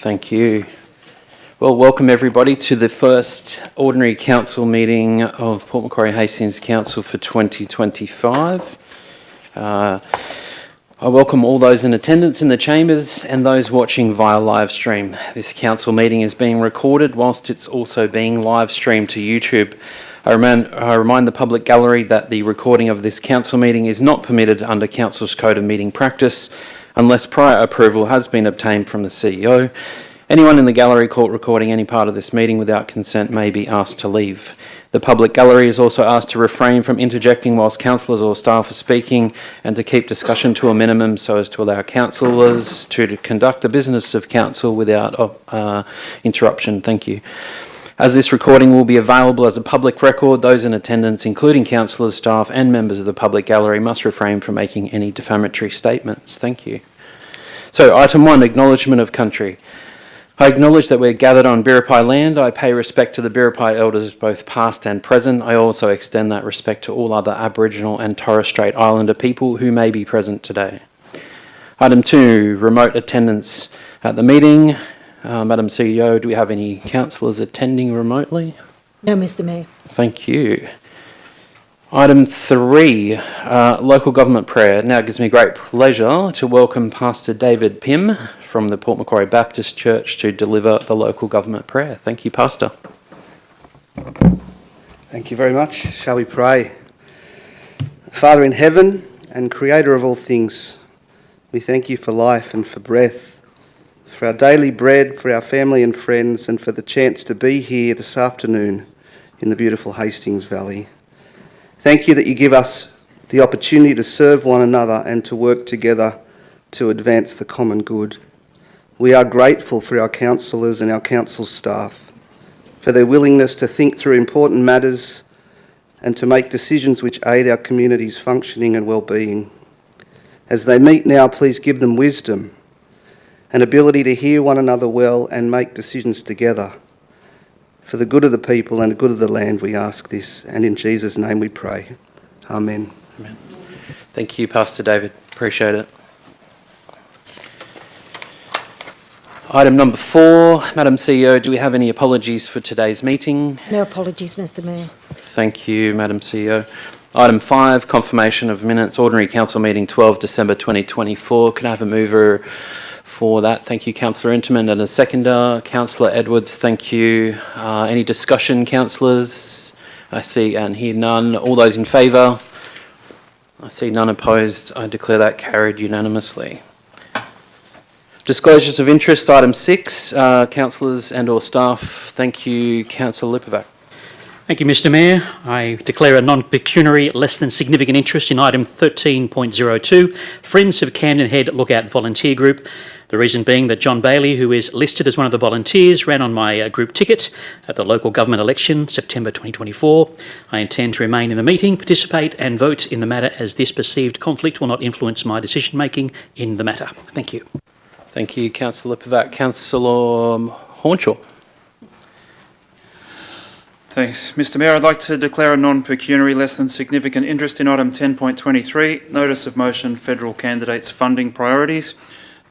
Thank you. Well, welcome everybody to the first Ordinary Council meeting of Port Macquarie Hastings Council for 2025. I welcome all those in attendance in the chambers and those watching via live stream. This council meeting is being recorded whilst it's also being live streamed to YouTube. I remind the public gallery that the recording of this council meeting is not permitted under Council's Code of Meeting Practice unless prior approval has been obtained from the CEO. Anyone in the gallery caught recording any part of this meeting without consent may be asked to leave. The public gallery is also asked to refrain from interjecting whilst councillors or staff are speaking and to keep discussion to a minimum so as to allow councillors to conduct the business of council without interruption. Thank you. As this recording will be available as a public record, those in attendance, including councillors, staff and members of the public gallery, must refrain from making any defamatory statements. Thank you. So, item 1, acknowledgement of country. I acknowledge that we're gathered on Biripi land. I pay respect to the Biripi elders, both past and present. I also extend that respect to all other Aboriginal and Torres Strait Islander people who may be present today. Item 2, remote attendance at the meeting. Madam CEO, do we have any councillors attending remotely? No, Mr. Mayor. Thank you. Item 3, local government prayer. Now it gives me great pleasure to welcome Pastor David Pym from the Port Macquarie Baptist Church to deliver the local government prayer. Thank you, Pastor. Thank you very much. Shall we pray? Father in heaven and creator of all things, we thank you for life and for breath, for our daily bread, for our family and friends, and for the chance to be here this afternoon in the beautiful Hastings Valley. Thank you that you give us the opportunity to serve one another and to work together to advance the common good. We are grateful for our councillors and our council staff, for their willingness to think through important matters and to make decisions which aid our community's functioning and well-being. As they meet now, please give them wisdom, an ability to hear one another well and make decisions together. For the good of the people and the good of the land, we ask this, and in Jesus' name we pray. Amen. Amen. Thank you, Pastor David. Appreciate it. Item number 4, Madam CEO, do we have any apologies for today's meeting? No apologies, Mr. Mayor. Thank you, Madam CEO. Item 5, confirmation of minutes, Ordinary Council meeting 12 December 2024. Can I have a mover for that? Thank you, Councillor Interman, and a seconder, Councillor Edwards. Thank you. Any discussion, councillors? I see and hear none. All those in favour? I see none opposed. I declare that carried unanimously. Disclosures of interest, item 6, councillors and or staff. Thank you, Councillor Lipovac. Thank you, Mr. Mayor. I declare a non-pecuniary less than significant interest in item 13.02, Friends of Camden Head Lookout Volunteer Group. The reason being that John Bailey, who is listed as one of the volunteers, ran on my group ticket at the local government election, September 2024. I intend to remain in the meeting, participate and vote in the matter as this perceived conflict will not influence my decision-making in the matter. Thank you. Thank you, Councillor Lipovac. Councillor Hornshaw. Thanks. Mr Mayor, I'd like to declare a non-pecuniary less than significant interest in item 10.23, Notice of Motion Federal Candidates Funding Priorities.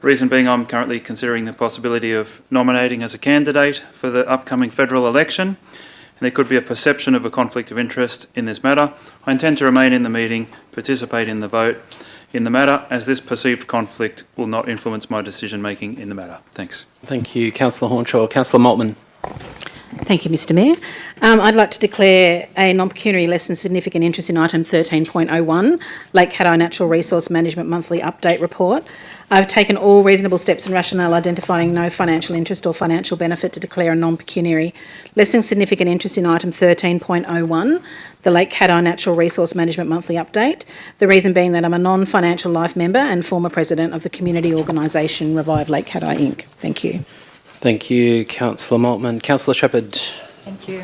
The reason being I'm currently considering the possibility of nominating as a candidate for the upcoming federal election, and there could be a perception of a conflict of interest in this matter. I intend to remain in the meeting, participate in the vote in the matter, as this perceived conflict will not influence my decision-making in the matter. Thanks. Thank you, Councillor Hornshaw. Councillor Maltman. Thank you, Mr. Mayor. I'd like to declare a non-pecuniary less than significant interest in item 13.01, Lake Caddo Natural Resource Management Monthly Update Report. I've taken all reasonable steps and rationale identifying no financial interest or financial benefit to declare a non-pecuniary less than significant interest in item 13.01, the Lake Caddo Natural Resource Management Monthly Update. The reason being that I'm a non-financial life member and former president of the community organisation Revive Lake Caddo Inc. Thank you. Thank you, Councillor Maltman. Councillor Shepherd. Thank you.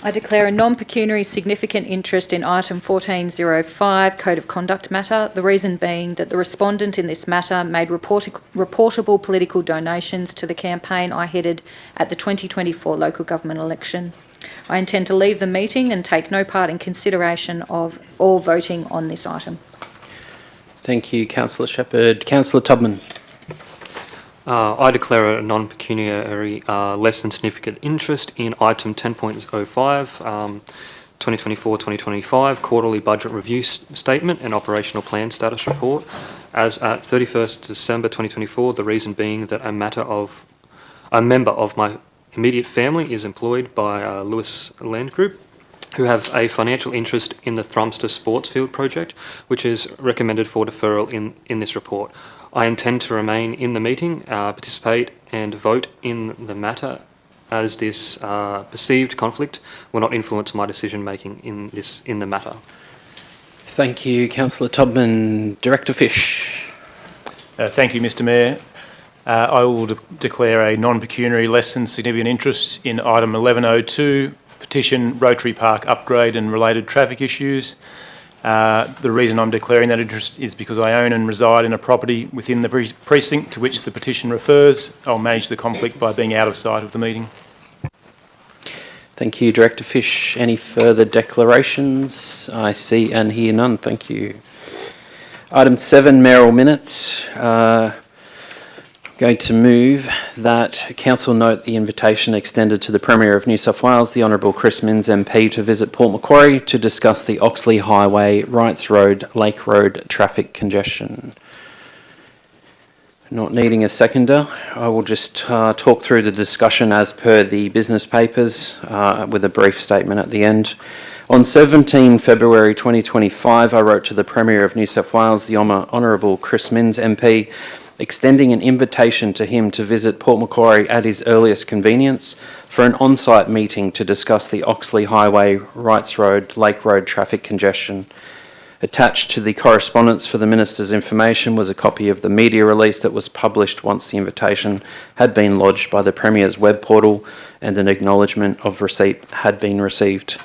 I declare a non-pecuniary significant interest in item 1405, Code of Conduct matter, the reason being that the respondent in this matter made reportable political donations to the campaign I headed at the 2024 local government election. I intend to leave the meeting and take no part in consideration of or voting on this item. Thank you, Councillor Shepherd. Councillor Tubman. I declare a non-pecuniary less than significant interest in item 10.05, 2024-2025 quarterly budget review statement and operational plan status report as at 31st December 2024, the reason being that a member of my immediate family is employed by Lewis Land Group, who have a financial interest in the Thrumster Sports Field project, which is recommended for deferral in this report. I intend to remain in the meeting, participate and vote in the matter, as this perceived conflict will not influence my decision making in the matter. Thank you, Councillor Todman. Director Fish. Thank you, Mr Mayor. I will declare a non-pecuniary less than significant interest in item 1102, petition Rotary Park upgrade and related traffic issues. The reason I'm declaring that interest is because I own and reside in a property within the precinct to which the petition refers. I'll manage the conflict by being out of sight of the meeting. Thank you, Director Fish. Any further declarations? I see and hear none. Thank you. Item 7, mayoral minutes. Going to move that Council note the invitation extended to the Premier of New South Wales, the Honourable Chris Minns MP, to visit Port Macquarie to discuss the Oxley Highway, Wrights Road, Lake Road traffic congestion. Not needing a seconder, I will just talk through the discussion as per the business papers with a brief statement at the end. On 17 February 2025, I wrote to the Premier of New South Wales, the Honourable Chris Minns MP, extending an invitation to him to visit Port Macquarie at his earliest convenience for an on-site meeting to discuss the Oxley Highway, Wrights Road, Lake Road traffic congestion. Attached to the correspondence for the Minister's information was a copy of the media release that was published once the invitation had been lodged by the Premier's web portal and an acknowledgement of receipt had been received.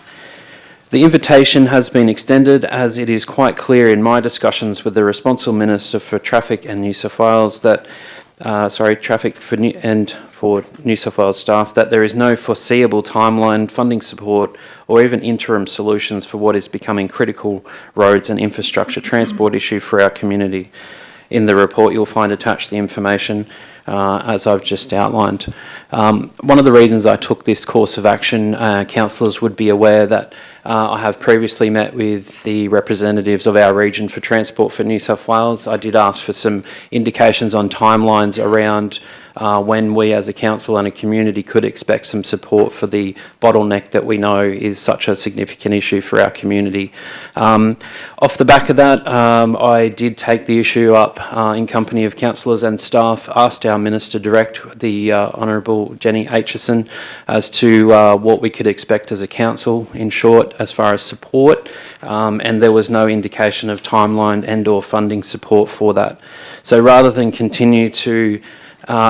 The invitation has been extended as it is quite clear in my discussions with the responsible Minister for Traffic and New South Wales that, for New South Wales staff, that there is no foreseeable timeline, funding support or even interim solutions for what is becoming critical roads and infrastructure transport issue for our community. In the report you'll find attached the information as I've just outlined. One of the reasons I took this course of action, councillors would be aware that I have previously met with the representatives of our region for Transport for New South Wales. I did ask for some indications on timelines around when we as a council and a community could expect some support for the bottleneck that we know is such a significant issue for our community. Off the back of that, I did take the issue up in company of councillors and staff, asked our Minister direct, the Honourable Jenny Aitchison, as to what we could expect as a council, in short, as far as support, and there was no indication of timeline and or funding support for that. So rather than continue to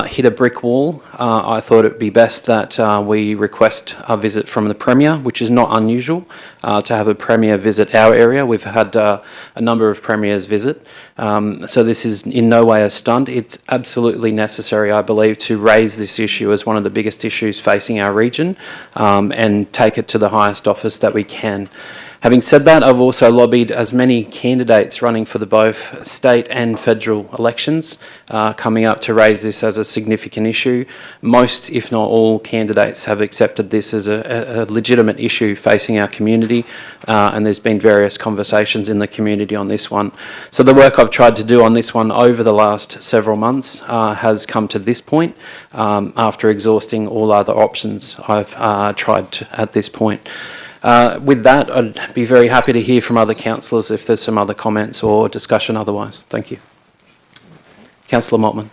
hit a brick wall, I thought it would be best that we request a visit from the Premier, which is not unusual to have a Premier visit our area. We've had a number of Premiers visit, so this is in no way a stunt. It's absolutely necessary, I believe, to raise this issue as one of the biggest issues facing our region and take it to the highest office that we can. Having said that, I've also lobbied as many candidates running for the both state and federal elections coming up to raise this as a significant issue. Most, if not all, candidates have accepted this as a legitimate issue facing our community, and there's been various conversations in the community on this one. So the work I've tried to do on this one over the last several months has come to this point after exhausting all other options I've tried to, at this point. With that, I'd be very happy to hear from other councillors if there's some other comments or discussion otherwise. Thank you. Councillor Motman.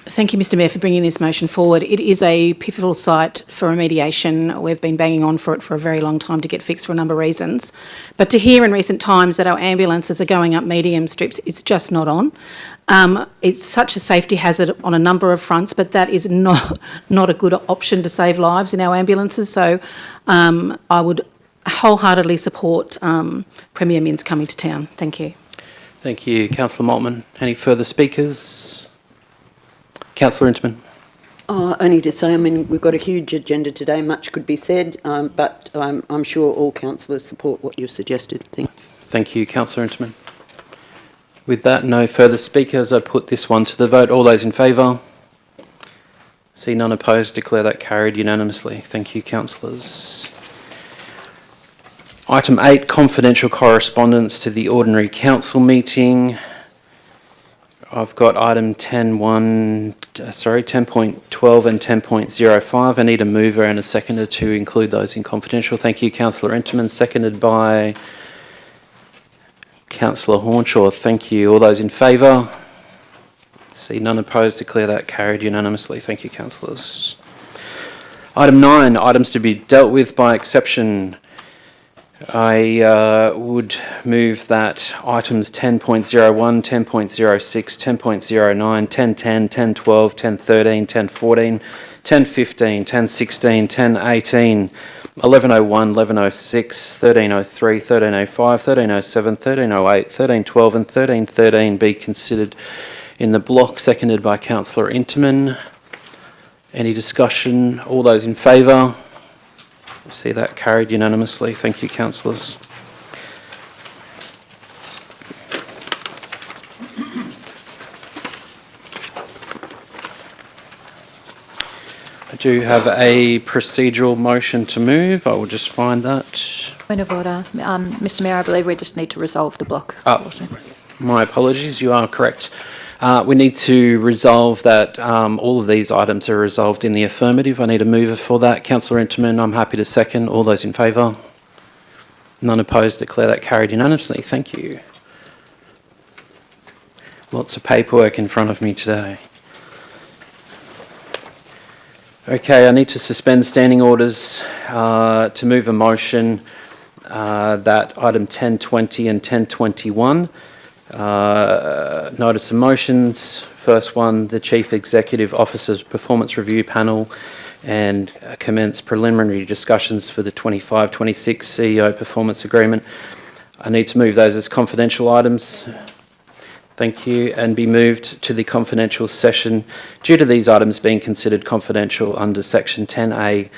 Thank you, Mr Mayor, for bringing this motion forward. It is a pivotal site for remediation. We've been banging on for it for a very long time to get fixed for a number of reasons. But to hear in recent times that our ambulances are going up medium strips, it's just not on. It's such a safety hazard on a number of fronts, but that is not a good option to save lives in our ambulances. So I would wholeheartedly support Premier Minns coming to town. Thank you. Thank you, Councillor Motman. Any further speakers? Councillor Interman. Only to say, I mean, we've got a huge agenda today, much could be said, but I'm sure all councillors support what you've suggested. Thank you, Councillor Interman. With that, no further speakers. I put this one to the vote. All those in favour? See none opposed. Declare that carried unanimously. Thank you, councillors. Item 8, confidential correspondence to the ordinary council meeting. I've got item 10.12 and 10.05. I need a mover and a seconder to include those in confidential. Thank you, Councillor Enterman. Seconded by Councillor Hornshaw. Thank you. All those in favour? See none opposed. Declare that carried unanimously. Thank you, councillors. Item 9, items to be dealt with by exception. I would move that items 10.01, 10.06, 10.09, 10.10, 10.12, 10.13, 10.14, 10.15, 10.16, 10.18, 11.01, 11.06, 13.03, 13.05, 13.07, 13.08, 13.12 and 13.13 be considered in the block, seconded by Councillor Interman. Any discussion? All those in favour? See that carried unanimously. Thank you, councillors. I do have a procedural motion to move. I will just find that. Point of order. Mr Mayor, I believe we just need to resolve the block. My apologies, you are correct. We need to resolve that all of these items are resolved in the affirmative. I need a mover for that. Councillor Interman, I'm happy to second. All those in favour? None opposed. Declare that carried unanimously. Thank you. Lots of paperwork in front of me today. Okay, I need to suspend standing orders to move a motion that item 10.20 and 10.21 notice of motions. First one, the Chief Executive Officer's Performance Review Panel and commence preliminary discussions for the 25-26 CEO Performance Agreement. I need to move those as confidential items. Thank you, and be moved to the confidential session due to these items being considered confidential under Section 10A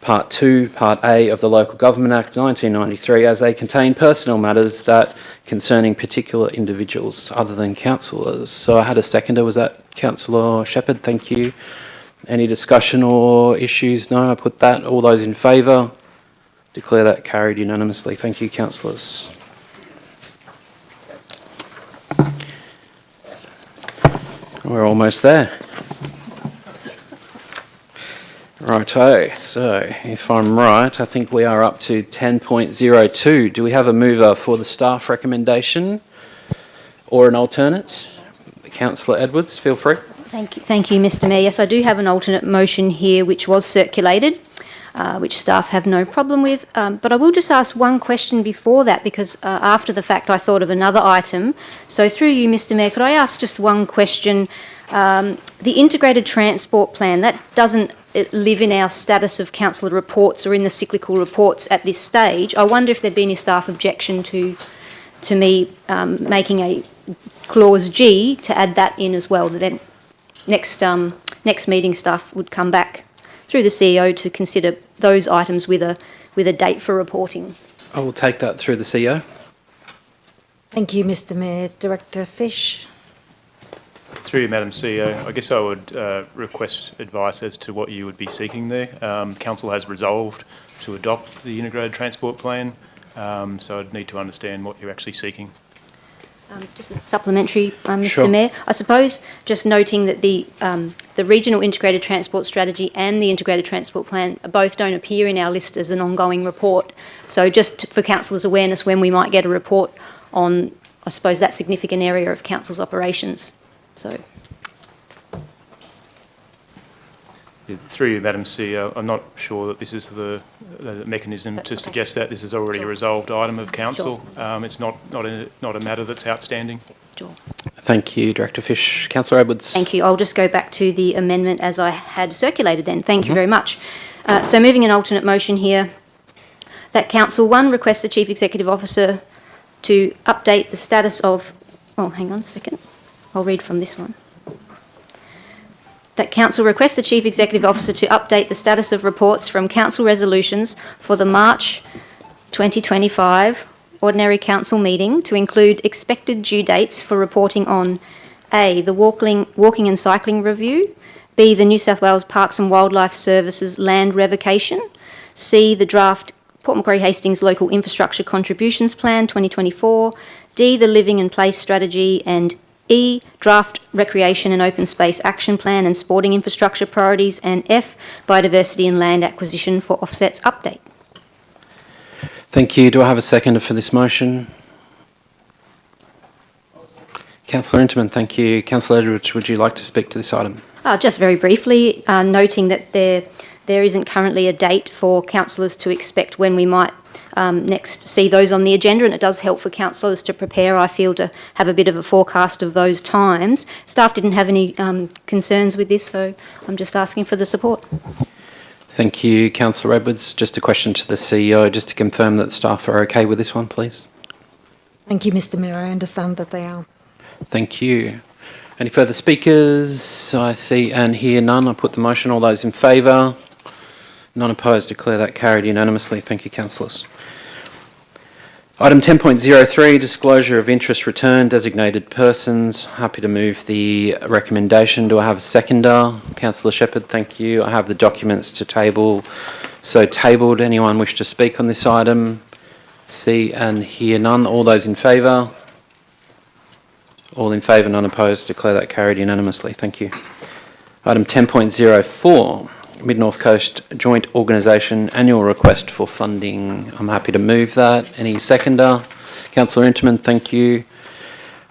Part 2, Part A of the Local Government Act 1993, as they contain personal matters that concerning particular individuals other than councillors. So I had a seconder. Was that Councillor Shepherd? Thank you. Any discussion or issues? No, I put that. All those in favour? Declare that carried unanimously. Thank you, councillors. We're almost there. Righto, so if I'm right, I think we are up to 10.02. Do we have a mover for the staff recommendation or an alternate? Councillor Edwards, feel free. Thank you, Mr Mayor. Yes, I do have an alternate motion here which was circulated, which staff have no problem with. But I will just ask one question before that, because after the fact I thought of another item. So through you, Mr Mayor, could I ask just one question? The integrated transport plan, that doesn't live in our status of councillor reports or in the cyclical reports at this stage. I wonder if there'd be any staff objection to me making a clause G to add that in as well. Then next meeting staff would come back through the CEO to consider those items with a date for reporting. I will take that through the CEO. Thank you, Mr Mayor. Director Fish. Through you, Madam CEO, I guess I would request advice as to what you would be seeking there. Council has resolved to adopt the integrated transport plan, so I'd need to understand what you're actually seeking. Just a supplementary, Mr Sure. Mayor. I suppose just noting that the Regional Integrated Transport Strategy and the Integrated Transport Plan both don't appear in our list as an ongoing report. So just for councillors' awareness, when we might get a report on, I suppose, that significant area of council's operations. So. Through you, Madam CEO, I'm not sure that this is the mechanism to suggest that. This is already a resolved item of council. It's not a matter that's outstanding. Sure. Thank you, Director Fish. Councillor Edwards. Thank you. I'll just go back to the amendment as I had circulated then. Thank you very much. So moving an alternate motion here, that Council 1 requests the Chief Executive Officer to update the status of... Oh, hang on a second. I'll read from this one. That Council requests the Chief Executive Officer to update the status of reports from Council resolutions for the March 2025 Ordinary Council meeting to include expected due dates for reporting on A, the walking and cycling review, B, the New South Wales Parks and Wildlife Services land revocation, C, the draft Port Macquarie Hastings Local Infrastructure Contributions Plan 2024, D, the Living in Place Strategy, and E, draft Recreation and Open Space Action Plan and Sporting Infrastructure Priorities, and F, Biodiversity and Land Acquisition for Offsets Update. Thank you. Do I have a seconder for this motion? Councillor Interman, thank you. Councillor Edwards, would you like to speak to this item? Just very briefly, noting that there isn't currently a date for councillors to expect when we might next see those on the agenda, and it does help for councillors to prepare, I feel, to have a bit of a forecast of those times. Staff didn't have any concerns with this, so I'm just asking for the support. Thank you, Councillor Edwards. Just a question to the CEO, just to confirm that staff are okay with this one, please. Thank you, Mr. Mayor. I understand that they are. Thank you. Any further speakers? I see and hear none. I put the motion. All those in favour? None opposed. Declare that carried unanimously. Thank you, councillors. Item 10.03, disclosure of interest return, designated persons. Happy to move the recommendation. Do I have a seconder? Councillor Shepherd, thank you. I have the documents to table. So tabled. Anyone wish to speak on this item? See and hear none. All those in favour? All in favour, none opposed. Declare that carried unanimously. Thank you. Item 10.04, Mid-North Coast Joint Organisation Annual Request for Funding. I'm happy to move that. Any seconder? Councillor Interman, thank you.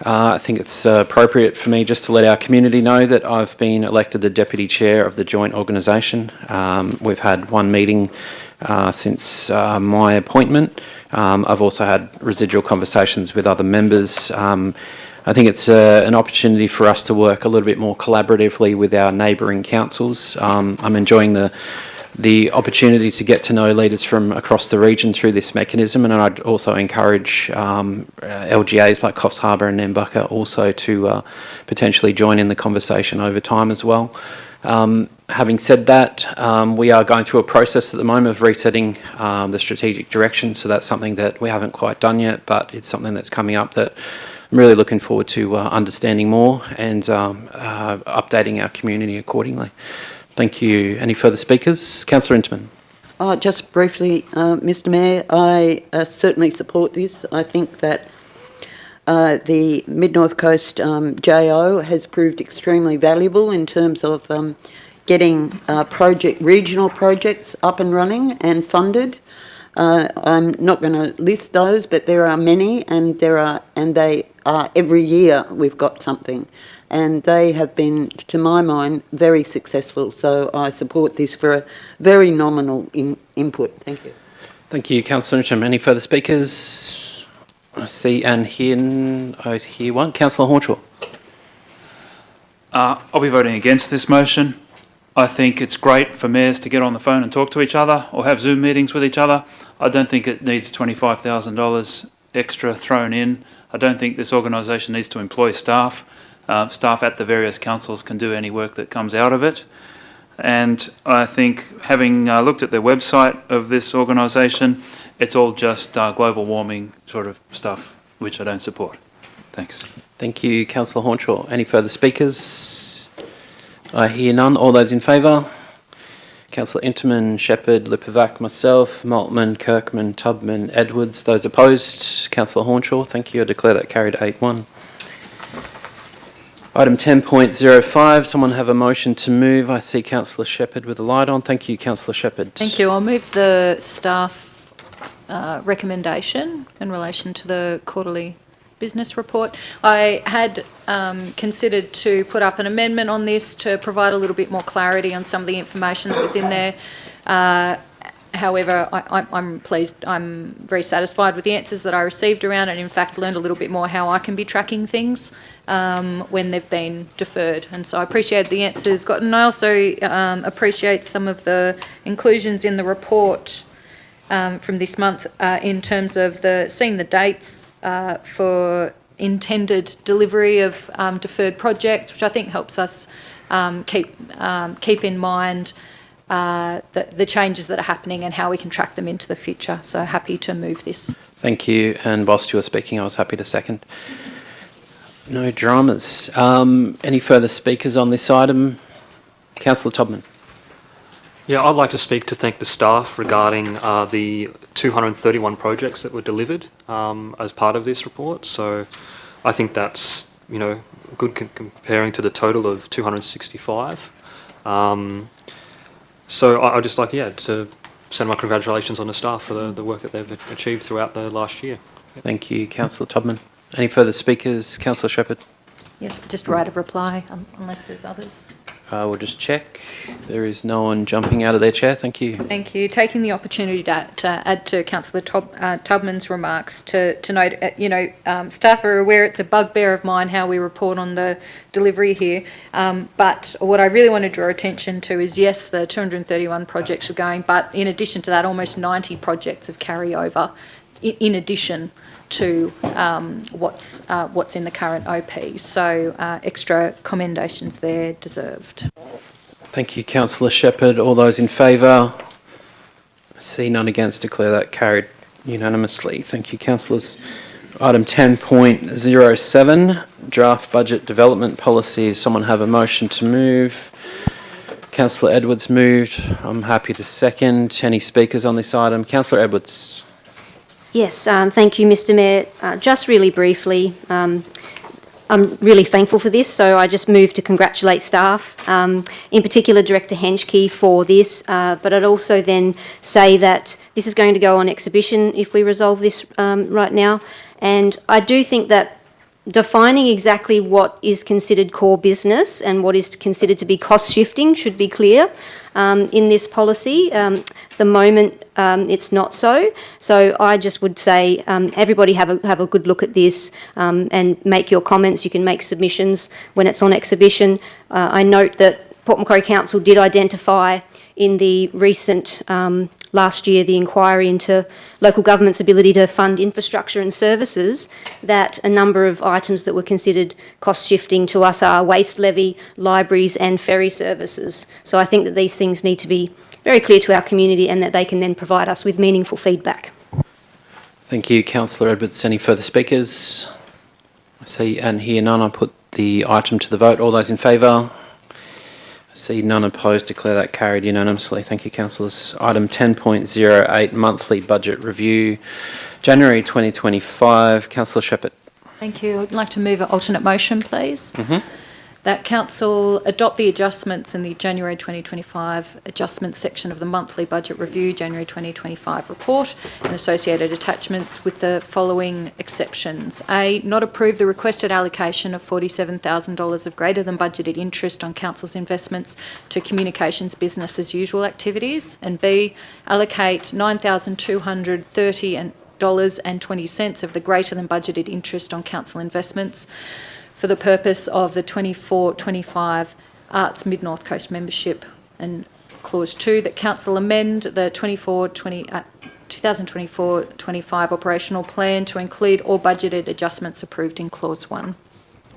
I think it's appropriate for me just to let our community know that I've been elected the Deputy Chair of the Joint Organisation. We've had one meeting since my appointment. I've also had residual conversations with other members. I think it's an opportunity for us to work a little bit more collaboratively with our neighbouring councils. I'm enjoying the opportunity to get to know leaders from across the region through this mechanism, and I'd also encourage LGAs like Coffs Harbour and Nambucca also to potentially join in the conversation over time as well. Having said that, we are going through a process at the moment of resetting the strategic direction, so that's something that we haven't quite done yet, but it's something that's coming up that I'm really looking forward to understanding more and updating our community accordingly. Thank you. Any further speakers? Councillor Interman. Just briefly, Mr. Mayor, I certainly support this. I think that the Mid-North Coast JO has proved extremely valuable in terms of getting regional projects up and running and funded. I'm not going to list those, but there are many, and they are every year we've got something, and they have been, to my mind, very successful. So I support this for a very nominal input. Thank you. Thank you, Councillor Ingham. Any further speakers? I see and hear one. Councillor Hornshaw. I'll be voting against this motion. I think it's great for mayors to get on the phone and talk to each other or have Zoom meetings with each other. I don't think it needs $25,000 extra thrown in. I don't think this organisation needs to employ staff. Staff at the various councils can do any work that comes out of it. And I think, having looked at the website of this organisation, it's all just global warming sort of stuff, which I don't support. Thanks. Thank you, Councillor Hornshaw. Any further speakers? I hear none. All those in favour? Councillor Interman, Shepherd, Lipovac, myself, Maltman, Kirkman, Tubman, Edwards. Those opposed? Councillor Hornshaw. Thank you. I declare that carried 8-1. Item 10.05. Someone have a motion to move. I see Councillor Shepherd with a light on. Thank you, Councillor Shepherd. Thank you. I'll move the staff recommendation in relation to the quarterly business report. I had considered to put up an amendment on this to provide a little bit more clarity on some of the information that was in there. However, I'm pleased, I'm very satisfied with the answers that I received around it, and in fact learned a little bit more how I can be tracking things when they've been deferred. And so I appreciate the answers gotten. I also appreciate some of the inclusions in the report from this month in terms of seeing the dates for intended delivery of deferred projects, which I think helps us keep in mind the changes that are happening and how we can track them into the future. So happy to move this. Thank you. And whilst you were speaking, I was happy to second. No dramas. Any further speakers on this item? Councillor Todman. Yeah, I'd like to speak to thank the staff regarding the 231 projects that were delivered as part of this report. So I think that's, good comparing to the total of 265. So I'd just like, to send my congratulations on the staff for the work that they've achieved throughout the last year. Thank you, Councillor Todman. Any further speakers? Councillor Shepherd. Yes, just write a reply unless there's others. We'll just check. There is no one jumping out of their chair. Thank you. Thank you. Taking the opportunity to add to Councillor Tubman's remarks to note, staff are aware it's a bugbear of mine how we report on the delivery here. But what I really want to draw attention to is, yes, the 231 projects are going, but in addition to that, almost 90 projects have carryover in addition to what's in the current OP. So extra commendations there deserved. Thank you, Councillor Shepherd. All those in favour? See none against, declare that carried unanimously. Thank you, councillors. Item 10.07, draft budget development policy. Does someone have a motion to move? Councillor Edwards moved. I'm happy to second. Any speakers on this item? Councillor Edwards. Yes, thank you, Mr Mayor. Just really briefly, I'm really thankful for this, so I just move to congratulate staff, in particular Director Henschke for this, but I'd also then say that this is going to go on exhibition if we resolve this right now, and I do think that defining exactly what is considered core business and what is considered to be cost shifting should be clear in this policy. The moment it's not so. So I just would say everybody have a good look at this and make your comments. You can make submissions when it's on exhibition. I note that Port Macquarie Council did identify in the recent last year, the inquiry into local government's ability to fund infrastructure and services, that a number of items that were considered cost shifting to us are waste levy, libraries and ferry services. So I think that these things need to be very clear to our community and that they can then provide us with meaningful feedback. Thank you, Councillor Edwards. Any further speakers? I see and hear none. I put the item to the vote. All those in favour? See none opposed, declare that carried unanimously. Thank you, councillors. Item 10.08, monthly budget review, January 2025. Councillor Shepherd. Thank you. I'd like to move an alternate motion, please. That Council adopt the adjustments in the January 2025 adjustments section of the monthly budget review, January 2025 report and associated attachments with the following exceptions. A, not approve the requested allocation of $47,000 of greater than budgeted interest on Council's investments to communications business as usual activities. And B, allocate $9,230.20 of the greater than budgeted interest on Council investments for the purpose of the 24-25 Arts Mid-North Coast membership. And Clause 2, that Council amend the 2024-25 operational plan to include all budgeted adjustments approved in Clause 1.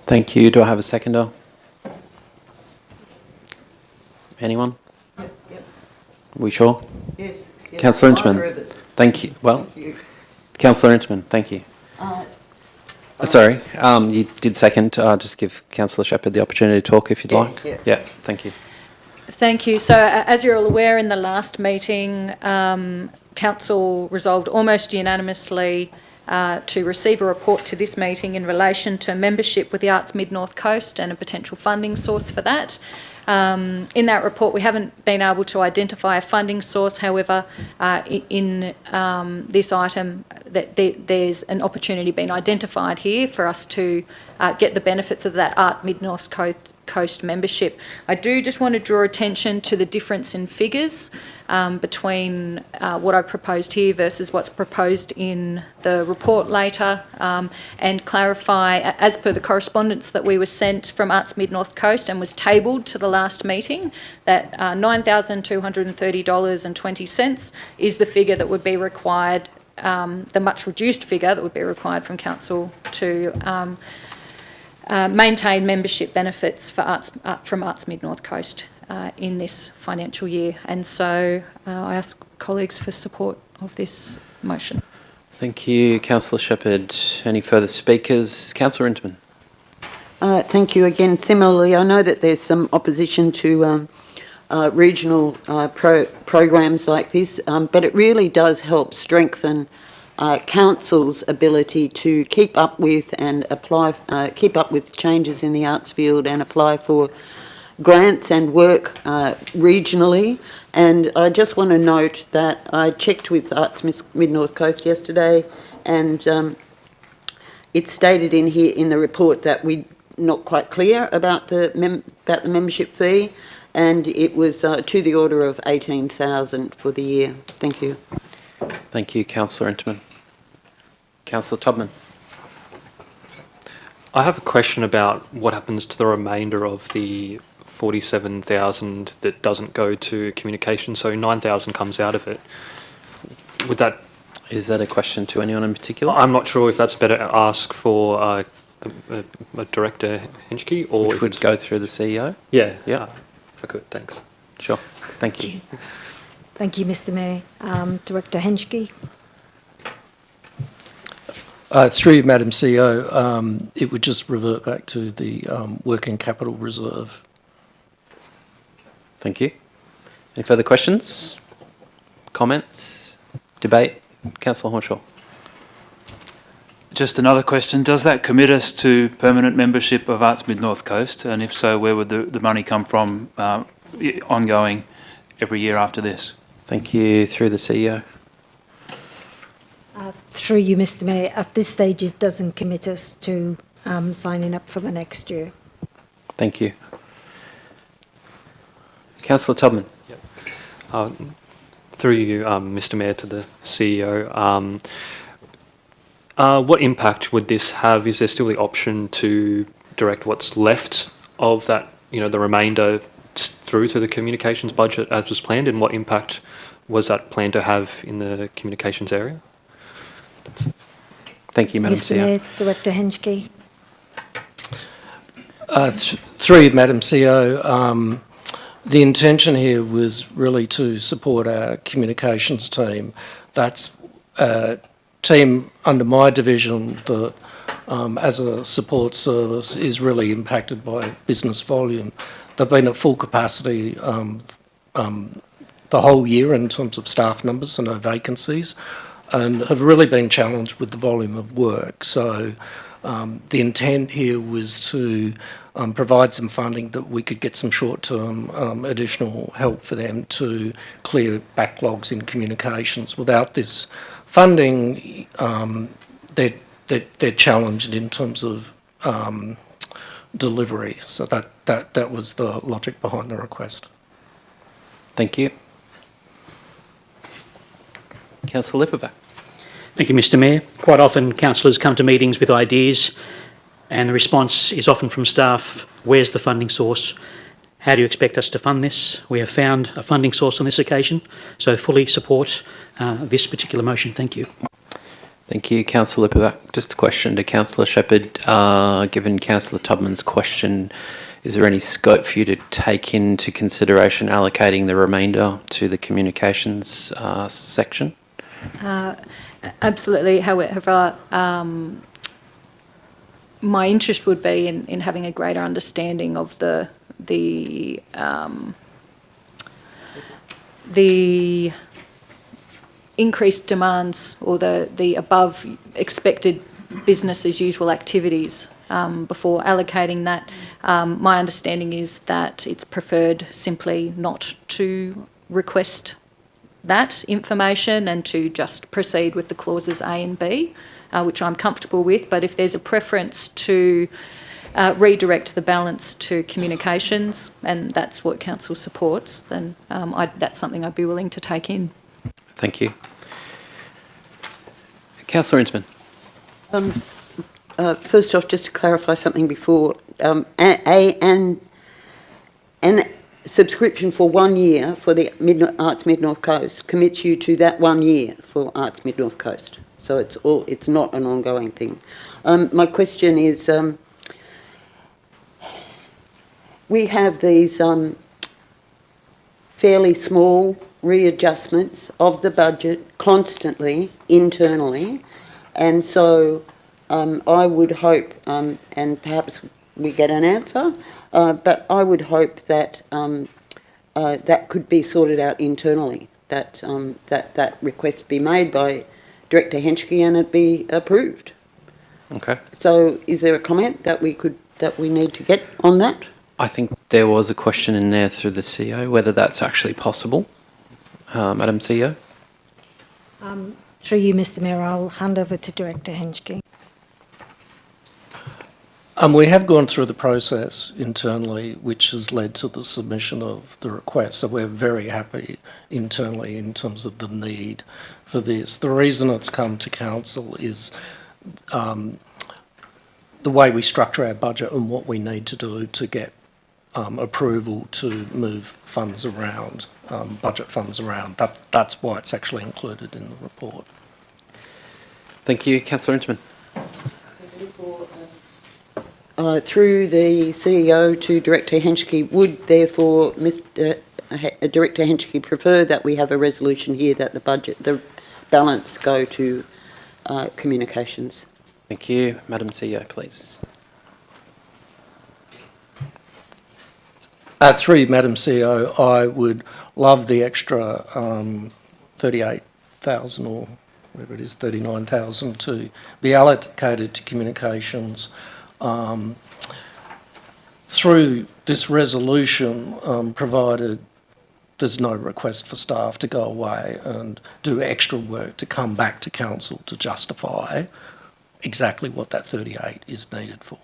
Thank you. Do I have a seconder? Anyone? Yep. Are we sure? Yes. Councillor Inchman. Thank you. Well, Councillor Inchman, thank you. Sorry, you did second. Just give Councillor Shepherd the opportunity to talk if you'd like. Yeah, thank you. Thank you. So, as you're all aware, in the last meeting, Council resolved almost unanimously to receive a report to this meeting in relation to membership with the Arts Mid-North Coast and a potential funding source for that. In that report, we haven't been able to identify a funding source. However, in this item, there's an opportunity being identified here for us to get the benefits of that Art Mid-North Coast membership. I do just want to draw attention to the difference in figures between what I proposed here versus what's proposed in the report later, and clarify, as per the correspondence that we were sent from Arts Mid-North Coast and was tabled to the last meeting, that $9,230.20 is the figure that would be required, the much reduced figure that would be required from Council to maintain membership benefits for from Arts Mid-North Coast. in this financial year. And so I ask colleagues for support of this motion. Thank you, Councillor Shepherd. Any further speakers? Councillor Inderman. Thank you again. Similarly, I know that there's some opposition to regional programs like this, but it really does help strengthen council's ability to keep up with and apply, keep up with changes in the arts field and apply for grants and work regionally. And I just want to note that I checked with Arts Mid North Coast yesterday, and it's stated in here in the report that we're not quite clear about the membership fee, and it was to the order of 18,000 for the year. Thank you. Thank you, Councillor Inderman. Councillor Tubman. I have a question about what happens to the remainder of the 47,000 that doesn't go to communication. So 9,000 comes out of it. Would that... Is that a question to anyone in particular? I'm not sure if that's a better ask for Director Henschke, or Which if would it's... go through the CEO? Yeah. Yeah. If I could, thanks. Sure. Thank you. Thank you, Mr Mayor. Director Henschke. Through you, Madam CEO, it would just revert back to the working capital reserve. Thank you. Any further questions? Comments? Debate? Councillor Hornshaw. Just another question. Does that commit us to permanent membership of Arts Mid North Coast? And if so, where would the money come from ongoing every year after this? Thank you. Through the CEO. Through you, Mr Mayor, at this stage it doesn't commit us to signing up for the next year. Thank you. Councillor Tubman. Through you, Mr Mayor, to the CEO. What impact would this have? Is there still the option to direct what's left of that, the remainder through to the communications budget as was planned? And what impact was that planned to have in the communications area? Thank you, Madam Mr CEO. Mayor, Director Henschke. Through you, Madam CEO, the intention here was really to support our communications team. That's a team under my division that, as a support service, is really impacted by business volume. They've been at full capacity the whole year in terms of staff numbers and no vacancies, and have really been challenged with the volume of work. So the intent here was to provide some funding that we could get some short-term additional help for them to clear backlogs in communications. Without this funding, they're challenged in terms of delivery. So that was the logic behind the request. Thank you. Councillor Lipperback. Thank you, Mr Mayor. Quite often councillors come to meetings with ideas, and the response is often from staff, where's the funding source? How do you expect us to fund this? We have found a funding source on this occasion, so fully support this particular motion. Thank you. Thank you, Councillor Lipperback. Just a question to Councillor Shepherd. Given Councillor Tubman's question, is there any scope for you to take into consideration allocating the remainder to the communications section? Absolutely. However, my interest would be in having a greater understanding of the increased demands or the above expected business as usual activities before allocating that. My understanding is that it's preferred simply not to request that information and to just proceed with the clauses A and B, which I'm comfortable with. But if there's a preference to redirect the balance to communications, and that's what council supports, then that's something I'd be willing to take in. Thank you. Councillor Inderman. First off, just to clarify something before, an subscription for 1 year for the Arts Mid North Coast commits you to that 1 year for Arts Mid North Coast. So it's not an ongoing thing. My question is, we have these fairly small readjustments of the budget constantly internally. And so I would hope, and perhaps we get an answer, but I would hope that that could be sorted out internally, that request be made by Director Henschke and it be approved. Okay. So is there a comment that we need to get on that? I think there was a question in there through the CEO, whether that's actually possible. Madam CEO? Through you, Mr Mayor, I'll hand over to Director Henschke. We have gone through the process internally, which has led to the submission of the request. So we're very happy internally in terms of the need for this. The reason it's come to council is the way we structure our budget and what we need to do to get approval to move funds around, budget funds around. That's why it's actually included in the report. Thank you. Councillor Inchman. Through the CEO to Director Henschke, would therefore Director Henschke prefer that we have a resolution here that the balance go to communications? Thank you. Madam CEO, please. Through you, Madam CEO, I would love the extra 38,000 or whatever it is, 39,000 to be allocated to communications. Through this resolution, provided there's no request for staff to go away and do extra work to come back to council to justify exactly what that 38 is needed for.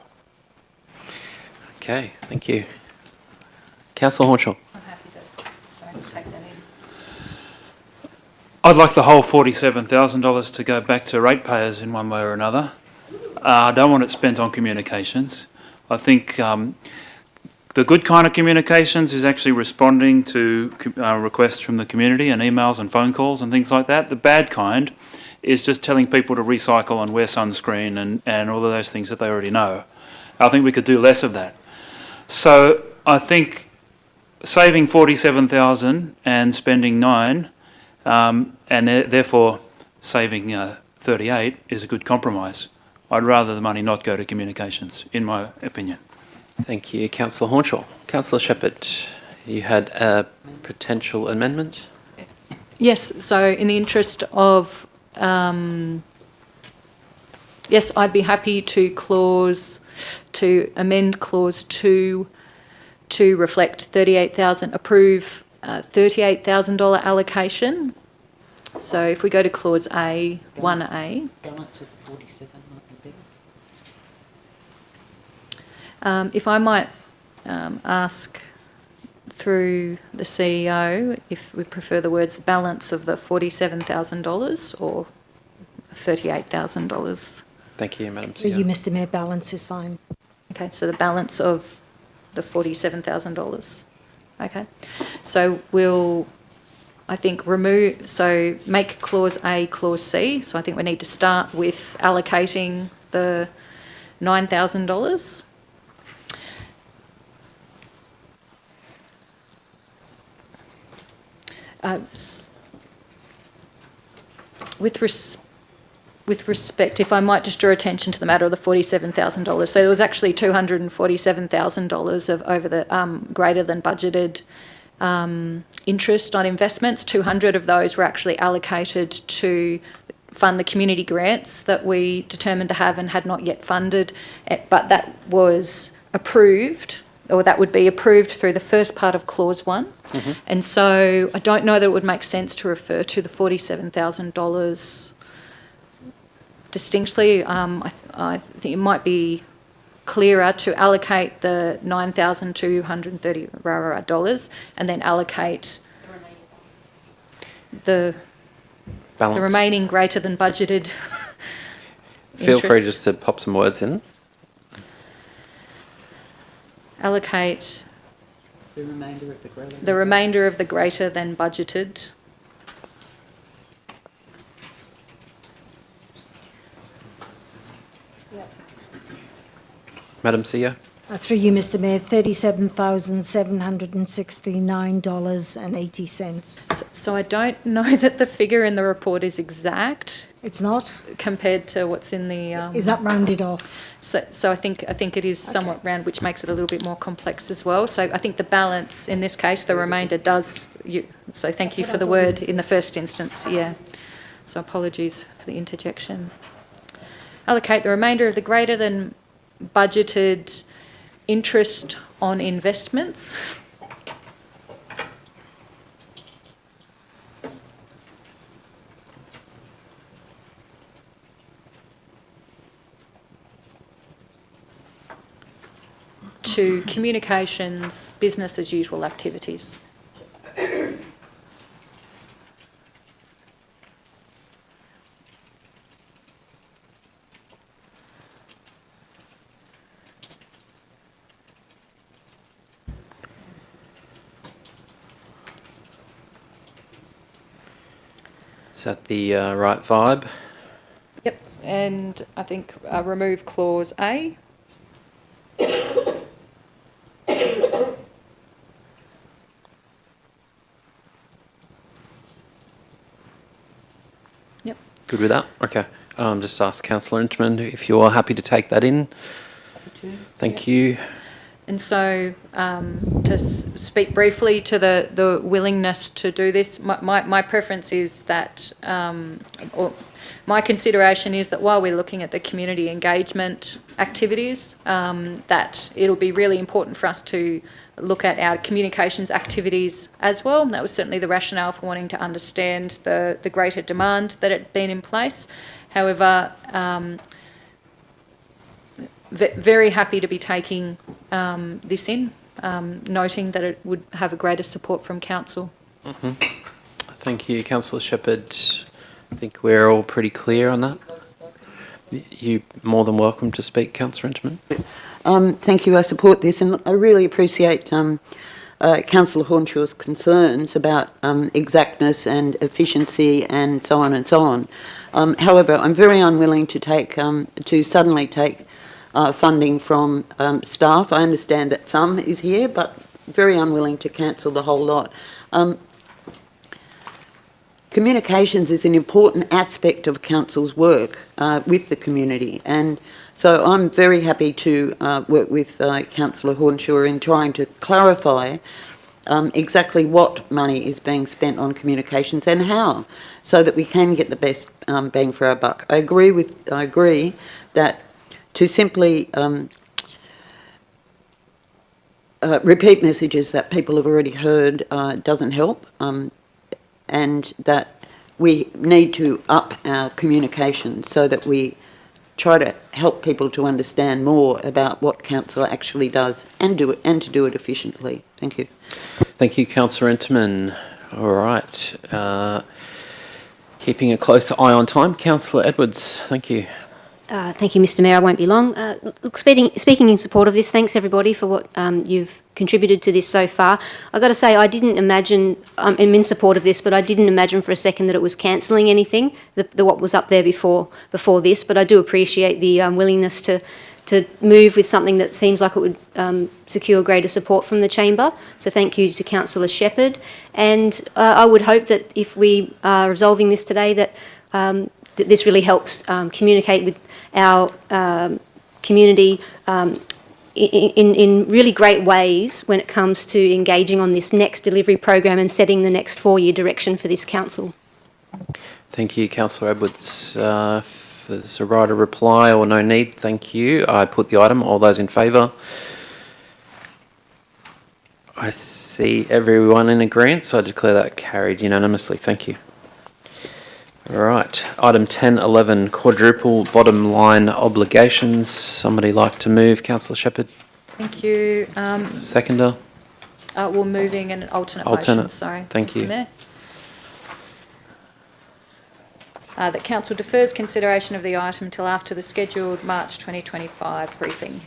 Okay, thank you. Councillor Hornshaw. I'm happy to take that in. I'd like the whole $47,000 to go back to ratepayers in one way or another. I don't want it spent on communications. I think the good kind of communications is actually responding to requests from the community and emails and phone calls and things like that. The bad kind is just telling people to recycle and wear sunscreen and all of those things that they already know. I think we could do less of that. So I think saving 47,000 and spending 9 and therefore saving 38 is a good compromise. I'd rather the money not go to communications, in my opinion. Thank you. Councillor Hornshaw. Councillor Shepherd, you had a potential amendment? Yes, so in the interest of, yes, I'd be happy to amend clause 2 to reflect 38,000, approve $38,000 allocation. So if we go to clause A, 1A. Balance of 47 might be better. If I might ask through the CEO if we prefer the words balance of the $47,000 or $38,000. Thank you, Madam Through CEO. you, Mr Mayor, balance is fine. Okay, so the balance of the $47,000. Okay, so we'll, I think, make clause A clause C. So I think we need to start with allocating the $9,000. With respect, if I might just draw attention to the matter of the $47,000. So there was actually $247,000 of over the greater than budgeted interest on investments. 200 of those were actually allocated to fund the community grants that we determined to have and had not yet funded, but that was approved, or that would be approved through the first part of clause 1. Mm-hmm. And so I don't know that it would make sense to refer to the $47,000 distinctly. I think it might be clearer to allocate the $9,230 and then allocate the Balance. remaining greater than budgeted Feel free interest. just to pop some words in. Allocate The remainder of the greater. the remainder of the greater than budgeted. Madam CEO. Through you, Mr Mayor, $37,769.80. So I don't know that the figure in the report is exact It's not? compared to what's in the. Is that rounded off? So I think it is somewhat round, which makes it a little bit more complex as well. So I think the balance in this case, the remainder does. So thank you for the word in the first instance. Yeah. So apologies for the interjection. Allocate the remainder of the greater than budgeted interest on investments. To communications, business as usual activities. Is that the right vibe? Yep, and I think remove clause A. Yep. Good with that? Okay. Just ask Councillor Inchman if you're happy to take that in. Thank you. And so, to speak briefly to the willingness to do this, my preference is that, or my consideration is that while we're looking at the community engagement activities, that it'll be really important for us to look at our communications activities as well. And that was certainly the rationale for wanting to understand the greater demand that had been in place. However, very happy to be taking this in, noting that it would have a greater support from council. Mm-hmm. Thank you, Councillor Shepherd. I think we're all pretty clear on that. You're more than welcome to speak, Councillor Inchman. Thank you. I support this, and I really appreciate Councillor Hornshaw's concerns about exactness and efficiency and so on and so on. However, I'm very unwilling to suddenly take funding from staff. I understand that some is here, but very unwilling to cancel the whole lot. Communications is an important aspect of council's work with the community, and so I'm very happy to work with Councillor Hornshaw in trying to clarify exactly what money is being spent on communications and how, so that we can get the best bang for our buck. I agree that to simply repeat messages that people have already heard doesn't help, and that we need to up our communication so that we try to help people to understand more about what council actually does and to do it efficiently. Thank you. Thank you, Councillor Inchman. All right. Keeping a close eye on time, Councillor Edwards. Thank you. Thank you, Mr Mayor. I won't be long. Look, speaking in support of this, thanks everybody for what you've contributed to this so far. I've got to say, I didn't imagine, I'm in support of this, but I didn't imagine for a second that it was cancelling anything, what was up there before this, but I do appreciate the willingness to move with something that seems like it would secure greater support from the chamber. So thank you to Councillor Shepherd. And I would hope that if we are resolving this today, that this really helps communicate with our community in really great ways when it comes to engaging on this next delivery program and setting the next 4-year direction for this council. Thank you, Councillor Edwards. If there's a right of reply or no need, thank you. I put the item. All those in favour? I see everyone in agreement, so I declare that carried unanimously. Thank you. All right. Item 10.11, quadruple bottom line obligations. Somebody like to move? Councillor Shepherd. Thank you. Seconder. We're moving an alternate motion, sorry. Thank Mr. you. Mayor. That council defers consideration of the item until after the scheduled March 2025 briefing.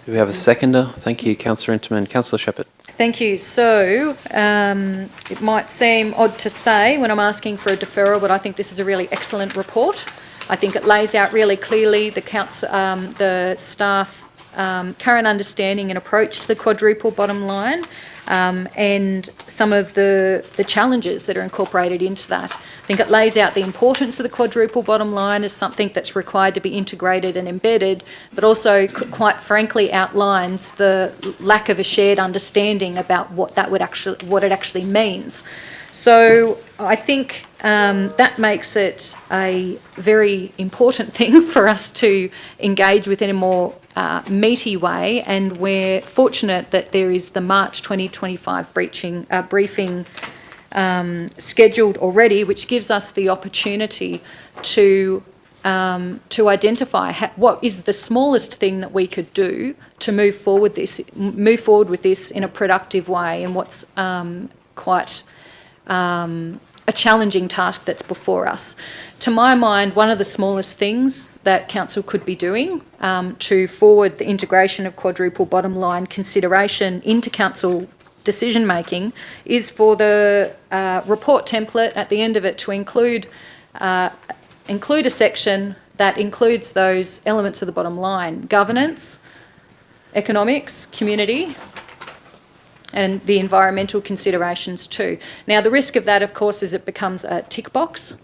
Do we have a seconder? Thank you, Councillor Inchman. Councillor Shepherd. Thank you. So it might seem odd to say when I'm asking for a deferral, but I think this is a really excellent report. I think it lays out really clearly the staff current understanding and approach to the quadruple bottom line, and some of the challenges that are incorporated into that. I think it lays out the importance of the quadruple bottom line as something that's required to be integrated and embedded, but also quite frankly outlines the lack of a shared understanding about what it actually means. So I think that makes it a very important thing for us to engage with in a more meaty way, and we're fortunate that there is the March 2025 briefing scheduled already, which gives us the opportunity to identify what is the smallest thing that we could do to move forward with this in a productive way, and what's quite a challenging task that's before us. To my mind, one of the smallest things that Council could be doing to forward the integration of quadruple bottom line consideration into Council decision making is for the report template at the end of it to include a section that includes those elements of the bottom line: governance, economics, community, and the environmental considerations too. Now, the risk of that, of course, is it becomes a tick box.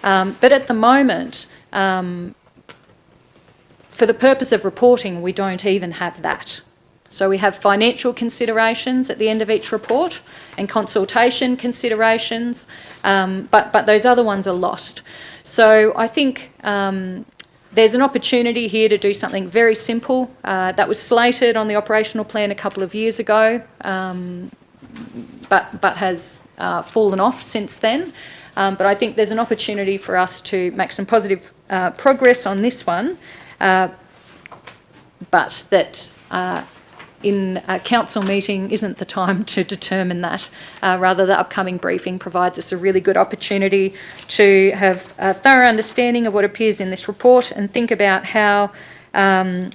But at the moment, for the purpose of reporting, we don't even have that. So we have financial considerations at the end of each report and consultation considerations, but those other ones are lost. So I think there's an opportunity here to do something very simple that was slated on the operational plan a couple of years ago, but has fallen off since then. But I think there's an opportunity for us to make some positive progress on this one, but that in a council meeting isn't the time to determine that. Rather, the upcoming briefing provides us a really good opportunity to have a thorough understanding of what appears in this report and think about how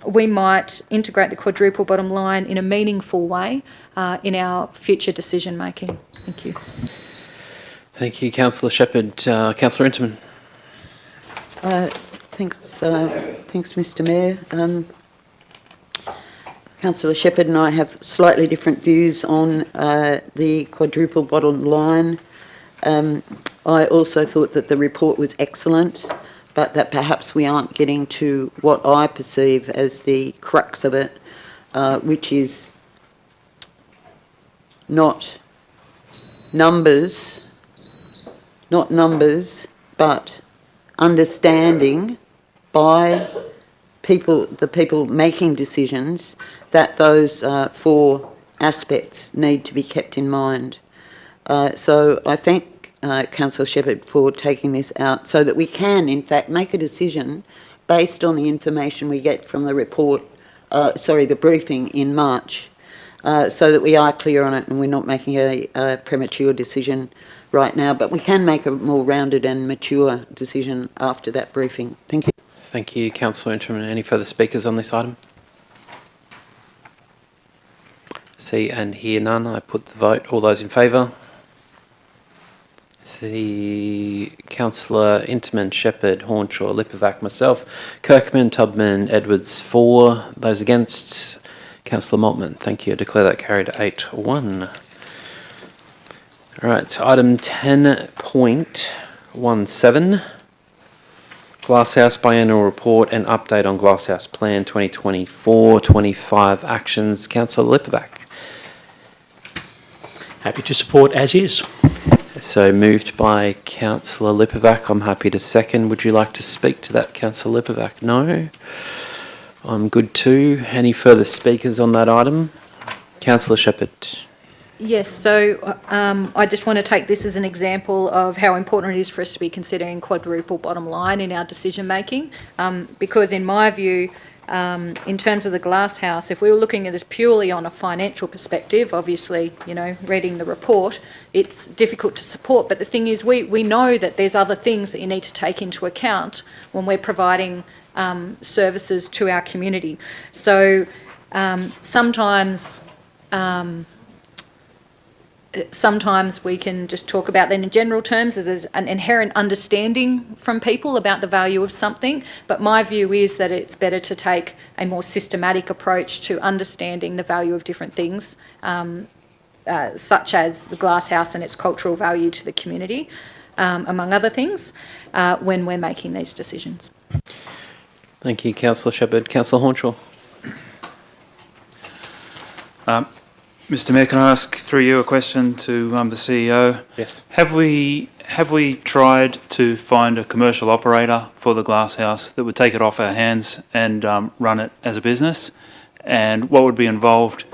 we might integrate the quadruple bottom line in a meaningful way in our future decision making. Thank you. Thank you, Councillor Shepherd. Councillor Interman. Thanks, Mr Mayor. Councillor Shepherd and I have slightly different views on the quadruple bottom line. I also thought that the report was excellent, but that perhaps we aren't getting to what I perceive as the crux of it, which is not numbers, but understanding by the people making decisions that those four aspects need to be kept in mind. So I thank Councillor Shepherd for taking this out so that we can, in fact, make a decision based on the information we get from the report, the briefing in March, so that we are clear on it and we're not making a premature decision right now, but we can make a more rounded and mature decision after that briefing. Thank you. Thank you, Councillor Interman. Any further speakers on this item? See and hear none. I put the vote. All those in favour? See Councillor Interman, Shepherd, Hornshaw, Lipovac, myself, Kirkman, Tubman, Edwards, 4. Those against? Councillor Maltman. Thank you. I declare that carried 8-1. All right, item 10.17. Glasshouse Biennial Report and Update on Glasshouse Plan 2024-25 Actions. Councillor Lipovac. Happy to support as is. So moved by Councillor Lipovac. I'm happy to second. Would you like to speak to that, Councillor Lipovac? No? I'm good too. Any further speakers on that item? Councillor Shepherd. Yes, so I just want to take this as an example of how important it is for us to be considering quadruple bottom line in our decision making, because in my view, in terms of the glasshouse, if we were looking at this purely on a financial perspective, obviously, reading the report, it's difficult to support. But the thing is, we know that there's other things that you need to take into account when we're providing services to our community. So sometimes sometimes we can just talk about that in general terms as there's an inherent understanding from people about the value of something. But my view is that it's better to take a more systematic approach to understanding the value of different things, such as the glasshouse and its cultural value to the community, among other things, when we're making these decisions. Thank you, Councillor Shepherd. Councillor Hornshaw. Mr. Mayor, can I ask through you a question to the CEO? Yes. Have we tried to find a commercial operator for the glasshouse that would take it off our hands and run it as a business? And what would be involved,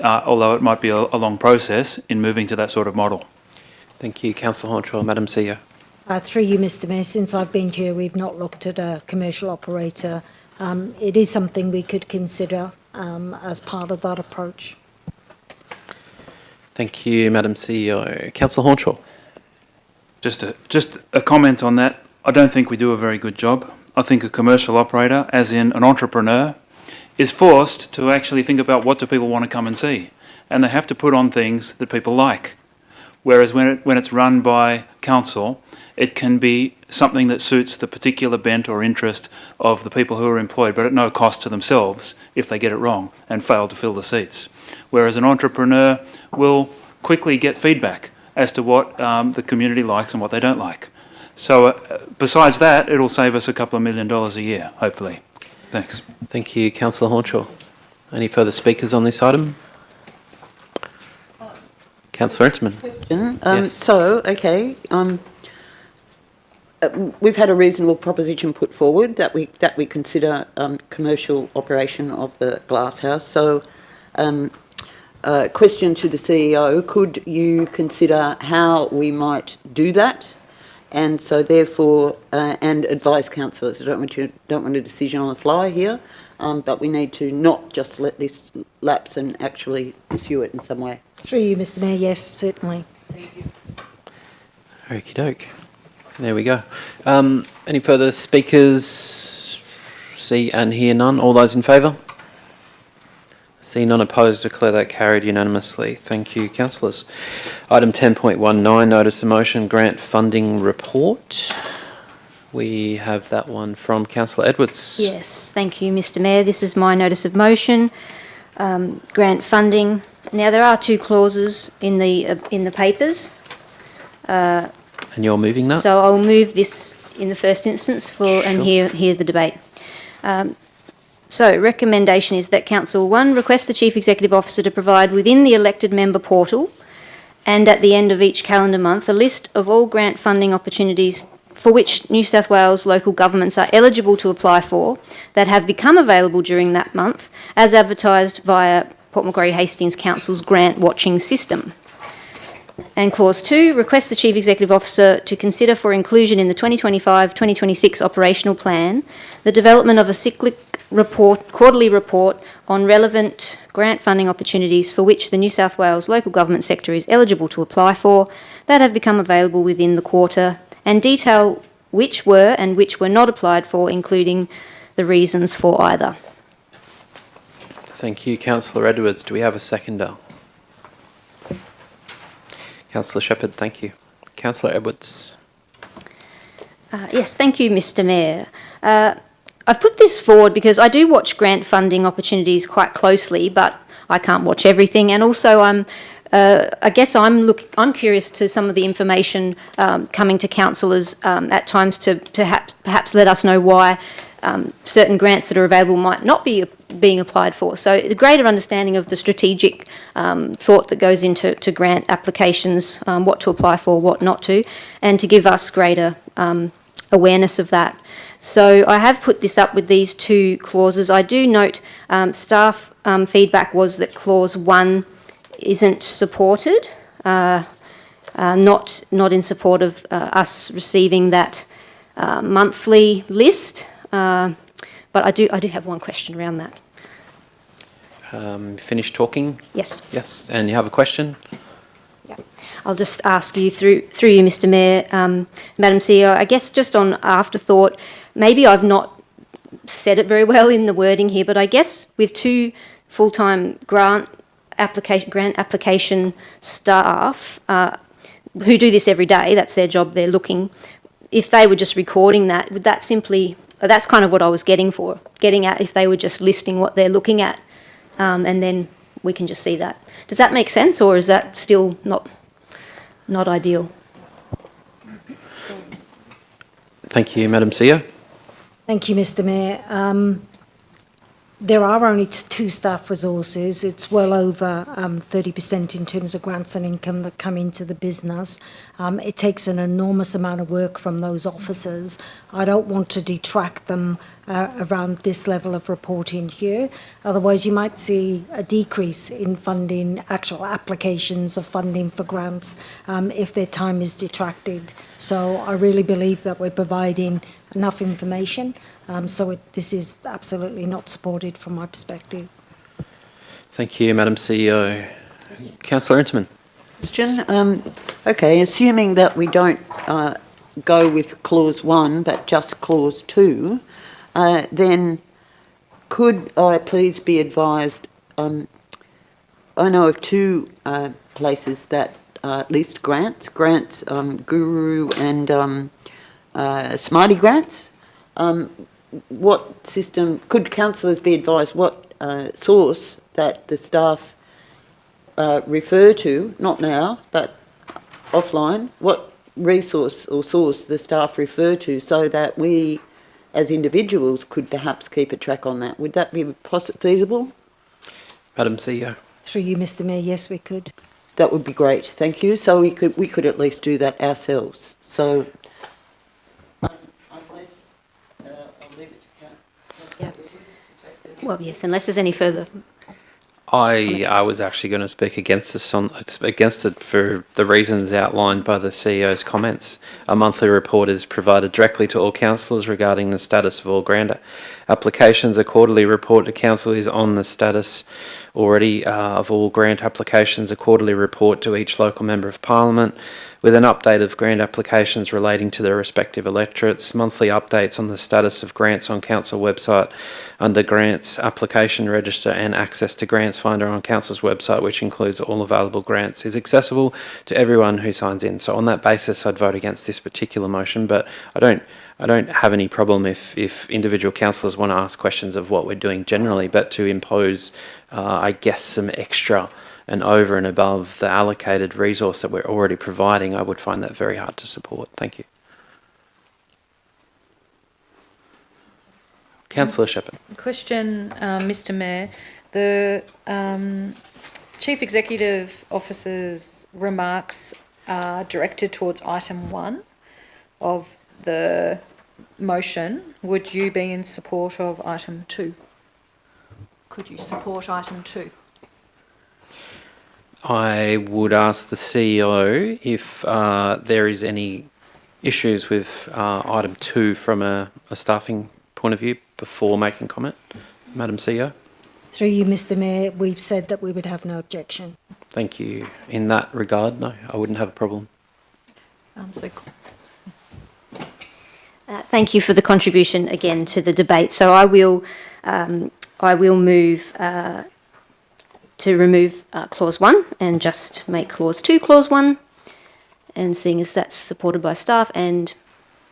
although it might be a long process, in moving to that sort of model? Thank you, Councillor Hornshaw. Madam CEO. Through you, Mr. Mayor, since I've been here, we've not looked at a commercial operator. It is something we could consider as part of that approach. Thank you, Madam CEO. Councillor Hornshaw. Just a comment on that. I don't think we do a very good job. I think a commercial operator, as in an entrepreneur, is forced to actually think about what do people want to come and see. And they have to put on things that people like. Whereas when it's run by council, it can be something that suits the particular bent or interest of the people who are employed, but at no cost to themselves if they get it wrong and fail to fill the seats. Whereas an entrepreneur will quickly get feedback as to what the community likes and what they don't like. So besides that, it'll save us a couple of $1 million a year, hopefully. Thanks. Thank you, Councillor Hornshaw. Any further speakers on this item? Councillor Entman. Yes. So, okay, we've had a reasonable proposition put forward that we consider commercial operation of the glasshouse. So, question to the CEO: could you consider how we might do that? And so, therefore, and advise councillors. I don't want a decision on the fly here, but we need to not just let this lapse and actually pursue it in some way. Through you, Mr. Mayor, yes, certainly. Okie doke. There we go. Any further speakers? See and hear none. All those in favour? See none opposed. Declare that carried unanimously. Thank you, councillors. Item 10.19, notice of motion, grant funding report. We have that one from Councillor Edwards. Yes, thank you, Mr. Mayor. This is my notice of motion, grant funding. Now, there are two clauses in the papers. And you're moving that? So I'll move this in the first instance and hear the debate. So recommendation is that Council 1 request the Chief Executive Officer to provide within the elected member portal and at the end of each calendar month a list of all grant funding opportunities for which New South Wales local governments are eligible to apply for that have become available during that month as advertised via Port Macquarie Hastings Council's grant watching system. And Clause 2, request the Chief Executive Officer to consider for inclusion in the 2025-2026 operational plan the development of a cyclic quarterly report on relevant grant funding opportunities for which the New South Wales local government sector is eligible to apply for that have become available within the quarter, and detail which were and which were not applied for, including the reasons for either. Thank you, Councillor Edwards. Do we have a seconder? Councillor Shepherd, thank you. Councillor Edwards. Yes, thank you, Mr. Mayor. I've put this forward because I do watch grant funding opportunities quite closely, but I can't watch everything. And also, I'm curious to some of the information coming to councillors at times to perhaps let us know why certain grants that are available might not be being applied for. So the greater understanding of the strategic thought that goes into grant applications, what to apply for, what not to, and to give us greater awareness of that. So I have put this up with these two clauses. I do note staff feedback was that Clause 1 isn't supported, not in support of us receiving that monthly list. But I do have one question around that. Finished talking? Yes. Yes, and you have a question? Yeah. I'll just ask you through you, Mr. Mayor, Madam CEO, I guess just on afterthought, maybe I've not said it very well in the wording here, but I guess with two full-time grant grant application staff who do this every day, that's their job, they're looking, if they were just recording that, would that simply, that's kind of what I was getting at if they were just listing what they're looking at, and then we can just see that. Does that make sense, or is that still not ideal? Thank you, Madam CEO. Thank you, Mr Mayor. There are only two staff resources. It's well over 30% in terms of grants and income that come into the business. It takes an enormous amount of work from those officers. I don't want to detract them around this level of reporting here. Otherwise, you might see a decrease in funding, actual applications of funding for grants if their time is detracted. So I really believe that we're providing enough information. This is absolutely not supported from my perspective. Thank you, Madam CEO. Councillor Interman. Question. Okay, assuming that we don't go with clause 1 but just clause 2, then could I please be advised, I know of two places that list grants, Guru and Smarty Grants. What system, could councillors be advised what source that the staff refer to, not now, but offline, what resource or source the staff refer to so that we as individuals could perhaps keep a track on that? Would that be feasible? Madam CEO. Through you, Mr Mayor, yes, we could. That would be great, thank you. So we could at least do that ourselves. So unless I'll leave it to council. Well, yes, unless there's any further. I was actually going to speak against it for the reasons outlined by the CEO's comments. A monthly report is provided directly to all councillors regarding the status of all grant applications. A quarterly report to council is on the status already of all grant applications. A quarterly report to each local member of parliament with an update of grant applications relating to their respective electorates. Monthly updates on the status of grants on council website under grants application register, and access to grants finder on council's website, which includes all available grants, is accessible to everyone who signs in. So on that basis, I'd vote against this particular motion, but I don't have any problem if individual councillors want to ask questions of what we're doing generally, but to impose, I guess, some extra and over and above the allocated resource that we're already providing, I would find that very hard to support. Thank you. Councillor Shepherd. Question, Mr Mayor. The Chief Executive Officer's remarks are directed towards item 1 of the motion. Would you be in support of item 2? Could you support item 2? I would ask the CEO if there is any issues with item 2 from a staffing point of view before making comment. Madam CEO. Through you, Mr Mayor, we've said that we would have no objection. Thank you. In that regard, no, I wouldn't have a problem. Thank you for the contribution again to the debate. So I will move to remove clause 1 and just make clause 2 clause 1, and seeing as that's supported by staff and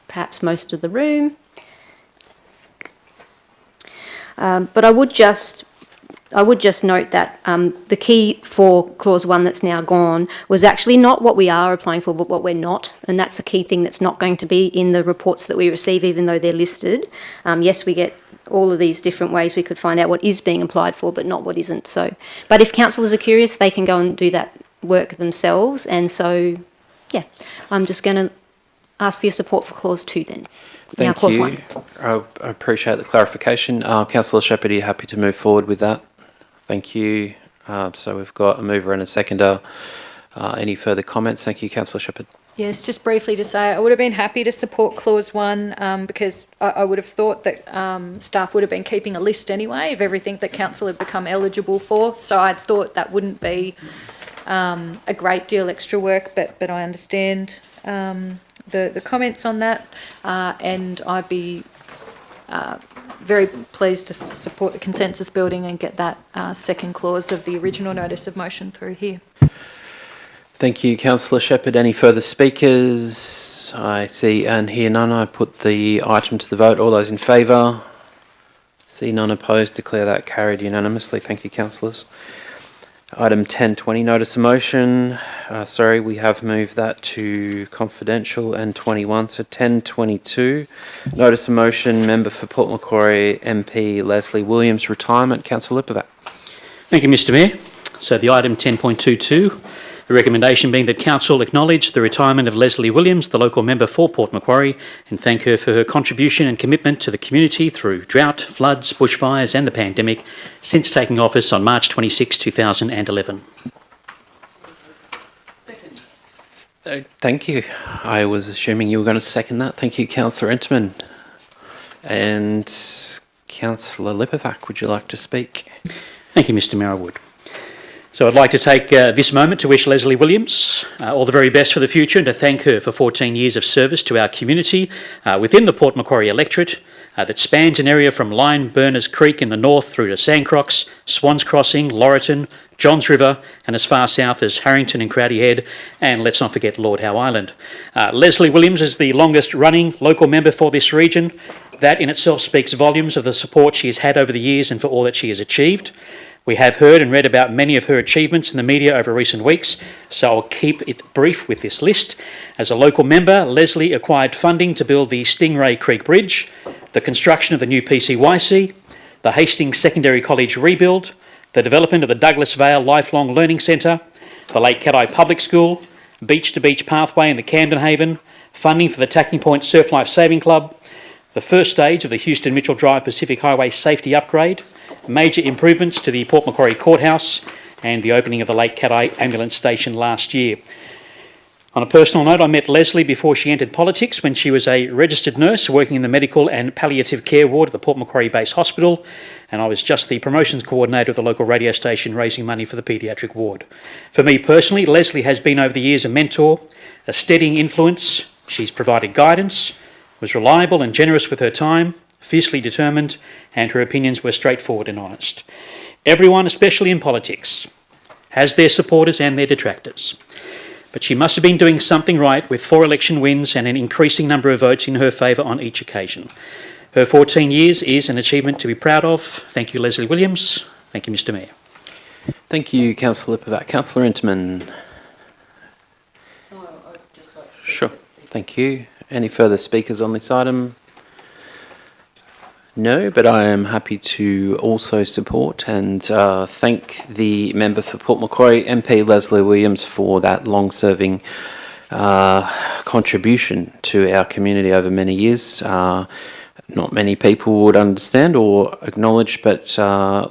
perhaps most of the room. But I would just note that the key for clause 1 that's now gone was actually not what we are applying for, but what we're not, and that's a key thing that's not going to be in the reports that we receive, even though they're listed. Yes, we get all of these different ways we could find out what is being applied for, but not what isn't. So, but if councillors are curious, they can go and do that work themselves. And so, yeah, I'm just going to ask for your support for clause 2 then. Thank clause you. 1. I appreciate the clarification. Councillor Shepherd, are you happy to move forward with that? Thank you. So we've got a mover and a seconder. Any further comments? Thank you, Councillor Shepherd. Yes, just briefly to say, I would have been happy to support clause 1 because I would have thought that staff would have been keeping a list anyway of everything that council had become eligible for. So I thought that wouldn't be a great deal extra work, but I understand the comments on that, and I'd be very pleased to support the consensus building and get that second clause of the original notice of motion through here. Thank you, Councillor Shepherd. Any further speakers? I see and hear none. I put the item to the vote. All those in favour? See none opposed. Declare that carried unanimously. Thank you, councillors. Item 1020, notice of motion. We have moved that to confidential and 21. So 1022, notice of motion, member for Port Macquarie MP Leslie Williams, retirement. Councillor Lipovac. Thank you, Mr Mayor. So the item 10.22, the recommendation being that Council acknowledge the retirement of Leslie Williams, the local member for Port Macquarie, and thank her for her contribution and commitment to the community through drought, floods, bushfires and the pandemic since taking office on March 26, 2011. Thank you. I was assuming you were going to second that. Thank you, Councillor Entman. And Councillor Lipovac, would you like to speak? Thank you, Mr Mayor, I would. So I'd like to take this moment to wish Leslie Williams all the very best for the future and to thank her for 14 years of service to our community within the Port Macquarie electorate that spans an area from Lyne Burners Creek in the north through to Sandcrocs, Swans Crossing, Laurieton, Johns River and as far south as Harrington and Crowdy Head, and let's not forget Lord Howe Island. Leslie Williams is the longest running local member for this region. That in itself speaks volumes of the support she has had over the years and for all that she has achieved. We have heard and read about many of her achievements in the media over recent weeks, so I'll keep it brief with this list. As a local member, Leslie acquired funding to build the Stingray Creek Bridge, the construction of the new PCYC, the Hastings Secondary College rebuild, the development of the Douglas Vale Lifelong Learning Centre, the Lake Cat Public School, beach-to-beach pathway in the Camden Haven, funding for the Tacking Point Surf Life Saving Club, the first stage of the Houston Mitchell Drive Pacific Highway safety upgrade, major improvements to the Port Macquarie Courthouse and the opening of the Lake Cat Ambulance Station last year. On a personal note, I met Leslie before she entered politics when she was a registered nurse working in the medical and palliative care ward at the Port Macquarie Base Hospital, and I was just the promotions coordinator of the local radio station raising money for the paediatric ward. For me personally, Leslie has been over the years a mentor, a steadying influence. She's provided guidance, was reliable and generous with her time, fiercely determined, and her opinions were straightforward and honest. Everyone, especially in politics, has their supporters and their detractors. But she must have been doing something right with 4 election wins and an increasing number of votes in her favour on each occasion. Her 14 years is an achievement to be proud of. Thank you, Leslie Williams. Thank you, Mr Mayor. Thank you, Councillor Lipovac. Councillor Entman. Sure. Thank you. Any further speakers on this item? No, but I am happy to also support and thank the member for Port Macquarie, MP Leslie Williams, for that long-serving contribution to our community over many years. Not many people would understand or acknowledge, but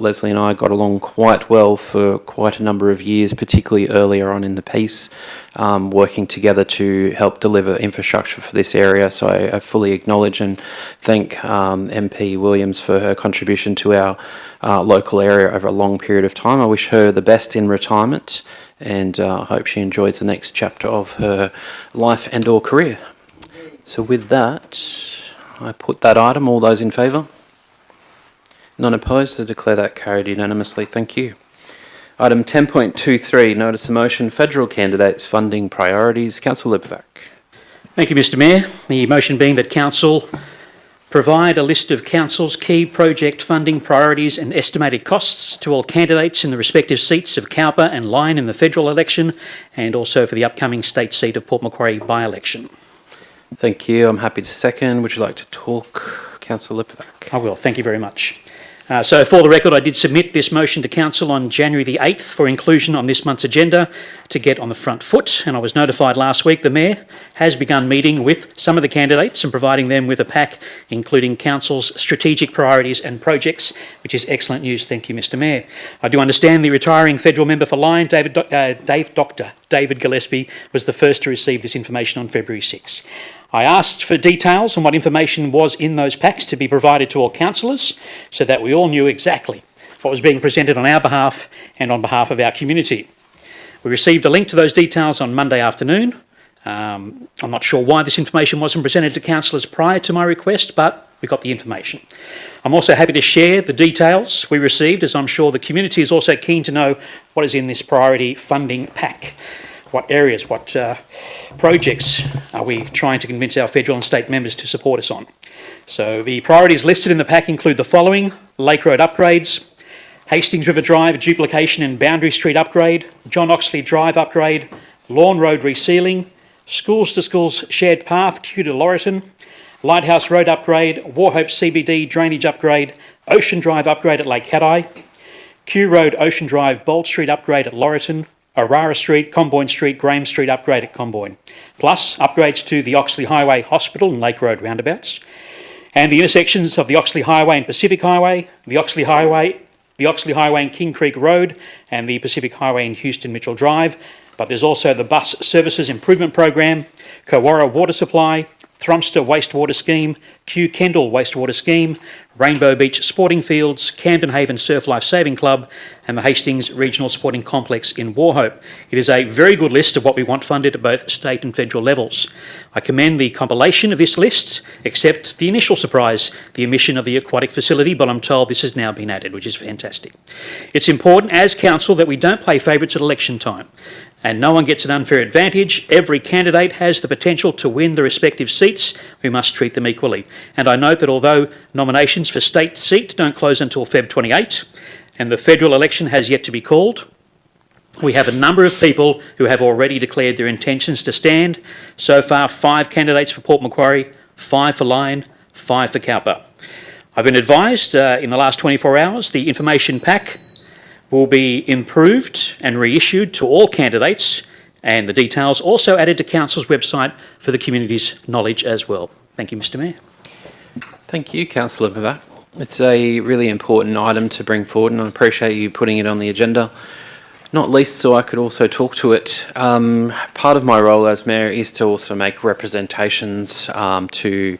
Leslie and I got along quite well for quite a number of years, particularly earlier on in the piece, working together to help deliver infrastructure for this area. So I fully acknowledge and thank MP Williams for her contribution to our local area over a long period of time. I wish her the best in retirement and hope she enjoys the next chapter of her life and or career. So with that, I put that item. All those in favour? None opposed. I declare that carried unanimously. Thank you. Item 10.23, notice of motion, federal candidates funding priorities. Councillor Lipovac. Thank you, Mr Mayor. The motion being that Council provide a list of Council's key project funding priorities and estimated costs to all candidates in the respective seats of Cowper and Lyne in the federal election and also for the upcoming state seat of Port Macquarie by-election. Thank you. I'm happy to second. Would you like to talk, Councillor Lipovac? I will. Thank you very much. So for the record, I did submit this motion to Council on January the 8th for inclusion on this month's agenda to get on the front foot, and I was notified last week the Mayor has begun meeting with some of the candidates and providing them with a pack including Council's strategic priorities and projects, which is excellent news. Thank you, Mr Mayor. I do understand the retiring federal member for Lyne, Dr David Gillespie, was the first to receive this information on February 6. I asked for details on what information was in those packs to be provided to all councillors so that we all knew exactly what was being presented on our behalf and on behalf of our community. We received a link to those details on Monday afternoon. I'm not sure why this information wasn't presented to councillors prior to my request, but we got the information. I'm also happy to share the details we received, as I'm sure the community is also keen to know what is in this priority funding pack. What areas, what projects are we trying to convince our federal and state members to support us on? So the priorities listed in the pack include the following: Lake Road upgrades, Hastings River Drive duplication and Boundary Street upgrade, John Oxley Drive upgrade, Lawn Road resealing, Schools to Schools shared path Kew to Laurieton, Lighthouse Road upgrade, Warhope CBD drainage upgrade, Ocean Drive upgrade at Lake Cat-Eye, Kew Road Ocean Drive Bold Street upgrade at Laurieton, Aurora Street, Comboyne Street, Graham Street upgrade at Comboyne, plus upgrades to the Oxley Highway Hospital and Lake Road roundabouts, and the intersections of the Oxley Highway and Pacific Highway, the Oxley Highway and King Creek Road, and the Pacific Highway in Houston Mitchell Drive. But there's also the Bus Services Improvement Program, Kowara Water Supply, Thrumster Wastewater Scheme, Kew Kendall Wastewater Scheme, Rainbow Beach Sporting Fields, Camden Haven Surf Life Saving Club, and the Hastings Regional Sporting Complex in Warhope. It is a very good list of what we want funded at both state and federal levels. I commend the compilation of this list, except the initial surprise, the omission of the aquatic facility, but I'm told this has now been added, which is fantastic. It's important as council that we don't play favourites at election time, and no one gets an unfair advantage. Every candidate has the potential to win the respective seats. We must treat them equally. And I note that although nominations for state seat don't close until Feb 28, and the federal election has yet to be called, we have a number of people who have already declared their intentions to stand. So far, 5 candidates for Port Macquarie, 5 for Lyne, 5 for Cowper. I've been advised in the last 24 hours the information pack will be improved and reissued to all candidates, and the details also added to Council's website for the community's knowledge as well. Thank you, Mr Mayor. Thank you, Councillor Bavac. It's a really important item to bring forward, and I appreciate you putting it on the agenda, not least so I could also talk to it. Part of my role as Mayor is to also make representations to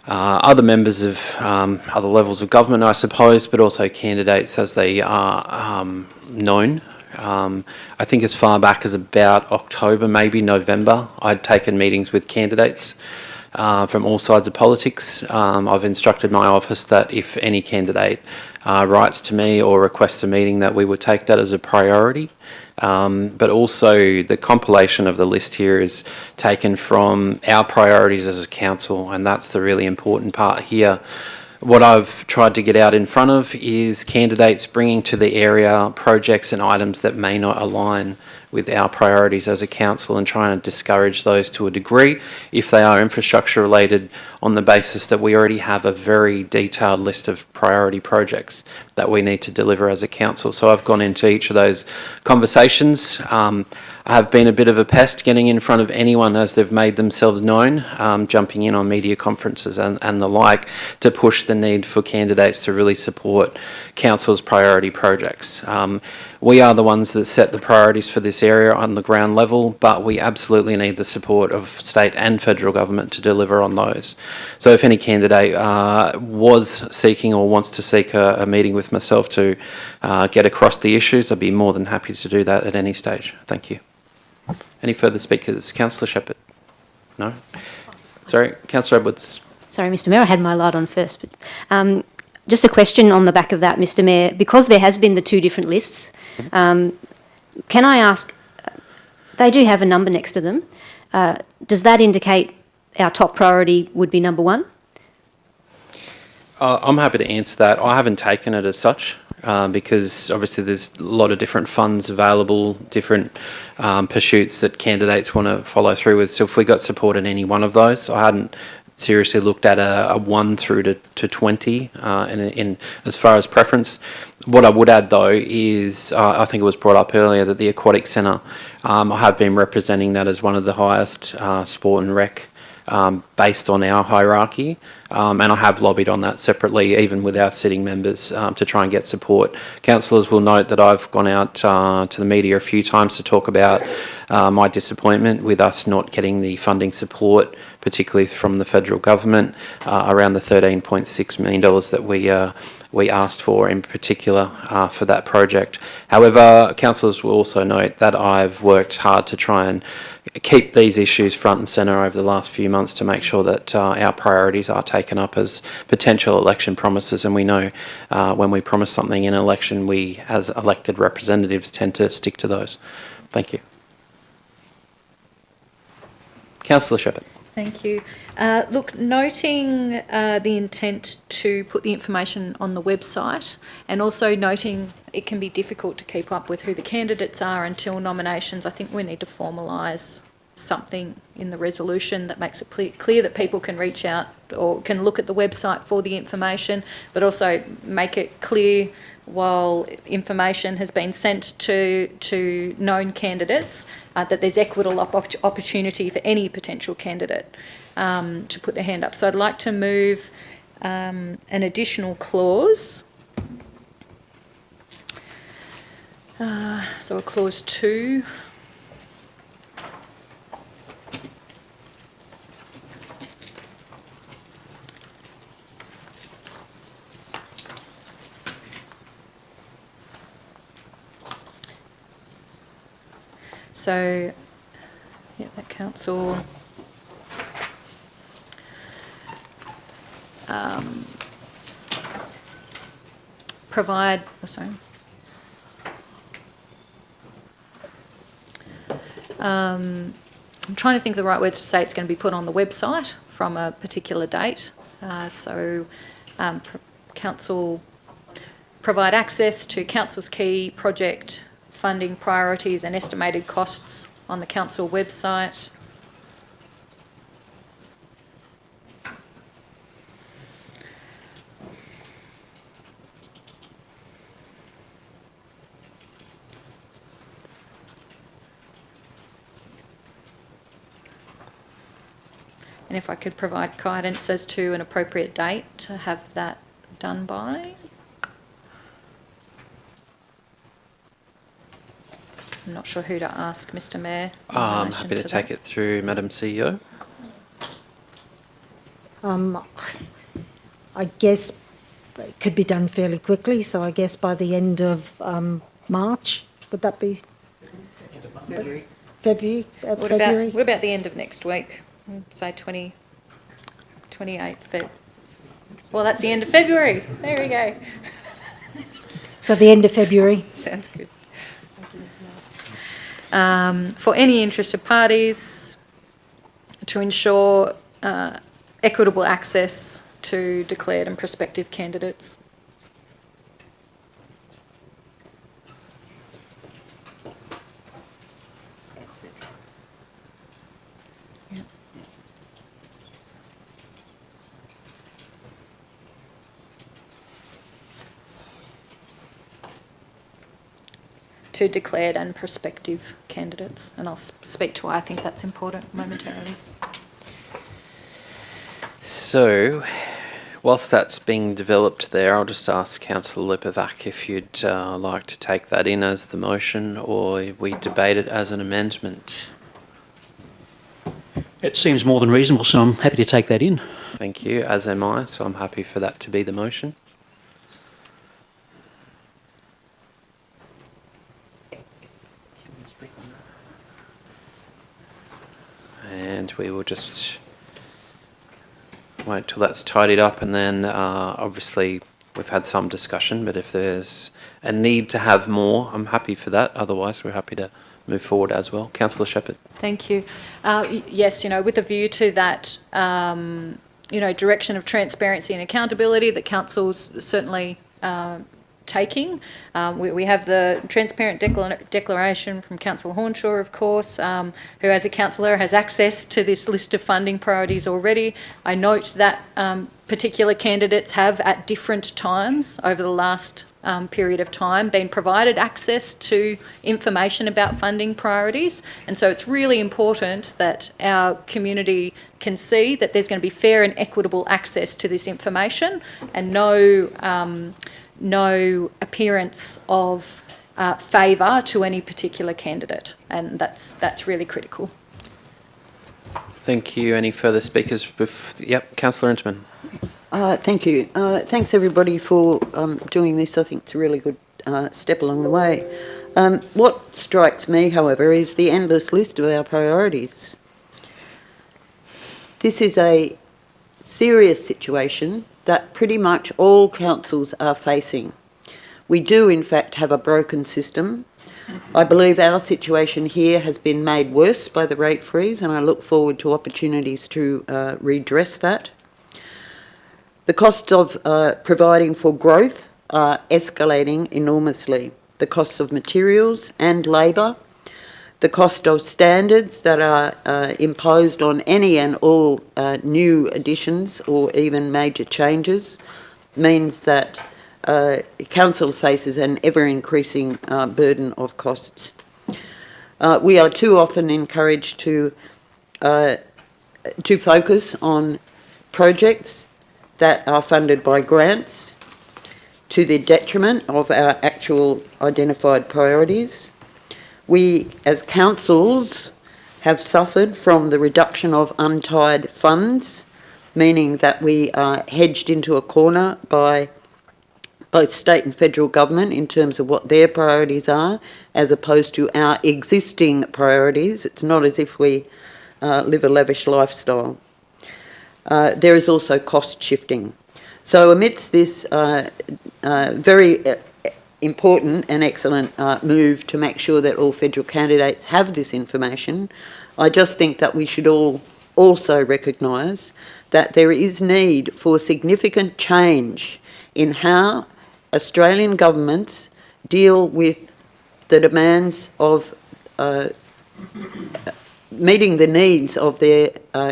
other members of other levels of government, I suppose, but also candidates as they are known. I think as far back as about October, maybe November, I'd taken meetings with candidates from all sides of politics. I've instructed my office that if any candidate writes to me or requests a meeting, that we would take that as a priority. But also the compilation of the list here is taken from our priorities as a council, and that's the really important part here. What I've tried to get out in front of is candidates bringing to the area projects and items that may not align with our priorities as a council, and trying to discourage those to a degree if they are infrastructure related, on the basis that we already have a very detailed list of priority projects that we need to deliver as a council. So I've gone into each of those conversations. I have been a bit of a pest getting in front of anyone as they've made themselves known, jumping in on media conferences and the like, to push the need for candidates to really support council's priority projects. We are the ones that set the priorities for this area on the ground level, but we absolutely need the support of state and federal government to deliver on those. So if any candidate was seeking or wants to seek a meeting with myself to get across the issues, I'd be more than happy to do that at any stage. Thank you. Any further speakers? Councillor Shepherd? No? Sorry, Councillor Edwards. Sorry, Mr Mayor, I had my light on first. But, just a question on the back of that, Mr Mayor. Because there has been the 2 different lists, can I ask, they do have a number next to them. Does that indicate our top priority would be number 1? I'm happy to answer that. I haven't taken it as such. Because obviously there's a lot of different funds available, different pursuits that candidates want to follow through with. So if we got support in any one of those, I hadn't seriously looked at a 1 through to 20 in as far as preference. What I would add though is, I think it was brought up earlier that the Aquatic Centre, I have been representing that as one of the highest sport and rec based on our hierarchy, and I have lobbied on that separately, even with our sitting members, to try and get support. Councillors will note that I've gone out to the media a few times to talk about my disappointment with us not getting the funding support, particularly from the federal government, around the $13.6 million that we asked for in particular for that project. However, councillors will also note that I've worked hard to try and keep these issues front and centre over the last few months to make sure that our priorities are taken up as potential election promises. And we know when we promise something in an election, we as elected representatives tend to stick to those. Thank you. Councillor Shepherd. Thank you. Look, noting the intent to put the information on the website, and also noting it can be difficult to keep up with who the candidates are until nominations, I think we need to formalise something in the resolution that makes it clear that people can reach out or can look at the website for the information, but also make it clear while information has been sent to known candidates that there's equitable opportunity for any potential candidate to put their hand up. So I'd like to move an additional clause. So a clause 2. So, yeah, that council provide, I'm trying to think of the right words to say it's going to be put on the website from a particular date. Council provide access to council's key project funding priorities and estimated costs on the council website. And if I could provide guidance as to an appropriate date to have that done by. I'm not sure who to ask, Mr. Mayor. I'm happy to take it through, Madam CEO. I guess it could be done fairly quickly, so I guess by the end of March, would that be? February. February? What about the end of next week? Say 28th Feb. Well, that's the end of February. There we go. So the end of February? Sounds good. Thank you, Mr. Mayor. For any interested parties, to ensure equitable access to declared and prospective candidates. To declared and prospective candidates, and I'll speak to why I think that's important momentarily. So, whilst that's being developed there, I'll just ask Councillor Lipovac if you'd like to take that in as the motion, or we debate it as an amendment. It seems more than reasonable, so I'm happy to take that in. Thank you, as am I, so I'm happy for that to be the motion. And we will just wait till that's tidied up, and then obviously we've had some discussion, but if there's a need to have more, I'm happy for that. Otherwise, we're happy to move forward as well. Councillor Shepherd. Thank you. Yes, with a view to that, direction of transparency and accountability that council's certainly taking. We have the transparent declaration from Councillor Hornshaw, of course, who as a councillor has access to this list of funding priorities already. I note that particular candidates have at different times over the last period of time been provided access to information about funding priorities, and so it's really important that our community can see that there's going to be fair and equitable access to this information, and no appearance of favour to any particular candidate, and that's really critical. Thank you. Any further speakers? Yep, Councillor Inchman. Thank you. Thanks everybody for doing this. I think it's a really good step along the way. What strikes me, however, is the endless list of our priorities. This is a serious situation that pretty much all councils are facing. We do, in fact, have a broken system. I believe our situation here has been made worse by the rate freeze, and I look forward to opportunities to redress that. The costs of providing for growth are escalating enormously. The costs of materials and labour, the cost of standards that are imposed on any and all new additions or even major changes means that Council faces an ever-increasing burden of costs. We are too often encouraged to focus on projects that are funded by grants to the detriment of our actual identified priorities. We, as councils, have suffered from the reduction of untied funds, meaning that we are hedged into a corner by both state and federal government in terms of what their priorities are, as opposed to our existing priorities. It's not as if we live a lavish lifestyle. There is also cost shifting. So amidst this very important and excellent move to make sure that all federal candidates have this information, I just think that we should all also recognise that there is need for significant change in how Australian governments deal with the demands of meeting the needs of their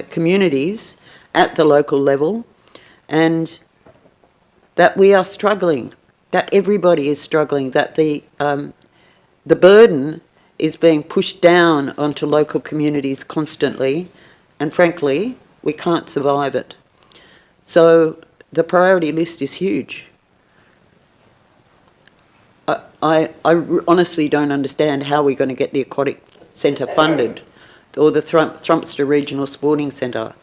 communities at the local level, and that we are struggling, that everybody is struggling, that the burden is being pushed down onto local communities constantly, and frankly, we can't survive it. So the priority list is huge. I honestly don't understand how we're going to get the Aquatic Centre funded or the Thrumpster Regional Sporting Centre.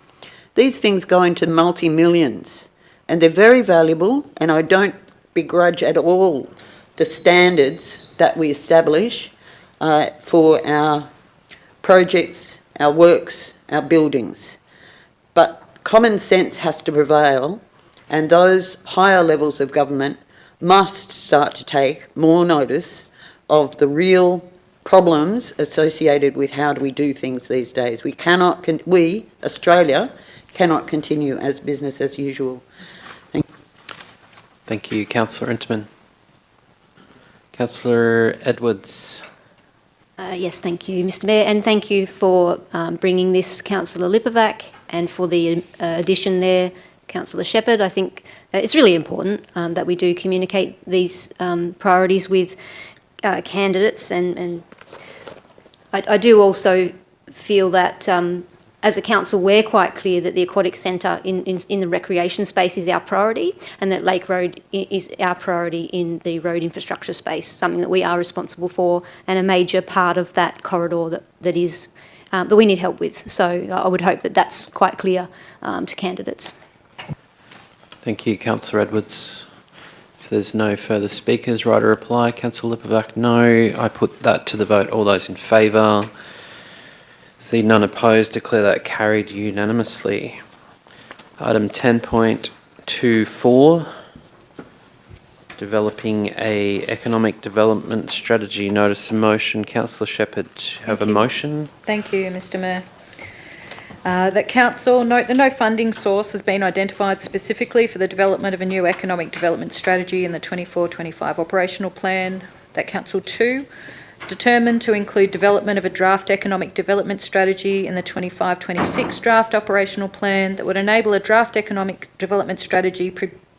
These things go into multi-millions and they're very valuable, and I don't begrudge at all the standards that we establish for our projects, our works, our buildings. But common sense has to prevail, and those higher levels of government must start to take more notice of the real problems associated with how do we do things these days. We cannot, Australia, cannot continue as business as usual. Thank you, Councillor Interman. Councillor Edwards. Yes, thank you, Mr Mayor, and thank you for bringing this, Councillor Lipovac, and for the addition there, Councillor Shepherd. I think it's really important that we do communicate these priorities with candidates, and I do also feel that as a council we're quite clear that the aquatic centre in the recreation space is our priority, and that Lake Road is our priority in the road infrastructure space, something that we are responsible for and a major part of that corridor that we need help with. So I would hope that that's quite clear to candidates. Thank you, Councillor Edwards. If there's no further speakers, right to reply. Councillor Lipovac, no. I put that to the vote. All those in favour? See none opposed. Declare that carried unanimously. Item 10.24, developing a economic development strategy. Notice of motion. Councillor Shepherd, have a motion? Thank you, Mr Mayor. That Council note that no funding source has been identified specifically for the development of a new economic development strategy in the 24-25 operational plan. That Council 2, determined to include development of a draft economic development strategy in the 25-26 draft operational plan that would enable a draft economic development strategy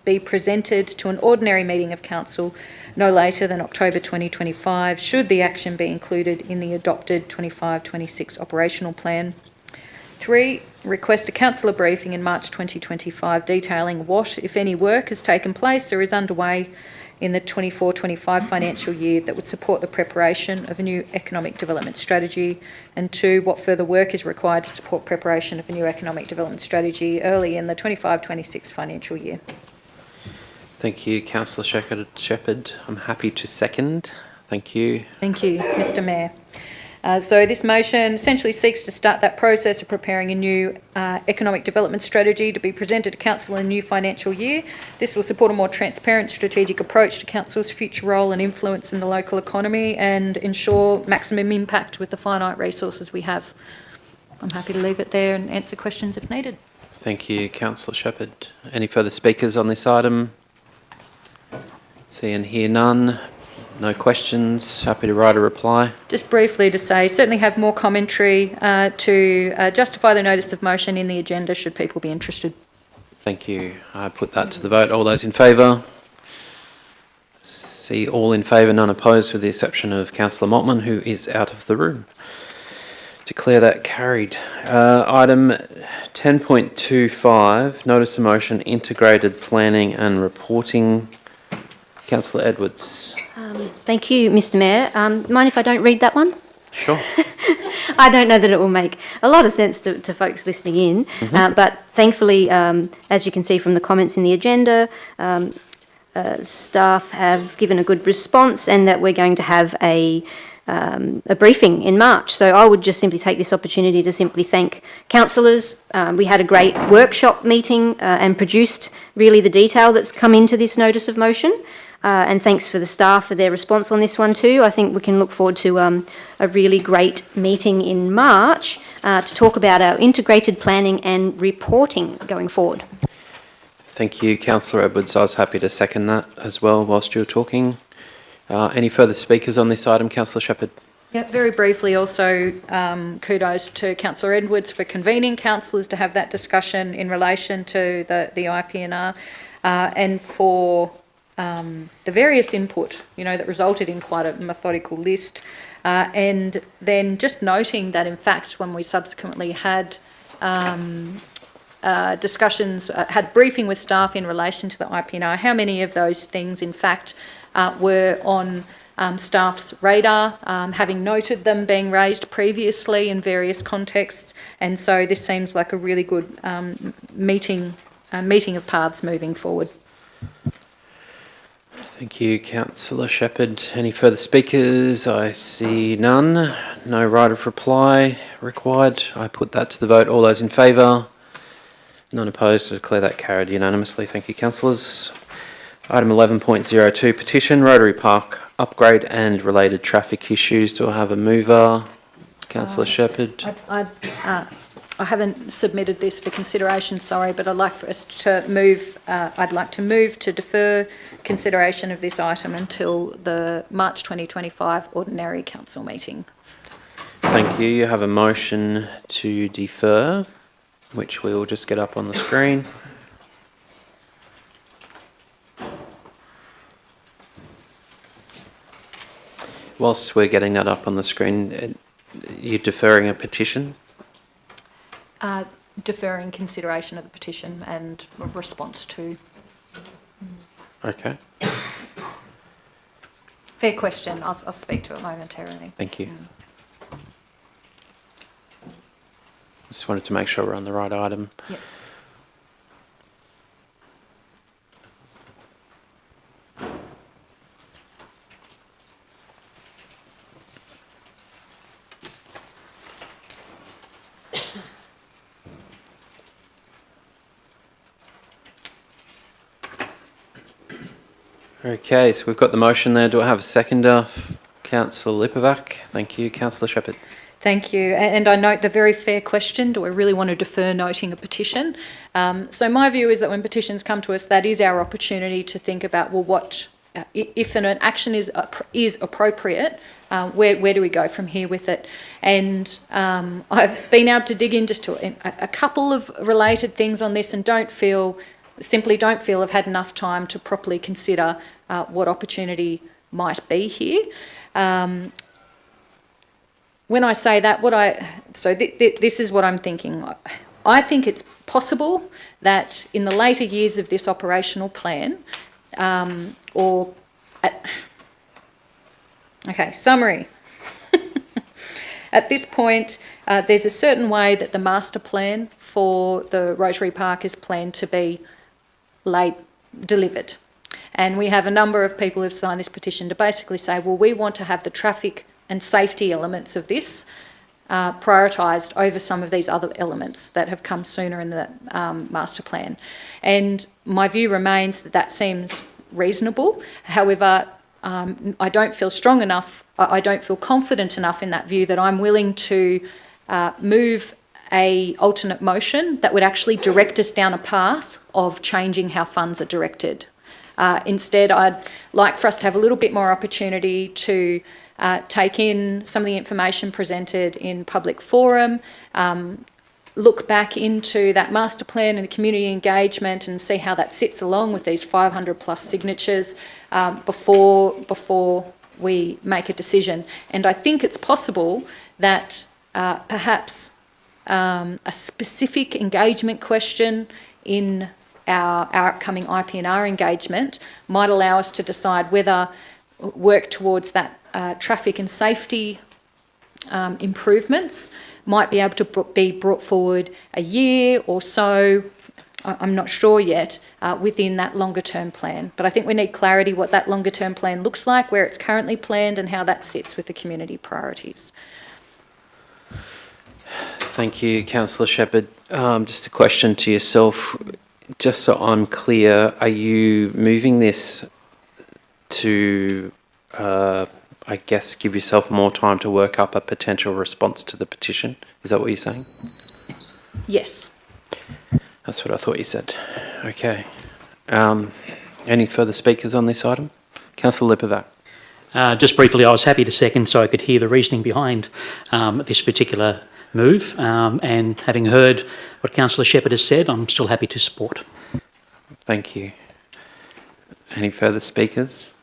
be presented to an ordinary meeting of Council no later than October 2025, should the action be included in the adopted 25-26 operational plan. 3, request a councillor briefing in March 2025 detailing what, if any, work has taken place or is underway in the 24-25 financial year that would support the preparation of a new economic development strategy, and 2, what further work is required to support preparation of a new economic development strategy early in the 25-26 financial year. Thank you, Councillor Shepherd. I'm happy to second Thank you. Thank you, Mr Mayor. So this motion essentially seeks to start that process of preparing a new economic development strategy to be presented to Council in the new financial year. This will support a more transparent strategic approach to Council's future role and influence in the local economy and ensure maximum impact with the finite resources we have. I'm happy to leave it there and answer questions if needed. Thank you, Councillor Shepherd. Any further speakers on this item? See and hear none. No questions. Happy to write a reply. Just briefly to say, certainly have more commentary to justify the notice of motion in the agenda should people be interested. Thank you. I put that to the vote. All those in favour? See all in favour, none opposed, with the exception of Councillor Mottman, who is out of the room. Declare that carried. Item 10.25, notice of motion, integrated planning and reporting. Councillor Edwards. Thank you, Mr Mayor. Mind if I don't read that one? Sure. I don't know that it will make a lot of sense to folks listening in, but thankfully, as you can see from the comments in the agenda, staff have given a good response and that we're going to have a briefing in March. So I would just simply take this opportunity to simply thank councillors. We had a great workshop meeting and produced really the detail that's come into this notice of motion. And thanks for the staff for their response on this one too. I think we can look forward to a really great meeting in March to talk about our integrated planning and reporting going forward. Thank you, Councillor Edwards. I was happy to second that as well whilst you were talking. Any further speakers on this item? Councillor Shepherd. Yep, very briefly also kudos to Councillor Edwards for convening councillors to have that discussion in relation to the IPNR and for the various input, that resulted in quite a methodical list. And then just noting that, in fact, when we subsequently had discussions, had briefing with staff in relation to the IPNR, how many of those things, in fact, were on staff's radar, having noted them being raised previously in various contexts. And so this seems like a really good meeting of paths moving forward. Thank you, Councillor Shepherd. Any further speakers? I see none. No right of reply required. I put that to the vote. All those in favour? None opposed. I declare that carried unanimously. Thank you, councillors. Item 11.02, petition, Rotary Park upgrade and related traffic issues. Do I have a mover? Councillor Shepherd. I haven't submitted this for consideration, sorry, but I'd like for us to move. I'd like to move to defer consideration of this item until the March 2025 ordinary council meeting. Thank you. You have a motion to defer, which we will just get up on the screen. Whilst we're getting that up on the screen, you're deferring a petition? Deferring consideration of the petition and response to. Okay. Fair question. I'll speak to it momentarily. Thank you. Just wanted to make sure we're on the right item. Yep. Okay, so we've got the motion there. Do I have a seconder? Councillor Lipovac. Thank you. Councillor Shepherd. Thank you. And I note the very fair question, do I really want to defer noting a petition? So my view is that when petitions come to us, that is our opportunity to think about, well, what if an action is appropriate, where do we go from here with it? And I've been able to dig in just to a couple of related things on this and simply don't feel I've had enough time to properly consider what opportunity might be here. When I say that, this is what I'm thinking. I think it's possible that in the later years of this operational plan, summary. At this point, there's a certain way that the master plan for the Rotary Park is planned to be delivered. And we have a number of people who've signed this petition to basically say, well, we want to have the traffic and safety elements of this prioritised over some of these other elements that have come sooner in the master plan. And my view remains that that seems reasonable. However, I don't feel strong enough, I don't feel confident enough in that view that I'm willing to move a alternate motion that would actually direct us down a path of changing how funds are directed. Instead, I'd like for us to have a little bit more opportunity to take in some of the information presented in public forum, look back into that master plan and the community engagement and see how that sits along with these 500 plus signatures before we make a decision. And I think it's possible that perhaps a specific engagement question in our upcoming IPNR engagement might allow us to decide whether work towards that traffic and safety improvements might be able to be brought forward a year or so, I'm not sure yet, within that longer term plan. But I think we need clarity what that longer term plan looks like, where it's currently planned and how that sits with the community priorities. Thank you, Councillor Shepherd. Just a question to yourself, just so I'm clear, are you moving this to, I guess, give yourself more time to work up a potential response to the petition? Is that what you're saying? Yes. That's what I thought you said. Okay. Any further speakers on this item? Councillor Lipovac. Just briefly, I was happy to second so I could hear the reasoning behind this particular move, and having heard what Councillor Shepherd has said, I'm still happy to support. Thank you. Any further speakers?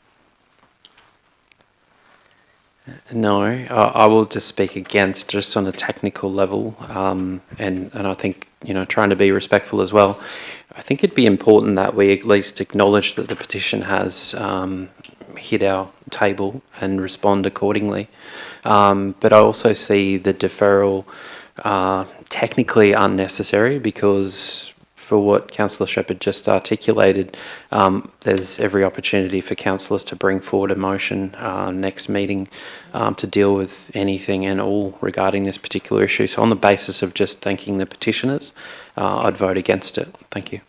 No, I will just speak against, just on a technical level, and I think, you know, trying to be respectful as well. I think it'd be important that we at least acknowledge that the petition has hit our table and respond accordingly. But I also see the deferral technically unnecessary, because for what Councillor Shepherd just articulated, there's every opportunity for councillors to bring forward a motion next meeting to deal with anything and all regarding this particular issue. So on the basis of just thanking the petitioners, I'd vote against it. Thank you.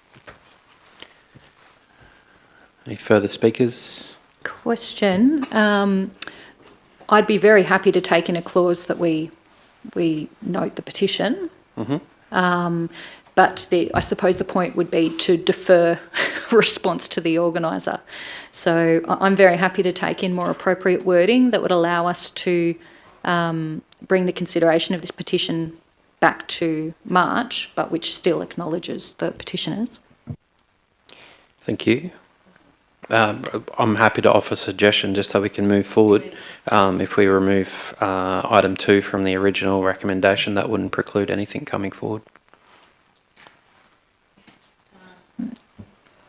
Any further speakers? Question. I'd be very happy to take in a clause that we note the petition. Mm-hmm. But I suppose the point would be to defer response to the organiser. So I'm very happy to take in more appropriate wording that would allow us to bring the consideration of this petition back to March, but which still acknowledges the petitioners. Thank you. I'm happy to offer a suggestion just so we can move forward. If we remove item 2 from the original recommendation, that wouldn't preclude anything coming forward.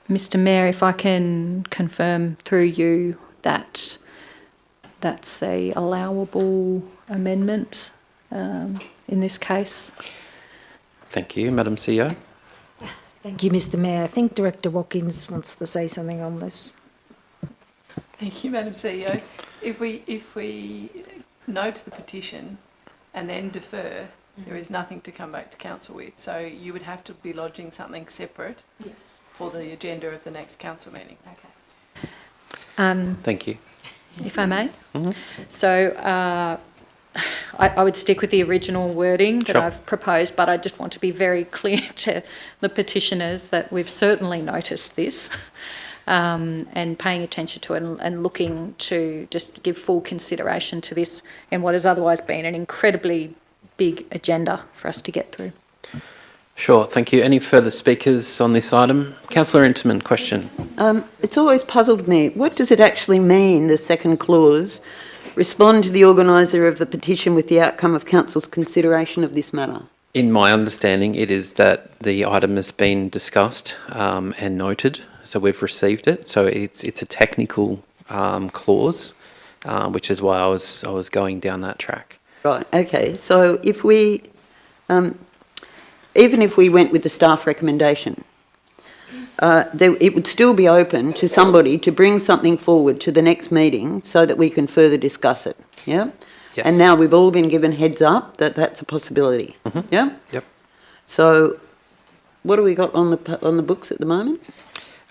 Mr. Mayor, if I can confirm through you that that's a allowable amendment in this case. Thank you, Madam CEO. Thank you, Mr. Mayor. I think Director Watkins wants to say something on this. Thank you, Madam CEO. If we note the petition and then defer, there is nothing to come back to council with. So you would have to be lodging something separate for the agenda of the next council meeting. Okay. Thank you. If I may. Mm-hmm. So I would stick with the original wording that Sure. I've proposed, but I just want to be very clear to the petitioners that we've certainly noticed this and paying attention to it and looking to just give full consideration to this in what has otherwise been an incredibly big agenda for us to get through. Sure, thank you. Any further speakers on this item? Councillor Interman, question. It's always puzzled me. What does it actually mean, the second clause? Respond to the organiser of the petition with the outcome of council's consideration of this matter. In my understanding, it is that the item has been discussed and noted, so we've received it. So it's a technical clause, which is why I was going down that track. Right, okay. So if we, even if we went with the staff recommendation, it would still be open to somebody to bring something forward to the next meeting so that we can further discuss it, yeah? Yes. And now we've all been given heads up that that's a possibility, yeah? Yep. So what do we got on the books at the moment?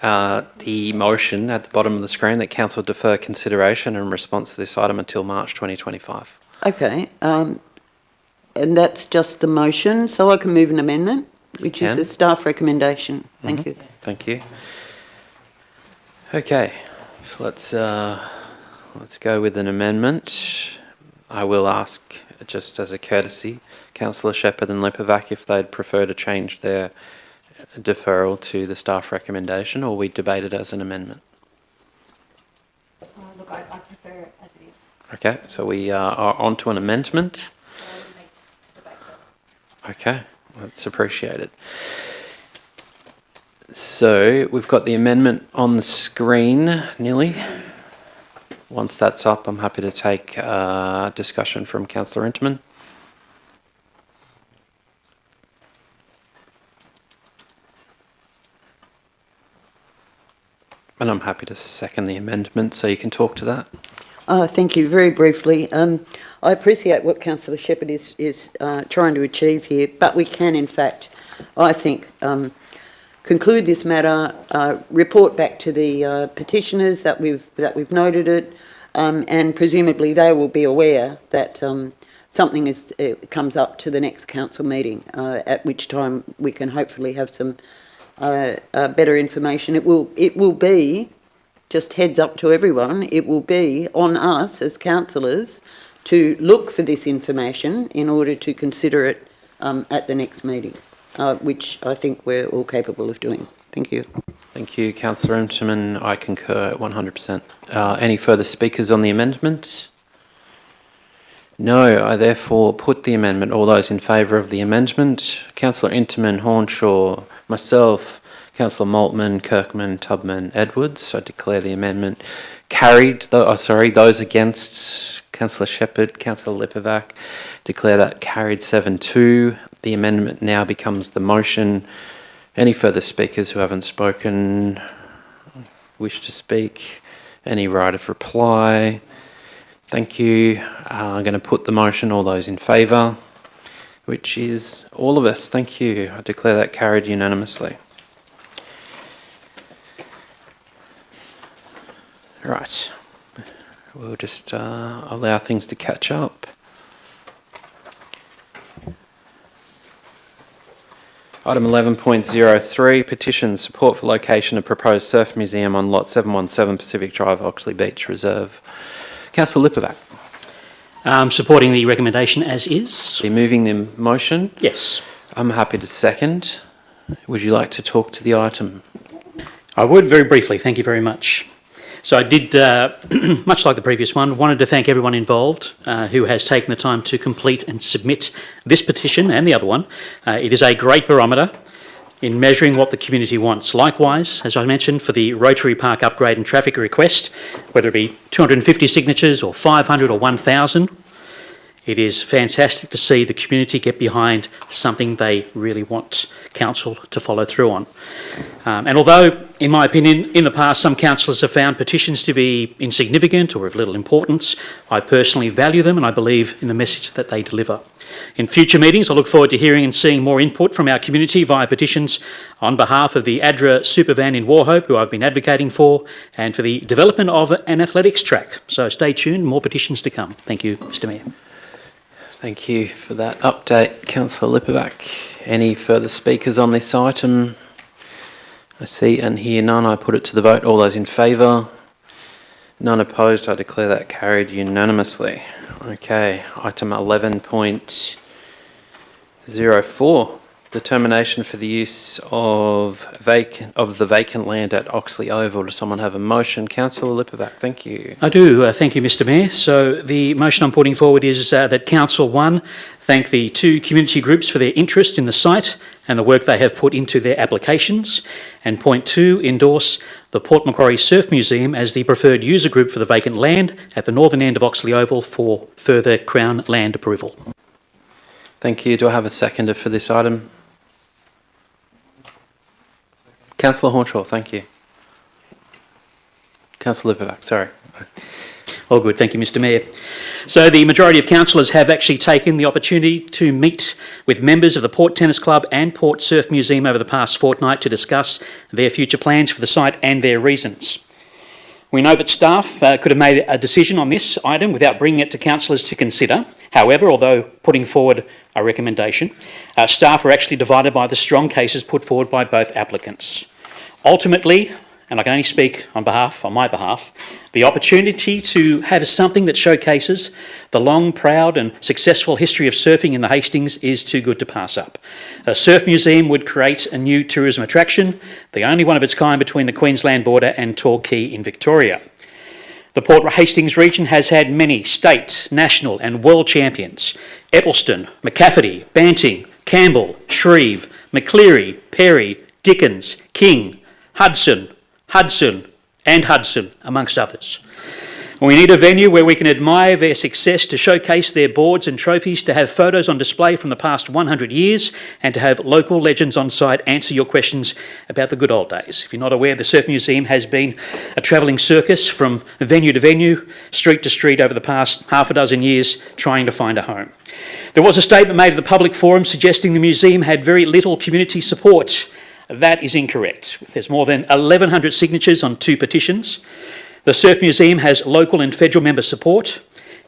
The motion at the bottom of the screen that council defer consideration in response to this item until March 2025. Okay, and that's just the motion, so I can move an amendment, which is can. a staff recommendation. Thank you. Thank you. Okay, so let's go with an amendment. I will ask, just as a courtesy, Councillor Shepherd and Lipovac if they'd prefer to change their deferral to the staff recommendation, or we debate it as an amendment. Look, I prefer it as it is. Okay, so we are on to an amendment. Okay, that's appreciated. So we've got the amendment on the screen, Nearly. Once that's up, I'm happy to take discussion from Councillor Interman. And I'm happy to second the amendment, so you can talk to that. Thank you. Very briefly, I appreciate what Councillor Shepherd is trying to achieve here, but we can, in fact, I think, conclude this matter, report back to the petitioners that we've noted it, and presumably they will be aware that something comes up to the next council meeting, at which time we can hopefully have some better information. It will be, just heads up to everyone, it will be on us as councillors to look for this information in order to consider it at the next meeting, which I think we're all capable of doing. Thank you. Thank you, Councillor Interman. I concur 100%. Any further speakers on the amendment? No, I therefore put the amendment. All those in favour of the amendment? Councillor Interman, Hornshaw, myself, Councillor Maltman, Kirkman, Tubman, Edwards. I declare the amendment carried. Those against, Councillor Shepherd, Councillor Lipovac, declare that carried 7-2. The amendment now becomes the motion. Any further speakers who haven't spoken wish to speak? Any right of reply? Thank you. I'm going to put the motion. All those in favour, which is all of us. Thank you. I declare that carried unanimously. Right. We'll just allow things to catch up. Item 11.03, petition support for location of proposed surf museum on lot 717 Pacific Drive, Oxley Beach Reserve. Councillor Lipovac. Supporting the recommendation as is. Are you moving the motion? Yes. I'm happy to second. Would you like to talk to the item? I would, very briefly. Thank you very much. So I did, much like the previous one, wanted to thank everyone involved who has taken the time to complete and submit this petition and the other one. It is a great barometer in measuring what the community wants. Likewise, as I mentioned, for the Rotary Park upgrade and traffic request, whether it be 250 signatures or 500 or 1,000, it is fantastic to see the community get behind something they really want council to follow through on. And although, in my opinion, in the past some councillors have found petitions to be insignificant or of little importance, I personally value them and I believe in the message that they deliver. In future meetings, I look forward to hearing and seeing more input from our community via petitions on behalf of the ADRA Supervan in Wauchope, who I've been advocating for, and for the development of an athletics track. So stay tuned, more petitions to come. Thank you, Mr Mayor. Thank you for that update, Councillor Lipovac. Any further speakers on this item? I see and hear none. I put it to the vote. All those in favour? None opposed. I declare that carried unanimously. Okay, item 11.04. Determination for the use of the vacant land at Oxley Oval. Does someone have a motion? Councillor Lipovac, thank you. I do. Thank you, Mr Mayor. So the motion I'm putting forward is that Council 1 thank the two community groups for their interest in the site and the work they have put into their applications. And point 2, endorse the Port Macquarie Surf Museum as the preferred user group for the vacant land at the northern end of Oxley Oval for further Crown land approval. Thank you. Do I have a seconder for this item? Councillor Hornshaw, thank you. Councillor Lipovac, sorry. All good, thank you, Mr Mayor. So the majority of councillors have actually taken the opportunity to meet with members of the Port Tennis Club and Port Surf Museum over the past fortnight to discuss their future plans for the site and their reasons. We know that staff could have made a decision on this item without bringing it to councillors to consider. However, although putting forward a recommendation, staff were actually divided by the strong cases put forward by both applicants. Ultimately, and I can only speak on my behalf, the opportunity to have something that showcases the long, proud and successful history of surfing in the Hastings is too good to pass up. A surf museum would create a new tourism attraction, the only one of its kind between the Queensland border and Torquay in Victoria. The Port Hastings region has had many state, national and world champions: Eccleston, McCafferty, Banting, Campbell, Shreve, McCleary, Perry, Dickens, King, Hudson, amongst others. We need a venue where we can admire their success, to showcase their boards and trophies, to have photos on display from the past 100 years, and to have local legends on site answer your questions about the good old days. If you're not aware, the Surf Museum has been a travelling circus from venue to venue, street to street over the past half a dozen years, trying to find a home. There was a statement made at the public forum suggesting the museum had very little community support. That is incorrect. There's more than 1,100 signatures on 2 petitions. The Surf Museum has local and federal member support.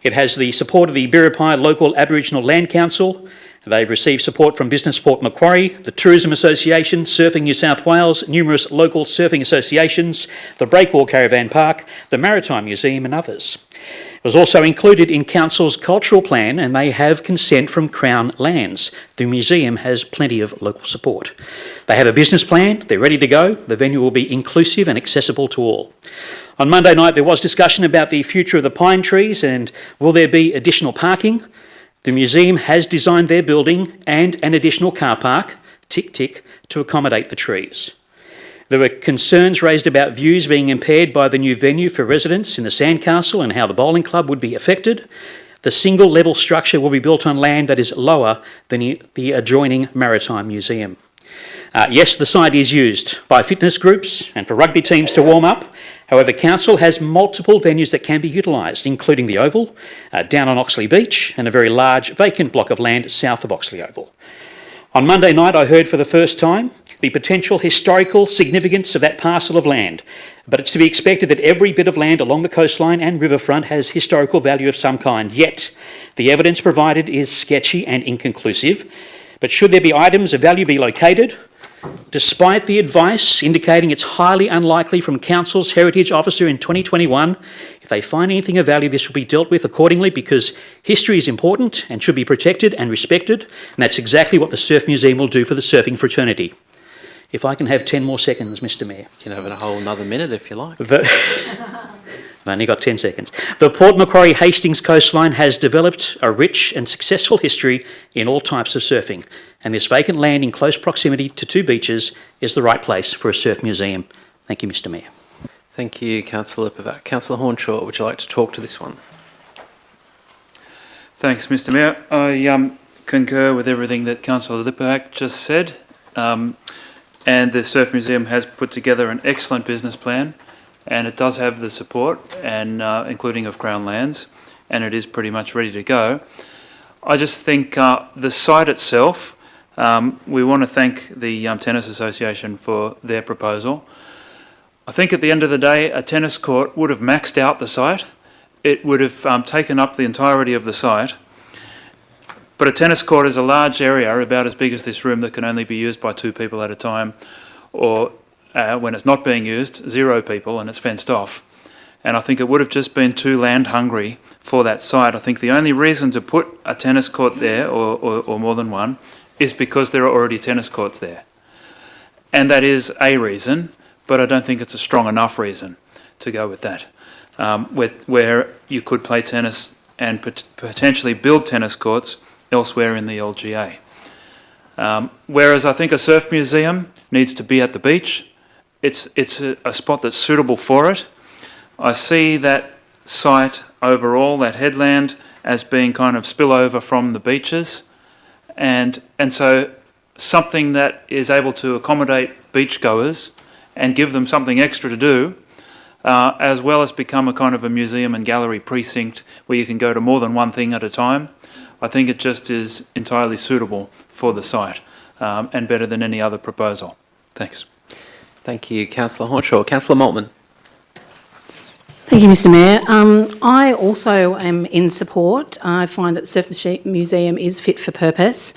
It has the support of the Biripi Local Aboriginal Land Council. They've received support from Business Port Macquarie, the Tourism Association, Surfing New South Wales, numerous local surfing associations, the Breakwall Caravan Park, the Maritime Museum and others. It was also included in Council's cultural plan, and they have consent from Crown Lands. The museum has plenty of local support. They have a business plan, they're ready to go. The venue will be inclusive and accessible to all. On Monday night there was discussion about the future of the pine trees and will there be additional parking. The museum has designed their building and an additional car park, tick tick, to accommodate the trees. There were concerns raised about views being impaired by the new venue for residents in the Sandcastle and how the bowling club would be affected. The single level structure will be built on land that is lower than the adjoining Maritime Museum. Yes, the site is used by fitness groups and for rugby teams to warm up. However, Council has multiple venues that can be utilised, including the Oval, down on Oxley Beach, and a very large vacant block of land south of Oxley Oval. On Monday night, I heard for the first time the potential historical significance of that parcel of land, but it's to be expected that every bit of land along the coastline and riverfront has historical value of some kind, yet the evidence provided is sketchy and inconclusive. But should there be items of value be located, despite the advice indicating it's highly unlikely from Council's Heritage Officer in 2021, if they find anything of value, this will be dealt with accordingly, because history is important and should be protected and respected, and that's exactly what the Surf Museum will do for the surfing fraternity. If I can have 10 more seconds, Mr Mayor. You can have a whole another minute if you like. I've only got 10 seconds. The Port Macquarie Hastings coastline has developed a rich and successful history in all types of surfing, and this vacant land in close proximity to 2 beaches is the right place for a surf museum. Thank you, Mr Mayor. Thank you, Councillor Lipovac. Councillor Hornshaw, would you like to talk to this one? Thanks, Mr Mayor. I concur with everything that Councillor Lipovac just said. And the Surf Museum has put together an excellent business plan, and it does have the support, and including of Crown Lands, and it is pretty much ready to go. I just think the site itself, we want to thank the Tennis Association for their proposal. I think at the end of the day, a tennis court would have maxed out the site. It would have taken up the entirety of the site. But a tennis court is a large area, about as big as this room, that can only be used by 2 people at a time, or when it's not being used, 0 people and it's fenced off. And I think it would have just been too land hungry for that site. I think the only reason to put a tennis court there, or more than one, is because there are already tennis courts there. And that is a reason, but I don't think it's a strong enough reason to go with that. Where you could play tennis and potentially build tennis courts elsewhere in the LGA. Whereas I think a surf museum needs to be at the beach. It's a spot that's suitable for it. I see that site overall, that headland, as being kind of spillover from the beaches, and so something that is able to accommodate beachgoers and give them something extra to do, as well as become a kind of a museum and gallery precinct where you can go to more than one thing at a time. I think it just is entirely suitable for the site and better than any other proposal. Thanks. Thank you, Councillor Hornshaw. Councillor Maltman. Thank you, Mr Mayor. I also am in support. I find that the Surf Museum is fit for purpose.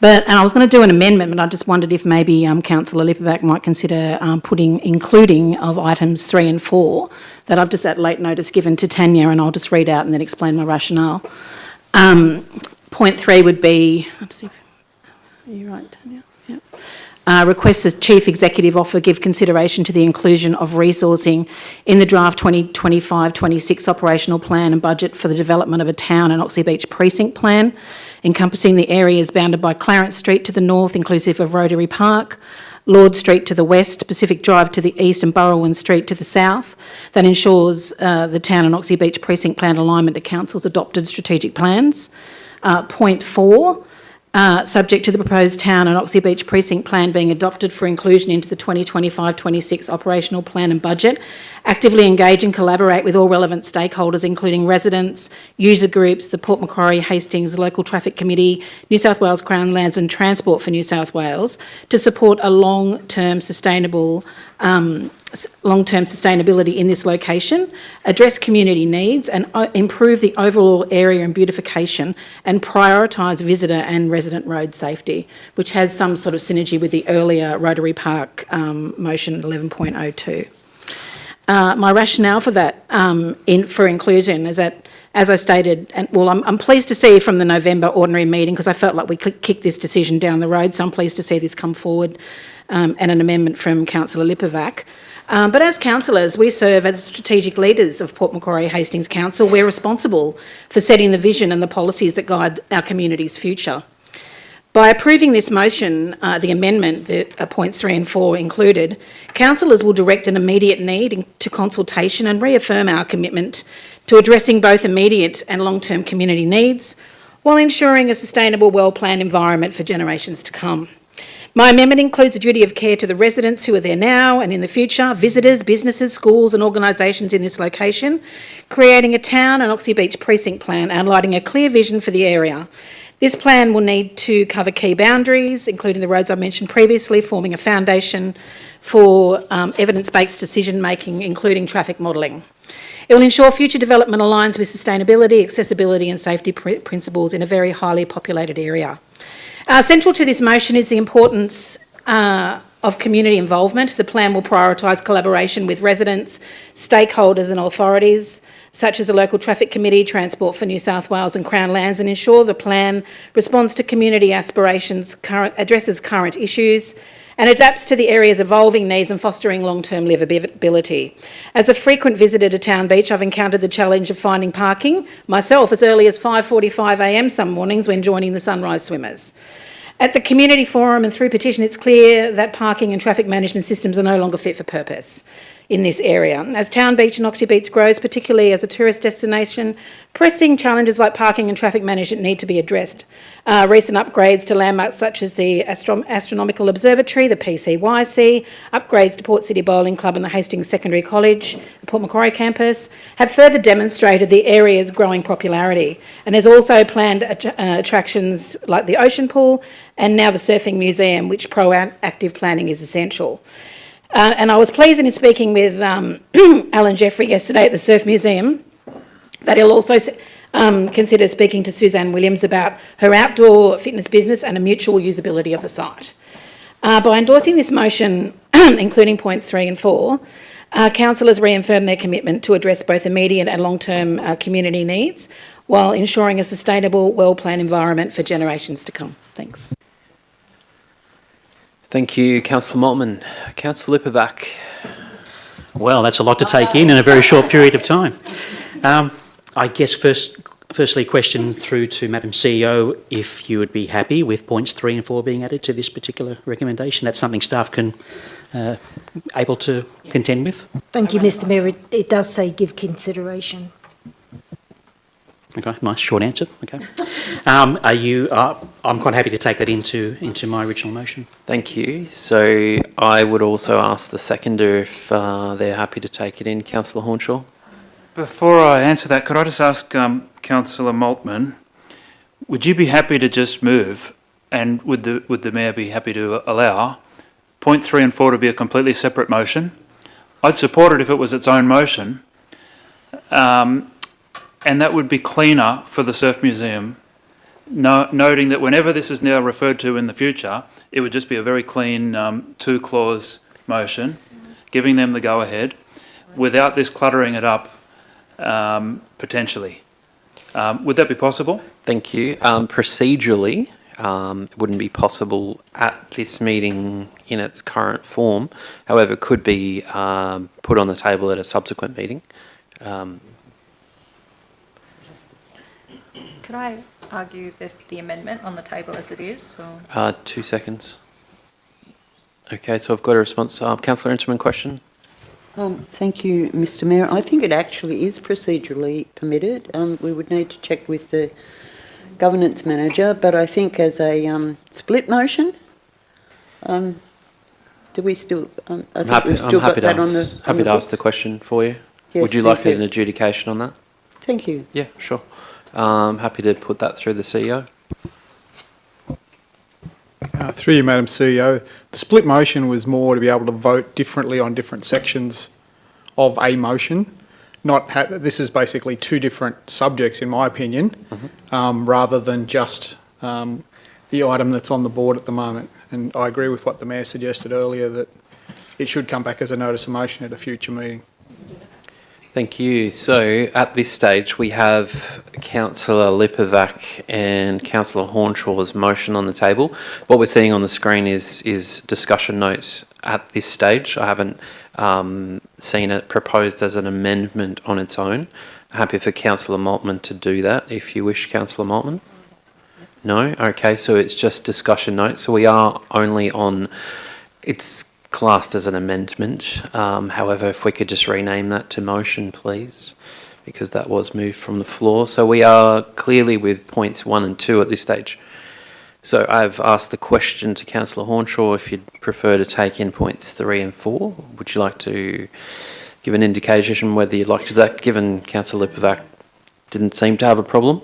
And I was going to do an amendment, but I just wondered if maybe Councillor Lipperback might consider including of items 3 and 4 that I've just at late notice given to Tanya, and I'll just read out and then explain my rationale. Point 3 would be, are you right, Tanya? Yep. Requests the Chief Executive Officer give consideration to the inclusion of resourcing in the draft 2025-26 operational plan and budget for the development of a town and Oxley Beach precinct plan, encompassing the areas bounded by Clarence Street to the north, inclusive of Rotary Park, Lord Street to the west, Pacific Drive to the east and Burrowin Street to the south, that ensures the town and Oxley Beach precinct plan alignment to Council's adopted strategic plans. Point 4, subject to the proposed town and Oxley Beach precinct plan being adopted for inclusion into the 2025-26 operational plan and budget, actively engage and collaborate with all relevant stakeholders, including residents, user groups, the Port Macquarie Hastings Local Traffic Committee, New South Wales Crown Lands and Transport for New South Wales, to support a long-term sustainability in this location, address community needs and improve the overall area and beautification, and prioritise visitor and resident road safety, which has some sort of synergy with the earlier Rotary Park motion 11.02. My rationale for that, for inclusion, is that, as I stated, I'm pleased to see from the November ordinary meeting, because I felt like we kicked this decision down the road, so I'm pleased to see this come forward and an amendment from Councillor Lipperback. But as councillors, we serve as strategic leaders of Port Macquarie Hastings Council. We're responsible for setting the vision and the policies that guide our community's future. By approving this motion, the amendment that points 3 and 4 included, councillors will direct an immediate need to consultation and reaffirm our commitment to addressing both immediate and long-term community needs, while ensuring a sustainable, well-planned environment for generations to come. My amendment includes a duty of care to the residents who are there now and in the future, visitors, businesses, schools and organisations in this location, creating a town and Oxley Beach precinct plan outlining a clear vision for the area. This plan will need to cover key boundaries, including the roads I mentioned previously, forming a foundation for evidence-based decision-making, including traffic modelling. It will ensure future development aligns with sustainability, accessibility and safety principles in a very highly populated area. Central to this motion is the importance of community involvement. The plan will prioritise collaboration with residents, stakeholders and authorities, such as the Local Traffic Committee, Transport for New South Wales and Crown Lands, and ensure the plan responds to community aspirations, addresses current issues and adapts to the area's evolving needs and fostering long-term livability. As a frequent visitor to Town Beach, I've encountered the challenge of finding parking myself as early as 5:45 a.m. some mornings when joining the Sunrise Swimmers. At the community forum and through petition, it's clear that parking and traffic management systems are no longer fit for purpose in this area. As Town Beach and Oxley Beach grows, particularly as a tourist destination, pressing challenges like parking and traffic management need to be addressed. Recent upgrades to landmarks such as the Astronomical Observatory, the PCYC, upgrades to Port City Bowling Club and the Hastings Secondary College, the Port Macquarie campus, have further demonstrated the area's growing popularity. And there's also planned attractions like the Ocean Pool and now the Surfing Museum, which proactive planning is essential. And I was pleased in speaking with Alan Jeffrey yesterday at the Surf Museum that he'll also consider speaking to Suzanne Williams about her outdoor fitness business and a mutual usability of the site. By endorsing this motion, including points 3 and 4, councillors reaffirm their commitment to address both immediate and long-term community needs while ensuring a sustainable, well-planned environment for generations to come. Thanks. Thank you, Councillor Maltman. Councillor Lipperback. Well, that's a lot to take in a very short period of time. I guess firstly, question through to Madam CEO, if you would be happy with points 3 and 4 being added to this particular recommendation. That's something staff can able to contend with. Thank you, Mr Mayor. It does say give consideration. Okay, nice short answer. Okay. Are you? I'm quite happy to take that into my original motion. Thank you. So I would also ask the seconder if they're happy to take it in. Councillor Hornshaw? Before I answer that, could I just ask Councillor Maltman, would you be happy to just move, and would the Mayor be happy to allow point 3 and 4 to be a completely separate motion? I'd support it if it was its own motion, and that would be cleaner for the Surf Museum, noting that whenever this is now referred to in the future, it would just be a very clean two-clause motion, giving them the go-ahead, without this cluttering it up potentially. Would that be possible? Thank you. Procedurally, it wouldn't be possible at this meeting in its current form. However, it could be put on the table at a subsequent meeting. Could I argue the amendment on the table as it is? Or? 2 seconds. Okay, so I've got a response. Councillor Interman, question? Thank you, Mr Mayor. I think it actually is procedurally permitted. We would need to check with the governance manager, but I think as a split motion, do we still? I think we've still got that on the. Happy to ask the question for you. Yes, would you like an adjudication on that? Thank you. Yeah, sure. Happy to put that through the CEO. Through you, Madam CEO, the split motion was more to be able to vote differently on different sections of a motion. This is basically two different subjects, in my opinion, rather than just the item that's on the board at the moment. And I agree with what the Mayor suggested earlier, that it should come back as a notice of motion at a future meeting. Thank you. So at this stage, we have Councillor Lipovac and Councillor Hornshaw's motion on the table. What we're seeing on the screen is discussion notes at this stage. I haven't seen it proposed as an amendment on its own. Happy for Councillor Maltman to do that, if you wish, Councillor Maltman. No? Okay, so it's just discussion notes. So we are only on... It's classed as an amendment. However, if we could just rename that to motion, please, because that was moved from the floor. So we are clearly with points 1 and 2 at this stage. So I've asked the question to Councillor Hornshaw if you'd prefer to take in points 3 and 4. Would you like to give an indication whether you'd like to do that, given Councillor Lipovac didn't seem to have a problem?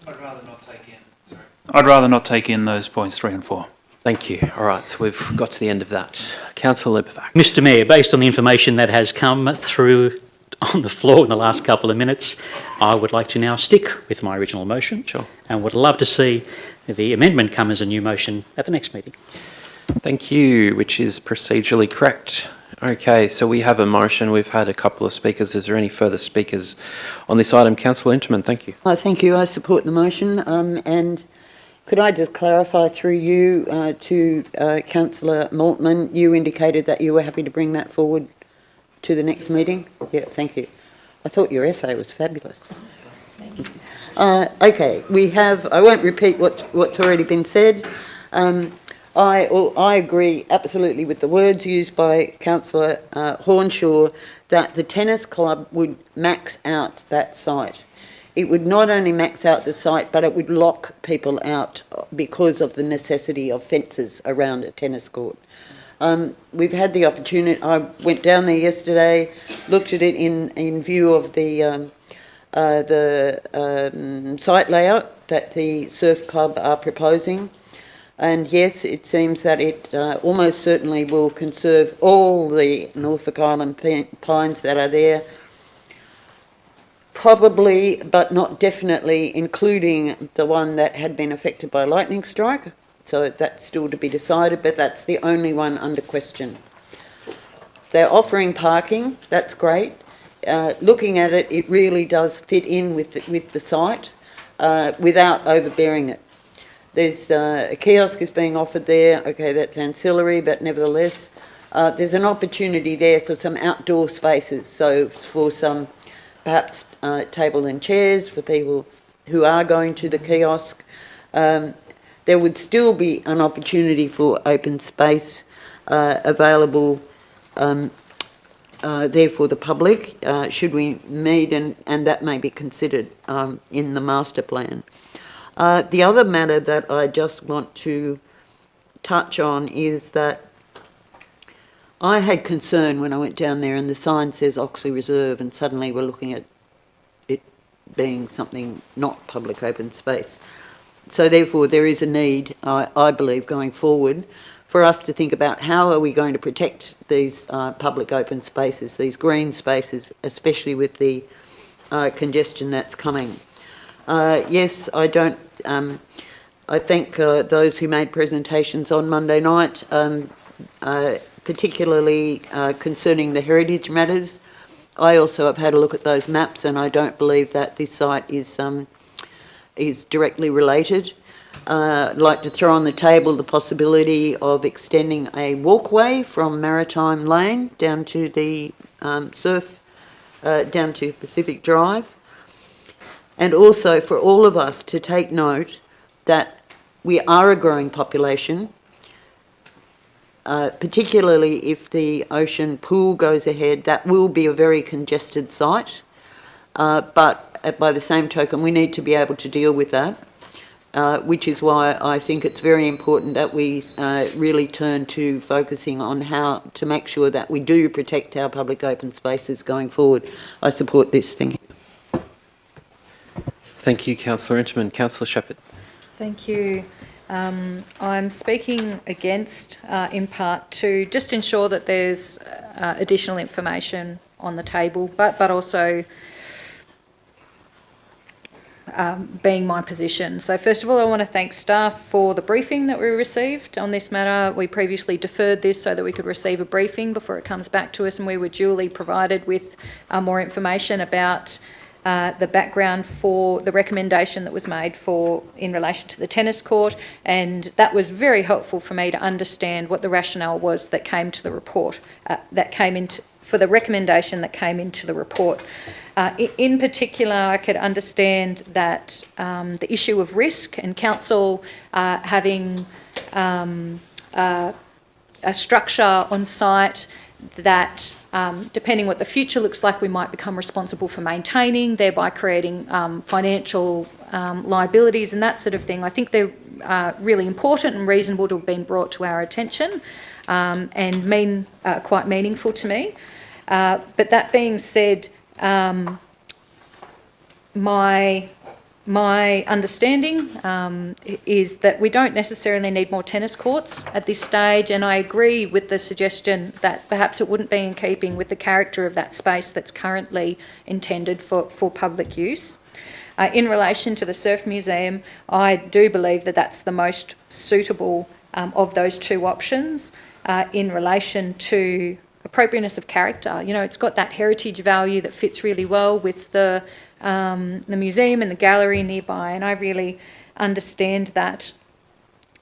I'd rather not take in. Sorry. I'd rather not take in those points 3 and 4. Thank you. All right, so we've got to the end of that. Councillor Lipovac. Mr Mayor, based on the information that has come through on the floor in the last couple of minutes, I would like to now stick with my original motion. Sure. And would love to see the amendment come as a new motion at the next meeting. Thank you, which is procedurally correct. Okay, so we have a motion. We've had a couple of speakers. Is there any further speakers on this item? Councillor Interman, thank you. Thank you. I support the motion. And could I just clarify through you to Councillor Maltman, you indicated that you were happy to bring that forward to the next meeting? Yeah, thank you. I thought your essay was fabulous. Thank you. Okay, we have, I won't repeat what's already been said. I agree absolutely with the words used by Councillor Hornshaw that the tennis club would max out that site. It would not only max out the site, but it would lock people out because of the necessity of fences around a tennis court. We've had the opportunity, I went down there yesterday, looked at it in view of the site layout that the Surf Club are proposing. And yes, it seems that it almost certainly will conserve all the Norfolk Island pines that are there. Probably, but not definitely, including the one that had been affected by lightning strike. So that's still to be decided, but that's the only one under question. They're offering parking, that's great. Looking at it, it really does fit in with the site without overbearing it. There's a kiosk is being offered there. Okay, that's ancillary, but nevertheless, there's an opportunity there for some outdoor spaces. So for some, perhaps table and chairs for people who are going to the kiosk. There would still be an opportunity for open space available there for the public, should we meet, and that may be considered in the master plan. The other matter that I just want to touch on is that I had concern when I went down there and the sign says Oxley Reserve, and suddenly we're looking at it being something not public open space. So therefore there is a need, I believe, going forward for us to think about how are we going to protect these public open spaces, these green spaces, especially with the congestion that's coming. Yes, I thank those who made presentations on Monday night, particularly concerning the heritage matters. I also have had a look at those maps, and I don't believe that this site is directly related. I'd like to throw on the table the possibility of extending a walkway from Maritime Lane down to the down to Pacific Drive. And also for all of us to take note that we are a growing population, particularly if the ocean pool goes ahead. That will be a very congested site, but by the same token, we need to be able to deal with that. Which is why I think it's very important that we really turn to focusing on how to make sure that we do protect our public open spaces going forward. I support this thing. Thank you, Councillor Interman. Councillor Shepherd. Thank you. I'm speaking against, in part, to just ensure that there's additional information on the table, but also being my position. So first of all, I want to thank staff for the briefing that we received on this matter. We previously deferred this so that we could receive a briefing before it comes back to us, and we were duly provided with more information about the background for the recommendation that was made in relation to the tennis court, and that was very helpful for me to understand what the rationale was that came to the report, for the recommendation that came into the report. In particular, I could understand that the issue of risk and council having a structure on site that, depending what the future looks like, we might become responsible for maintaining, thereby creating financial liabilities and that sort of thing. I think they're really important and reasonable to have been brought to our attention and quite meaningful to me. But that being said, my understanding is that we don't necessarily need more tennis courts at this stage, and I agree with the suggestion that perhaps it wouldn't be in keeping with the character of that space that's currently intended for public use. In relation to the Surf Museum, I do believe that that's the most suitable of those two options. In relation to appropriateness of character, you know, it's got that heritage value that fits really well with the museum and the gallery nearby, and I really understand that.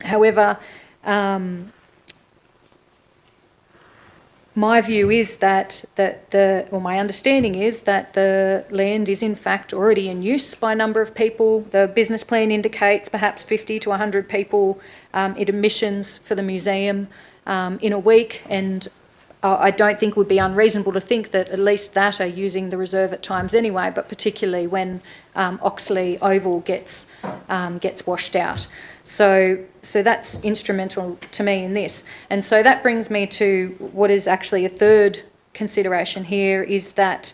However, my view is that my understanding is that the land is in fact already in use by a number of people. The business plan indicates perhaps 50 to 100 people in admissions for the museum in a week, and I don't think it would be unreasonable to think that at least that are using the reserve at times anyway, but particularly when Oxley Oval gets washed out. So that's instrumental to me in this. And so that brings me to what is actually a third consideration here, is that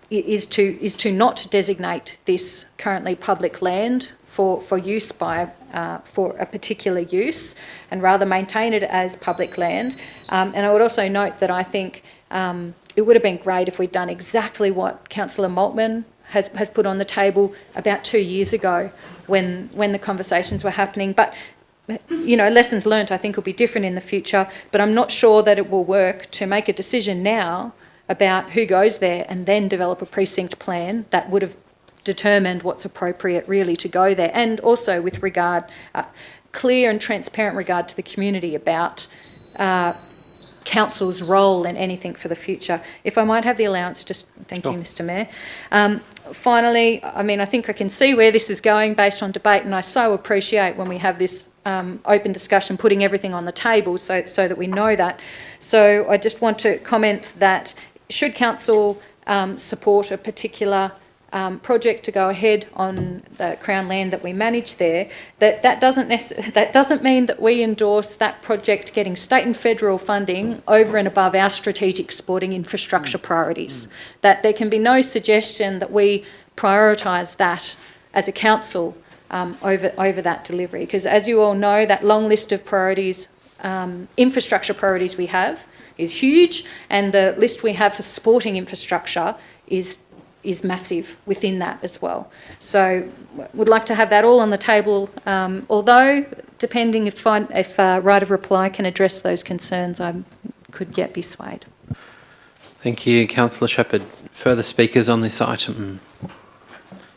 is to not designate this currently public land for use by for a particular use, and rather maintain it as public land. And I would also note that I think it would have been great if we'd done exactly what Councillor Maltman has put on the table about 2 years ago when the conversations were happening. But you know, lessons learnt I think will be different in the future, but I'm not sure that it will work to make a decision now about who goes there and then develop a precinct plan that would have determined what's appropriate really to go there, and also with regard, clear and transparent regard to the community about council's role in anything for the future. If I might have the allowance, just thank you, Mr. Mayor. Finally, I mean, I think I can see where this is going based on debate, and I so appreciate when we have this open discussion, putting everything on the table so that we know that. So I just want to comment that should council support a particular project to go ahead on the Crown land that we manage there, that doesn't mean that we endorse that project getting state and federal funding over and above our strategic sporting infrastructure priorities. That there can be no suggestion that we prioritise that as a council over that delivery, because as you all know, that long list of priorities, infrastructure priorities we have is huge, and the list we have for sporting infrastructure is massive within that as well. So would like to have that all on the table, although depending if right of reply can address those concerns, I could yet be swayed. Thank you, Councillor Shepherd. Further speakers on this item?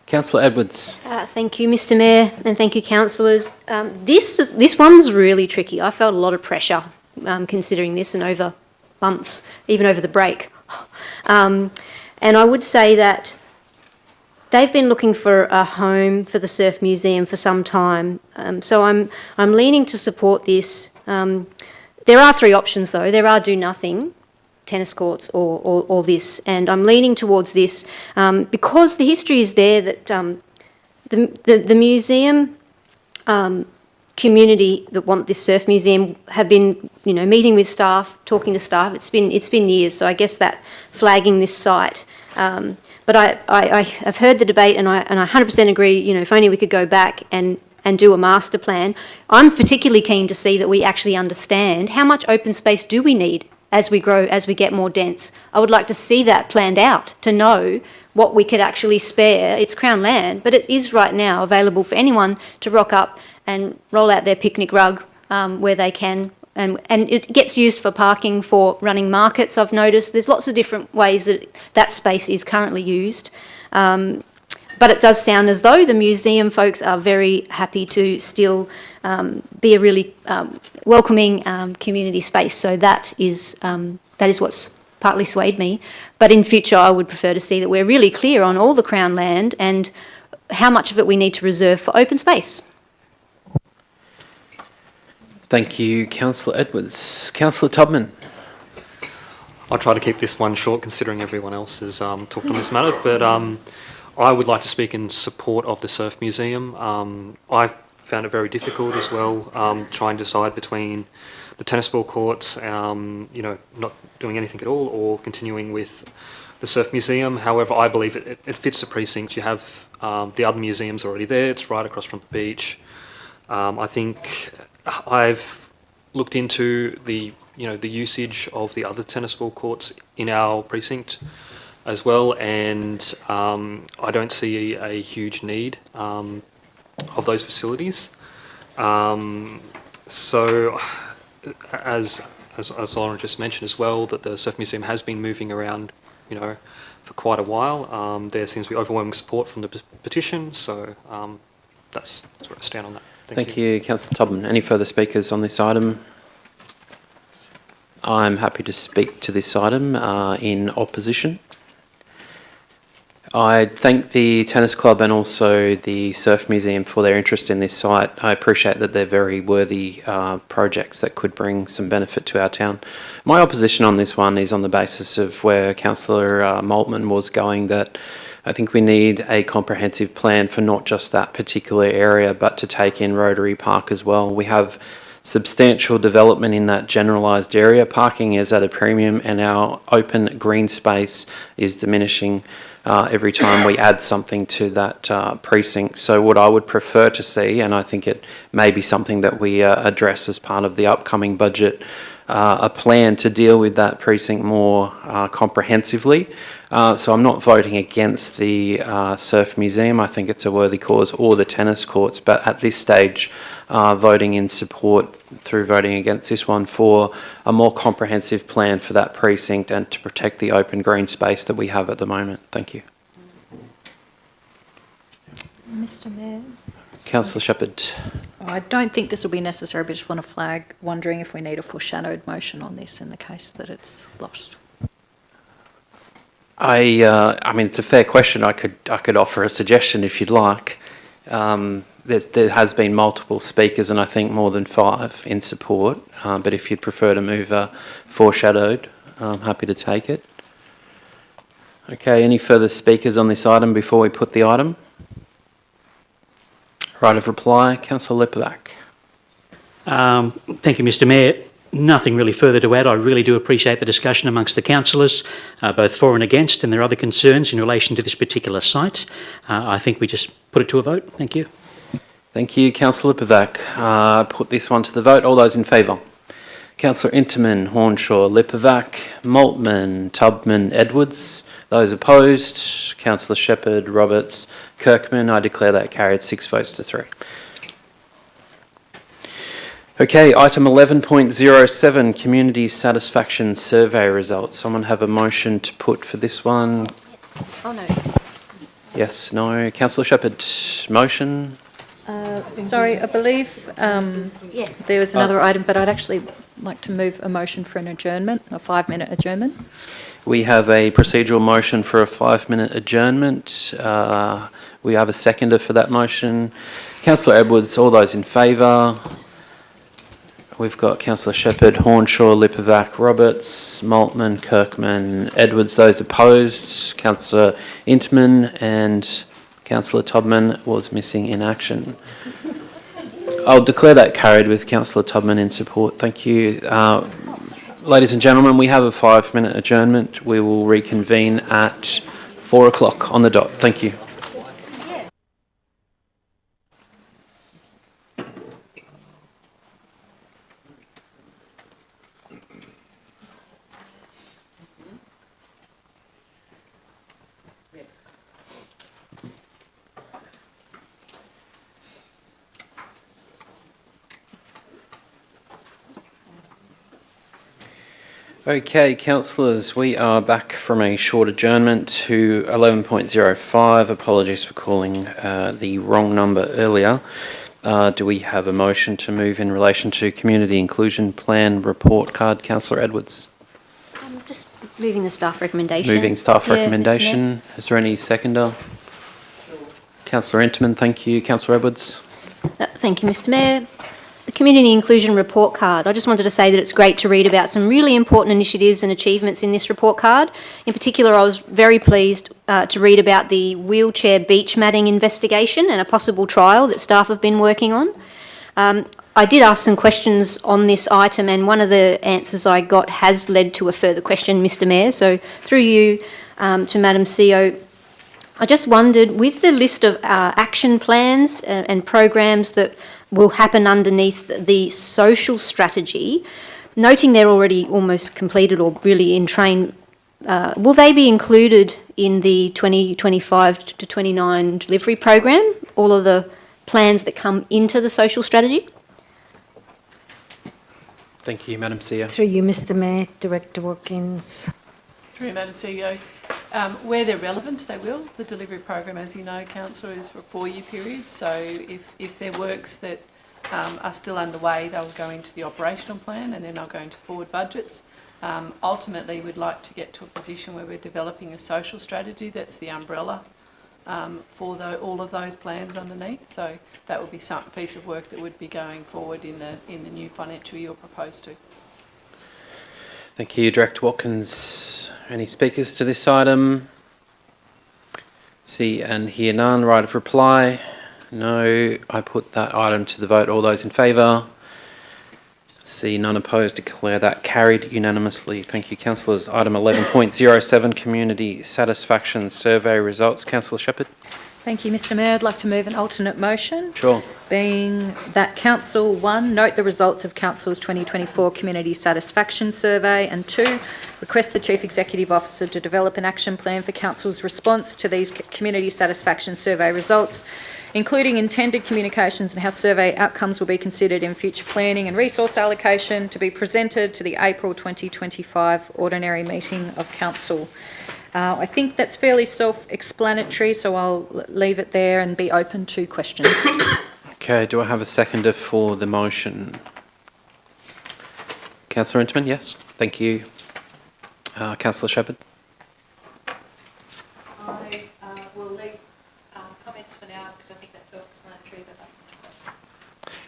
Councillor Edwards. Thank you, Mr Mayor, and thank you, councillors. This one's really tricky. I felt a lot of pressure considering this and over months, even over the break. And I would say that they've been looking for a home for the Surf Museum for some time. So I'm leaning to support this. There are three options though. There are do nothing, tennis courts, or this, and I'm leaning towards this because the history is there that the museum community that want this surf museum have been, meeting with staff, talking to staff. It's been years, so I guess that flagging this site. But I have heard the debate, and I 100% agree. If only we could go back and do a master plan. I'm particularly keen to see that we actually understand how much open space do we need as we grow, as we get more dense. I would like to see that planned out, to know what we could actually spare. It's Crown land, but it is right now available for anyone to rock up and roll out their picnic rug where they can. And it gets used for parking, for running markets, I've noticed. There's lots of different ways that space is currently used. But it does sound as though the museum folks are very happy to still be a really welcoming community space. So that is what's partly swayed me. But in future, I would prefer to see that we're really clear on all the Crown land and how much of it we need to reserve for open space. Thank you, Councillor Edwards. Councillor Tubman. I'll try to keep this one short considering everyone else has talked on this matter, but I would like to speak in support of the Surf Museum. I've found it very difficult as well, trying to decide between the tennis ball courts, not doing anything at all, or continuing with the Surf Museum. However, I believe it fits the precinct. You have the other museums already there. It's right across from the beach. I think I've looked into the usage of the other tennis ball courts in our precinct as well, and I don't see a huge need of those facilities. So, as Lauren just mentioned as well, that the Surf Museum has been moving around, for quite a while. There seems to be overwhelming support from the petition, so that's where I stand on that. Thank you, Councillor Tubman. Any further speakers on this item? I'm happy to speak to this item in opposition. I thank the Tennis Club and also the Surf Museum for their interest in this site. I appreciate that they're very worthy projects that could bring some benefit to our town. My opposition on this one is on the basis of where Councillor Maltman was going, that I think we need a comprehensive plan for not just that particular area, but to take in Rotary Park as well. We have substantial development in that generalised area. Parking is at a premium and our open green space is diminishing every time we add something to that precinct. So what I would prefer to see, and I think it may be something that we address as part of the upcoming budget, a plan to deal with that precinct more comprehensively. So I'm not voting against the Surf Museum. I think it's a worthy cause, or the tennis courts, but at this stage, voting in support through voting against this one for a more comprehensive plan for that precinct and to protect the open green space that we have at the moment. Thank you. Mr Mayor. Councillor Shepherd. I don't think this will be necessary, but just want to flag, wondering if we need a foreshadowed motion on this in the case that it's lost. I mean, it's a fair question. I could offer a suggestion if you'd like. there has been multiple speakers, and I think more than 5 in support. But if you'd prefer to move foreshadowed, I'm happy to take it. Okay, any further speakers on this item before we put the item? Right of reply, Councillor Lipovac. Thank you, Mr Mayor. Nothing really further to add. I really do appreciate the discussion amongst the councillors, both for and against, and there are other concerns in relation to this particular site. I think we just put it to a vote. Thank you. Thank you, Councillor Lipovac. Put this one to the vote. All those in favour? Councillor Interman, Hornshaw, Lipovac, Maltman, Tubman, Edwards. Those opposed? Councillor Shepherd, Roberts, Kirkman. I declare that carried 6 votes to 3. Okay, item 11.07, Community Satisfaction Survey Results. Someone have a motion to put for this one? Oh, no. Yes, no. Councillor Shepherd, motion? Sorry, I believe there was another item, but I'd actually like to move a motion for an adjournment, a 5-minute adjournment. We have a procedural motion for a 5-minute adjournment. We have a seconder for that motion. Councillor Edwards, all those in favour? We've got Councillor Shepherd, Hornshaw, Lipovac, Roberts, Maltman, Kirkman, Edwards. Those opposed? Councillor Interman and Councillor Tubman was missing in action. I'll declare that carried with Councillor Tubman in support. Thank you. Ladies and gentlemen, we have a 5-minute adjournment. We will reconvene at 4 o'clock on the dot. Thank you. Okay, councillors, we are back from a short adjournment to 11.05. Apologies for calling the wrong number earlier. Do we have a motion to move in relation to Community Inclusion Plan report card? Councillor Edwards. Just moving the staff recommendation. Moving staff Yeah, Mr. recommendation. Is there any seconder? Councillor Interman, thank you. Councillor Edwards. Thank you, Mr Mayor. The Community Inclusion Report Card. I just wanted to say that it's great to read about some really important initiatives and achievements in this report card. In particular, I was very pleased to read about the wheelchair beach matting investigation and a possible trial that staff have been working on. I did ask some questions on this item, and one of the answers I got has led to a further question, Mr Mayor. So through you to Madam CEO, I just wondered, with the list of action plans and programs that will happen underneath the social strategy, noting they're already almost completed or really in train, will they be included in the 2025 to 29 delivery program, all of the plans that come into the social strategy? Thank you, Madam CEO. Through you, Mr Mayor, Director Watkins. Through Madam CEO, where they're relevant, they will. The delivery program, as you know, Councillor, is for a 4-year period. So if there are works that are still underway, they'll go into the operational plan and then they'll go into forward budgets. Ultimately, we'd like to get to a position where we're developing a social strategy that's the umbrella for all of those plans underneath. So that would be some piece of work that would be going forward in the new financial year proposed to. Thank you, Director Watkins. Any speakers to this item? See and hear none. Right of reply? No. I put that item to the vote. All those in favour? See none opposed. Declare that carried unanimously. Thank you, councillors. Item 11.07, Community Satisfaction Survey Results. Councillor Shepherd. Thank you, Mr Mayor. I'd like to move an alternate motion. Sure. Being that Council 1, note the results of Council's 2024 Community Satisfaction Survey, and 2, request the Chief Executive Officer to develop an action plan for Council's response to these Community Satisfaction Survey results, including intended communications and how survey outcomes will be considered in future planning and resource allocation, to be presented to the April 2025 Ordinary Meeting of Council. I think that's fairly self-explanatory, so I'll leave it there and be open to questions. Okay, do I have a seconder for the motion? Councillor Interman, yes. Thank you. Councillor Shepherd. I will leave comments for now because I think that's self-explanatory, but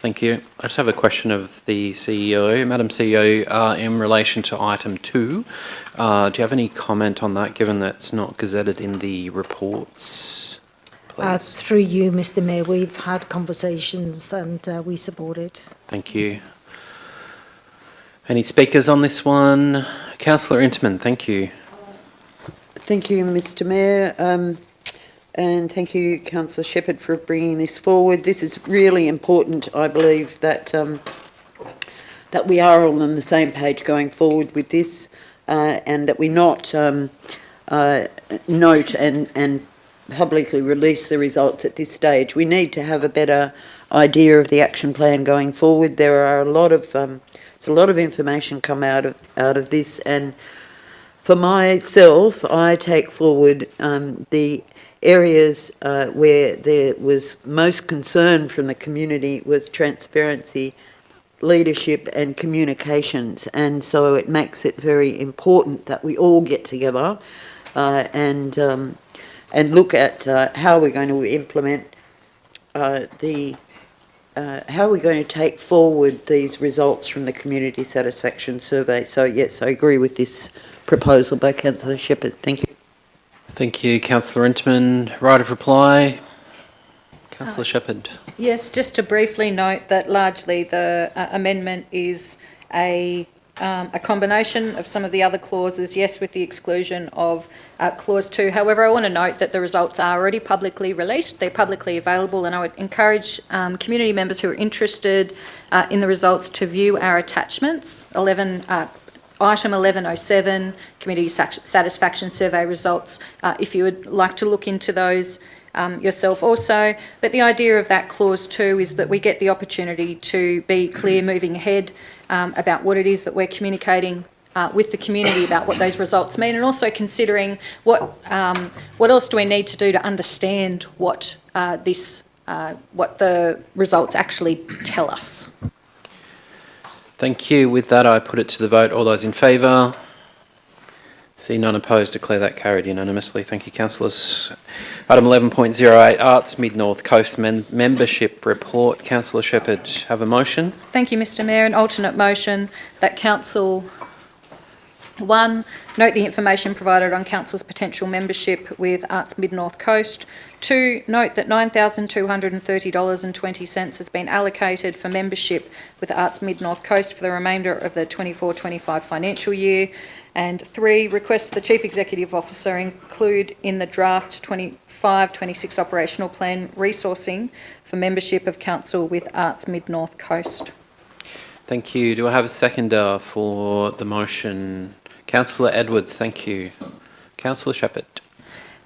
Thank you. I just have a question of the CEO. Madam CEO, in relation to item 2, do you have any comment on that, given that it's not gazetted in the reports, please? Through you, Mr Mayor, we've had conversations and we support it. Thank you. Any speakers on this one? Councillor Interman, thank you. Thank you, Mr Mayor, and thank you, Councillor Shepherd, for bringing this forward. This is really important, I believe, that that we are all on the same page going forward with this, and that we not note and publicly release the results at this stage. We need to have a better idea of the action plan going forward. There are a lot of there's a lot of information come out of this, and for myself, I take forward the areas where there was most concern from the community was transparency, leadership and communications, and so it makes it very important that we all get together and look at how we're going to implement how we're going to take forward these results from the community satisfaction survey. So yes, I agree with this proposal by Councillor Shepherd. Thank you. Thank you, Councillor Interman. Right of reply, Councillor Shepherd. Yes, just to briefly note that largely the amendment is a combination of some of the other clauses, yes, with the exclusion of Clause 2. However, I want to note that the results are already publicly released. They're publicly available, and I would encourage community members who are interested in the results to view our attachments. Item 1107, Community Satisfaction Survey results, if you would like to look into those yourself also. But the idea of that Clause 2 is that we get the opportunity to be clear moving ahead about what it is that we're communicating with the community about what those results mean, and also considering what else do we need to do to understand what what the results actually tell us. Thank you. With that, I put it to the vote. All those in favour? See none opposed. Declare that carried unanimously. Thank you, councillors. Item 11.08, Arts Mid-North Coast Membership Report. Councillor Shepherd, have a motion? Thank you, Mr Mayor. An alternate motion that Council 1, note the information provided on Council's potential membership with Arts Mid-North Coast. 2, note that $9,230.20 has been allocated for membership with Arts Mid-North Coast for the remainder of the 24-25 financial year. And 3, request the Chief Executive Officer include in the draft 25-26 operational plan resourcing for membership of Council with Arts Mid-North Coast. Thank you. Do I have a seconder for the motion? Councillor Edwards, thank you. Councillor Shepherd.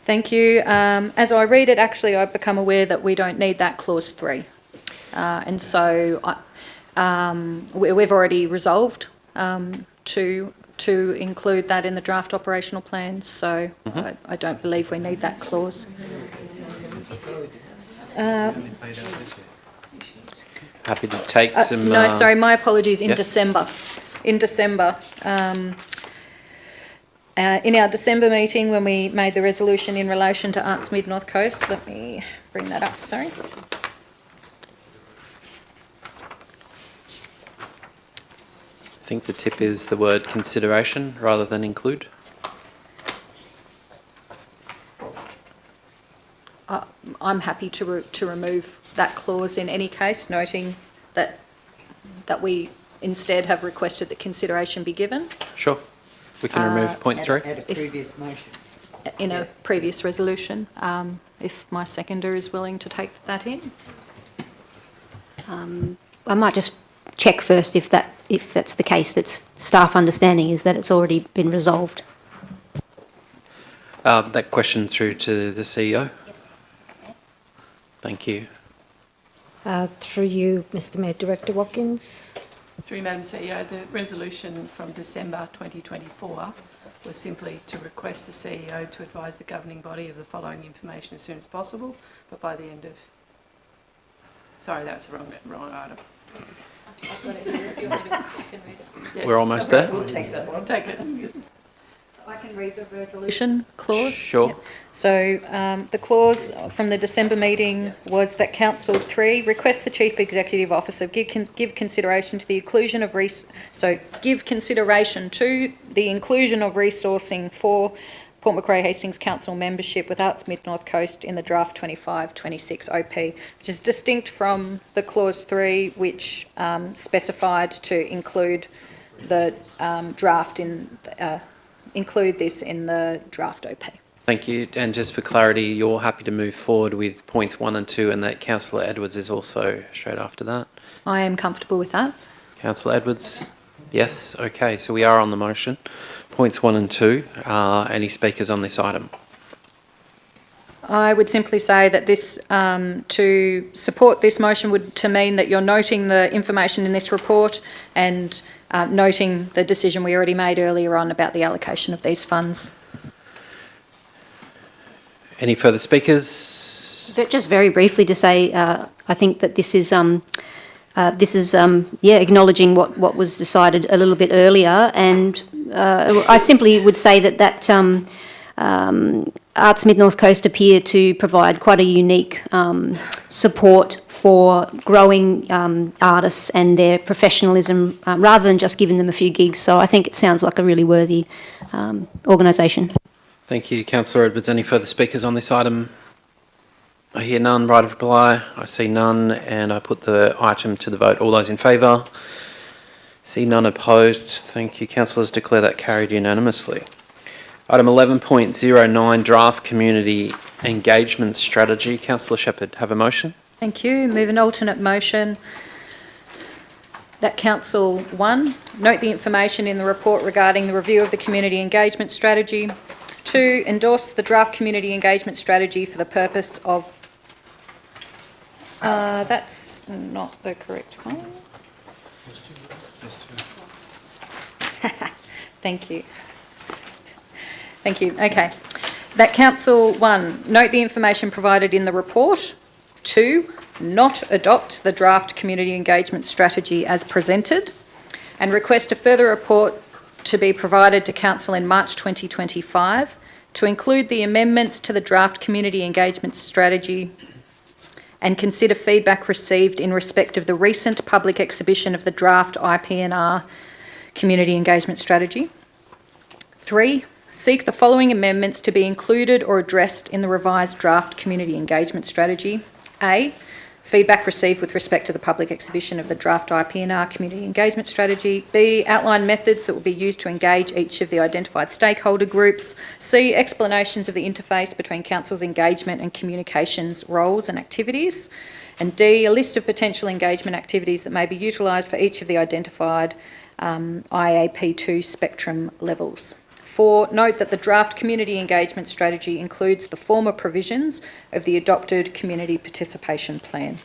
Thank you. As I read it, actually, I've become aware that we don't need that Clause 3. And so we've already resolved to include that in the draft operational plans, so I don't believe we need that clause. Happy to take some... No, sorry, my apologies, in yes? December. In December. In our December meeting, when we made the resolution in relation to Arts Mid-North Coast, let me bring that up, sorry. I think the tip is the word consideration rather than include. I'm happy to remove that clause in any case, noting that we instead have requested that consideration be given. Sure. We can remove point 3. At a previous motion. In a previous resolution, if my seconder is willing to take that in. I might just check first if that's the case. That's staff understanding is that it's already been resolved. That question through to the CEO. Yes. Thank you. Through you, Mr Mayor, Director Watkins. Through you, Madam CEO, the resolution from December 2024 was simply to request the CEO to advise the governing body of the following information as soon as possible, but by the end of... Sorry, that's the wrong item. I've got it here, if you want me to, you can read it. Yes. We're almost there. We'll take that one. Take it. I can read the resolution clause? Sure. Yep. So the clause from the December meeting was that Council 3 request the Chief Executive Officer give consideration to the inclusion of give consideration to the inclusion of resourcing for Port Macquarie Hastings Council membership with Arts Mid North Coast in the draft 25-26 OP, which is distinct from the clause 3, which specified to include the draft include this in the draft OP. Thank you. And just for clarity, you're happy to move forward with points 1 and 2, and that Councillor Edwards is also straight after that? I am comfortable with that. Councillor Edwards? Yes? Okay, so we are on the motion. Points 1 and 2. Any speakers on this item? I would simply say that this, to support this motion would to mean that you're noting the information in this report and noting the decision we already made earlier on about the allocation of these funds. Any further speakers? Just very briefly to say, I think that this is acknowledging what was decided a little bit earlier, and I simply would say that Arts Mid North Coast appear to provide quite a unique support for growing artists and their professionalism, rather than just giving them a few gigs. So I think it sounds like a really worthy organisation. Thank you, Councillor Edwards. Any further speakers on this item? I hear none. Right of reply? I see none, and I put the item to the vote. All those in favour? See none opposed. Thank you, councillors. Declare that carried unanimously. Item 11.09, Draft Community Engagement Strategy. Councillor Shepherd, have a motion? Thank you. Move an alternate motion that Council 1 note the information in the report regarding the review of the community engagement strategy. 2, endorse the draft community engagement strategy for the purpose of... that's not the correct one. Thank you. Thank you. Okay. That Council 1 note the information provided in the report. 2, not adopt the draft community engagement strategy as presented, and request a further report to be provided to Council in March 2025 to include the amendments to the draft community engagement strategy and consider feedback received in respect of the recent public exhibition of the draft IPNR community engagement strategy. 3, seek the following amendments to be included or addressed in the revised draft community engagement strategy. A, feedback received with respect to the public exhibition of the draft IPNR community engagement strategy. B, outline methods that will be used to engage each of the identified stakeholder groups. C, explanations of the interface between council's engagement and communications roles and activities. And D, a list of potential engagement activities that may be utilised for each of the identified IAP2 spectrum levels. 4, note that the draft community engagement strategy includes the former provisions of the adopted community participation plan.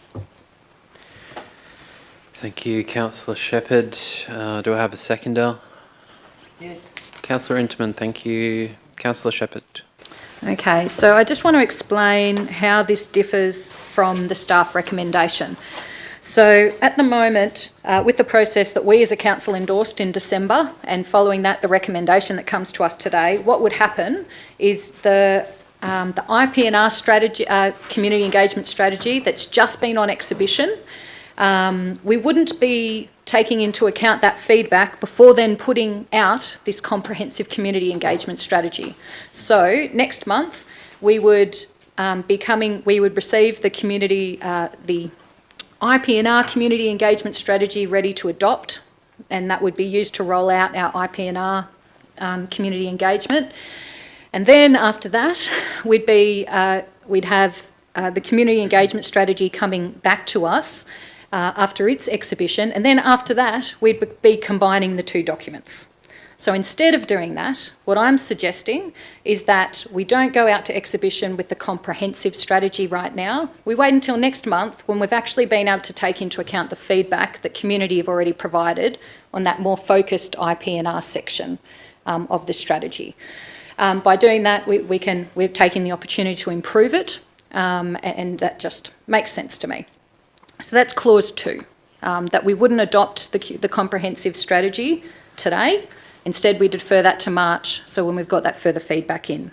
Thank you, Councillor Shepherd. Do I have a seconder? Yes. Councillor Interman, thank you. Councillor Shepherd. Okay, so I just want to explain how this differs from the staff recommendation. So at the moment, with the process that we as a council endorsed in December, and following that, the recommendation that comes to us today, what would happen is the IPNR strategy, community engagement strategy that's just been on exhibition, we wouldn't be taking into account that feedback before then putting out this comprehensive community engagement strategy. So next month, we would receive the community, the IPNR community engagement strategy ready to adopt, and that would be used to roll out our IPNR community engagement. And then after that, we'd have the community engagement strategy coming back to us after its exhibition, and then after that, we'd be combining the two documents. So instead of doing that, what I'm suggesting is that we don't go out to exhibition with the comprehensive strategy right now. We wait until next month when we've actually been able to take into account the feedback that community have already provided on that more focused IPNR section of the strategy. By doing that, we're taking the opportunity to improve it, and that just makes sense to me. So that's clause 2, that we wouldn't adopt the comprehensive strategy today. Instead, we defer that to March, so when we've got that further feedback in.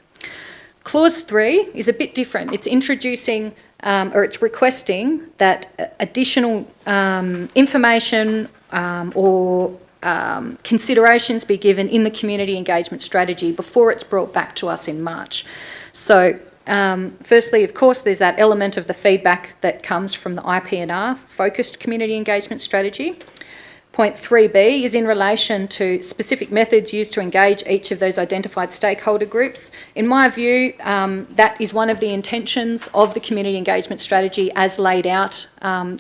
Clause 3 is a bit different. It's introducing or it's requesting that additional information or considerations be given in the community engagement strategy before it's brought back to us in March. So firstly, of course, there's that element of the feedback that comes from the IPNR focused community engagement strategy. Point 3B is in relation to specific methods used to engage each of those identified stakeholder groups. In my view, that is one of the intentions of the community engagement strategy as laid out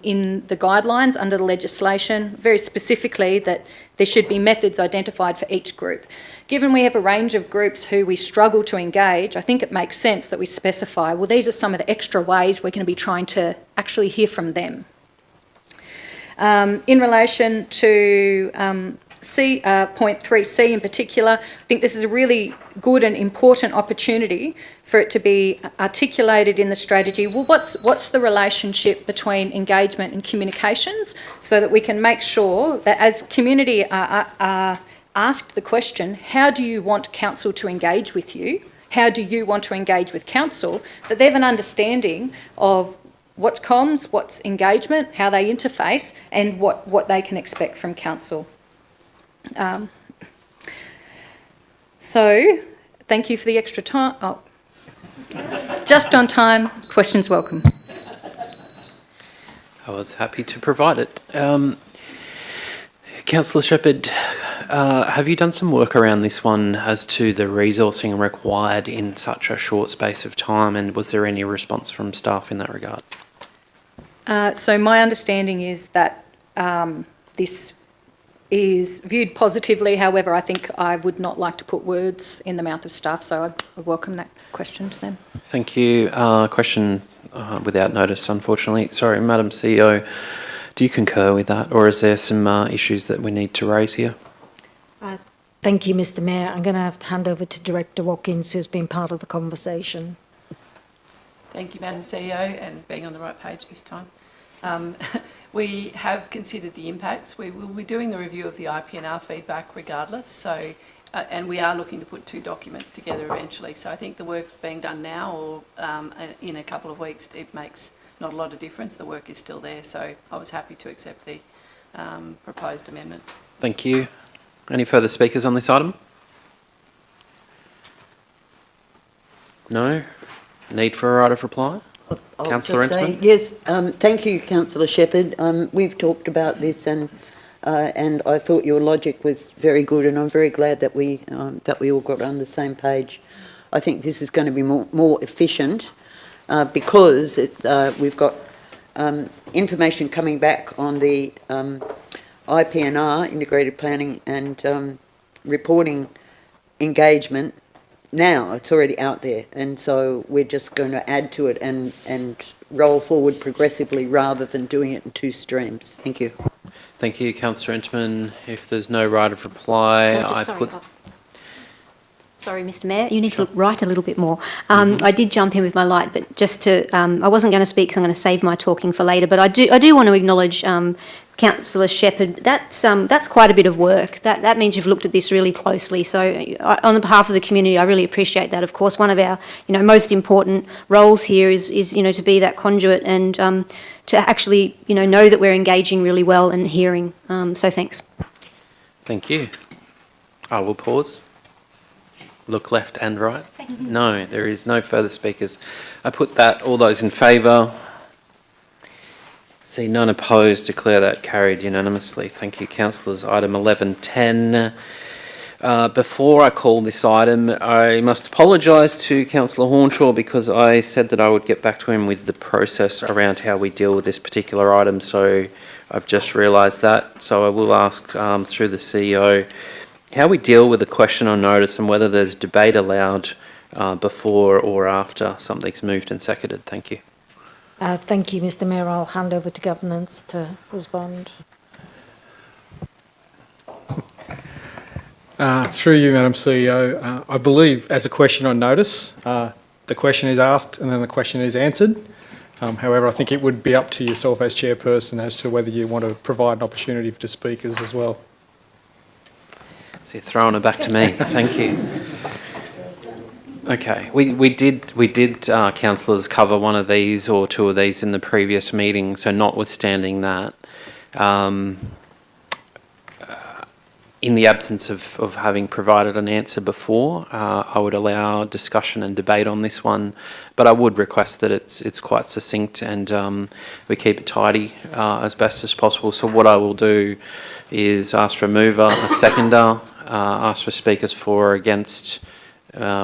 in the guidelines under the legislation, very specifically that there should be methods identified for each group. Given we have a range of groups who we struggle to engage, I think it makes sense that we specify, well, these are some of the extra ways we're going to be trying to actually hear from them. In relation to point 3C in particular, I think this is a really good and important opportunity for it to be articulated in the strategy. Well, what's the relationship between engagement and communications, so that we can make sure that as community are asked the question, how do you want council to engage with you? How do you want to engage with council? That they have an understanding of what's comms, what's engagement, how they interface, and what they can expect from council. So, thank you for the extra time. Oh, just on time, questions welcome. I was happy to provide it. Councillor Shepherd, have you done some work around this one as to the resourcing required in such a short space of time, and was there any response from staff in that regard? So my understanding is that this is viewed positively. However, I think I would not like to put words in the mouth of staff, so I'd welcome that question to them. Thank you. Question without notice, unfortunately. Sorry, Madam CEO, do you concur with that, or is there some issues that we need to raise here? Thank you, Mr Mayor. I'm going to have to hand over to Director Watkins, who's been part of the conversation. Thank you, Madam CEO, and being on the right page this time. We have considered the impacts. We will be doing the review of the IPNR feedback regardless, so, and we are looking to put two documents together eventually. So I think the work being done now or in a couple of weeks, it makes not a lot of difference. The work is still there, so I was happy to accept the proposed amendment. Thank you. Any further speakers on this item? No? Need for a right of reply? Councillor Entman? Yes, thank you, Councillor Shepherd. We've talked about this, and I thought your logic was very good, and I'm very glad that we all got on the same page. I think this is going to be more efficient because we've got information coming back on the IPNR, Integrated Planning and Reporting Engagement. Now it's already out there, and so we're just going to add to it and roll forward progressively rather than doing it in two streams. Thank you. Thank you, Councillor Entman. If there's no right of reply, Sorry, Mr Mayor, you need to look right a little bit more. I did jump in with my light, but just to, I wasn't going to speak, so I'm going to save my talking for later, but I do want to acknowledge Councillor Shepherd. That's quite a bit of work. That means you've looked at this really closely. So on behalf of the community, I really appreciate that. Of course, one of our most important roles here is to be that conduit and to actually know that we're engaging really well and hearing. So thanks. Thank you. I will pause. Look left and right. No, there is no further speakers. I put that. All those in favour? See none opposed. Declare that carried unanimously. Thank you, councillors. Item 11.10. Before I call this item, I must apologise to Councillor Hornshaw because I said that I would get back to him with the process around how we deal with this particular item. So I've just realised that. So I will ask through the CEO how we deal with a question on notice and whether there's debate allowed before or after something's moved and seconded. Thank you. Thank you, Mr Mayor. I'll hand over to governance to respond. Through you, Madam CEO, I believe as a question on notice, the question is asked and then the question is answered. However, I think it would be up to yourself as chairperson as to whether you want to provide an opportunity to speakers as well. So you're throwing it back to me. Thank you. Okay, we did, councillors, cover one of these or two of these in the previous meeting, so notwithstanding that, in the absence of having provided an answer before, I would allow discussion and debate on this one, but I would request that it's quite succinct and we keep it tidy as best as possible. So what I will do is ask for a mover, a seconder, ask for speakers for or against.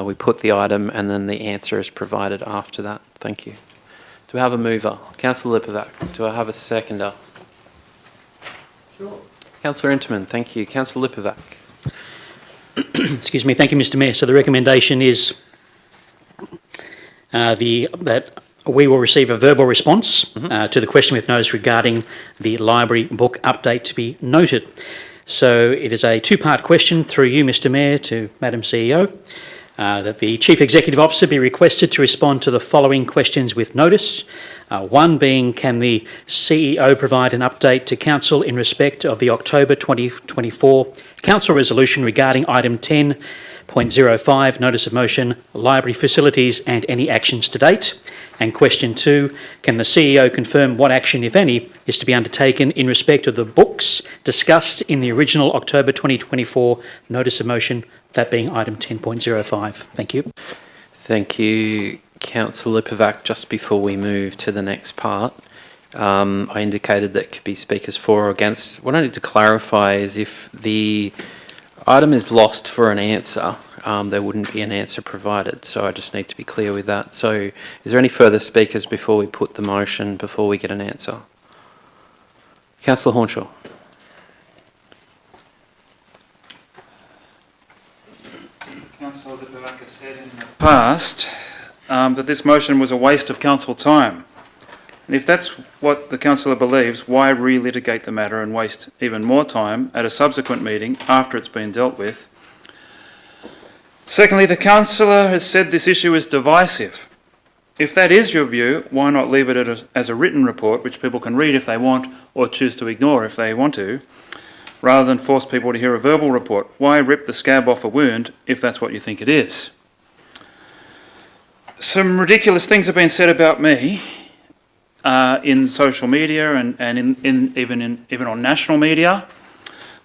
We put the item and then the answer is provided after that. Thank you. Do we have a mover? Councillor Lipovac. Do I have a seconder? Sure. Councillor Interman, thank you. Councillor Lipovac. Excuse me. Thank you, Mr Mayor. So the recommendation is that we will receive a verbal response to the question with notice regarding the library book update to be noted. So it is a two-part question through you, Mr Mayor, to Madam CEO, that the Chief Executive Officer be requested to respond to the following questions with notice. One being, can the CEO provide an update to Council in respect of the October 2024 Council resolution regarding item 10.05, notice of motion, library facilities and any actions to date? And question two, can the CEO confirm what action, if any, is to be undertaken in respect of the books discussed in the original October 2024 notice of motion, that being item 10.05? Thank you. Thank you, Councillor Lipovac. Just before we move to the next part, I indicated that could be speakers for or against. What I need to clarify is if the item is lost for an answer, there wouldn't be an answer provided. So I just need to be clear with that. So is there any further speakers before we put the motion, before we get an answer? Councillor Hornshaw. Councillor Lipovac has said in the past that this motion was a waste of council time. And if that's what the councillor believes, why relitigate the matter and waste even more time at a subsequent meeting after it's been dealt with? Secondly, the councillor has said this issue is divisive. If that is your view, why not leave it as a written report which people can read if they want or choose to ignore if they want to, rather than force people to hear a verbal report? Why rip the scab off a wound if that's what you think it is? Some ridiculous things have been said about me in social media and even on national media,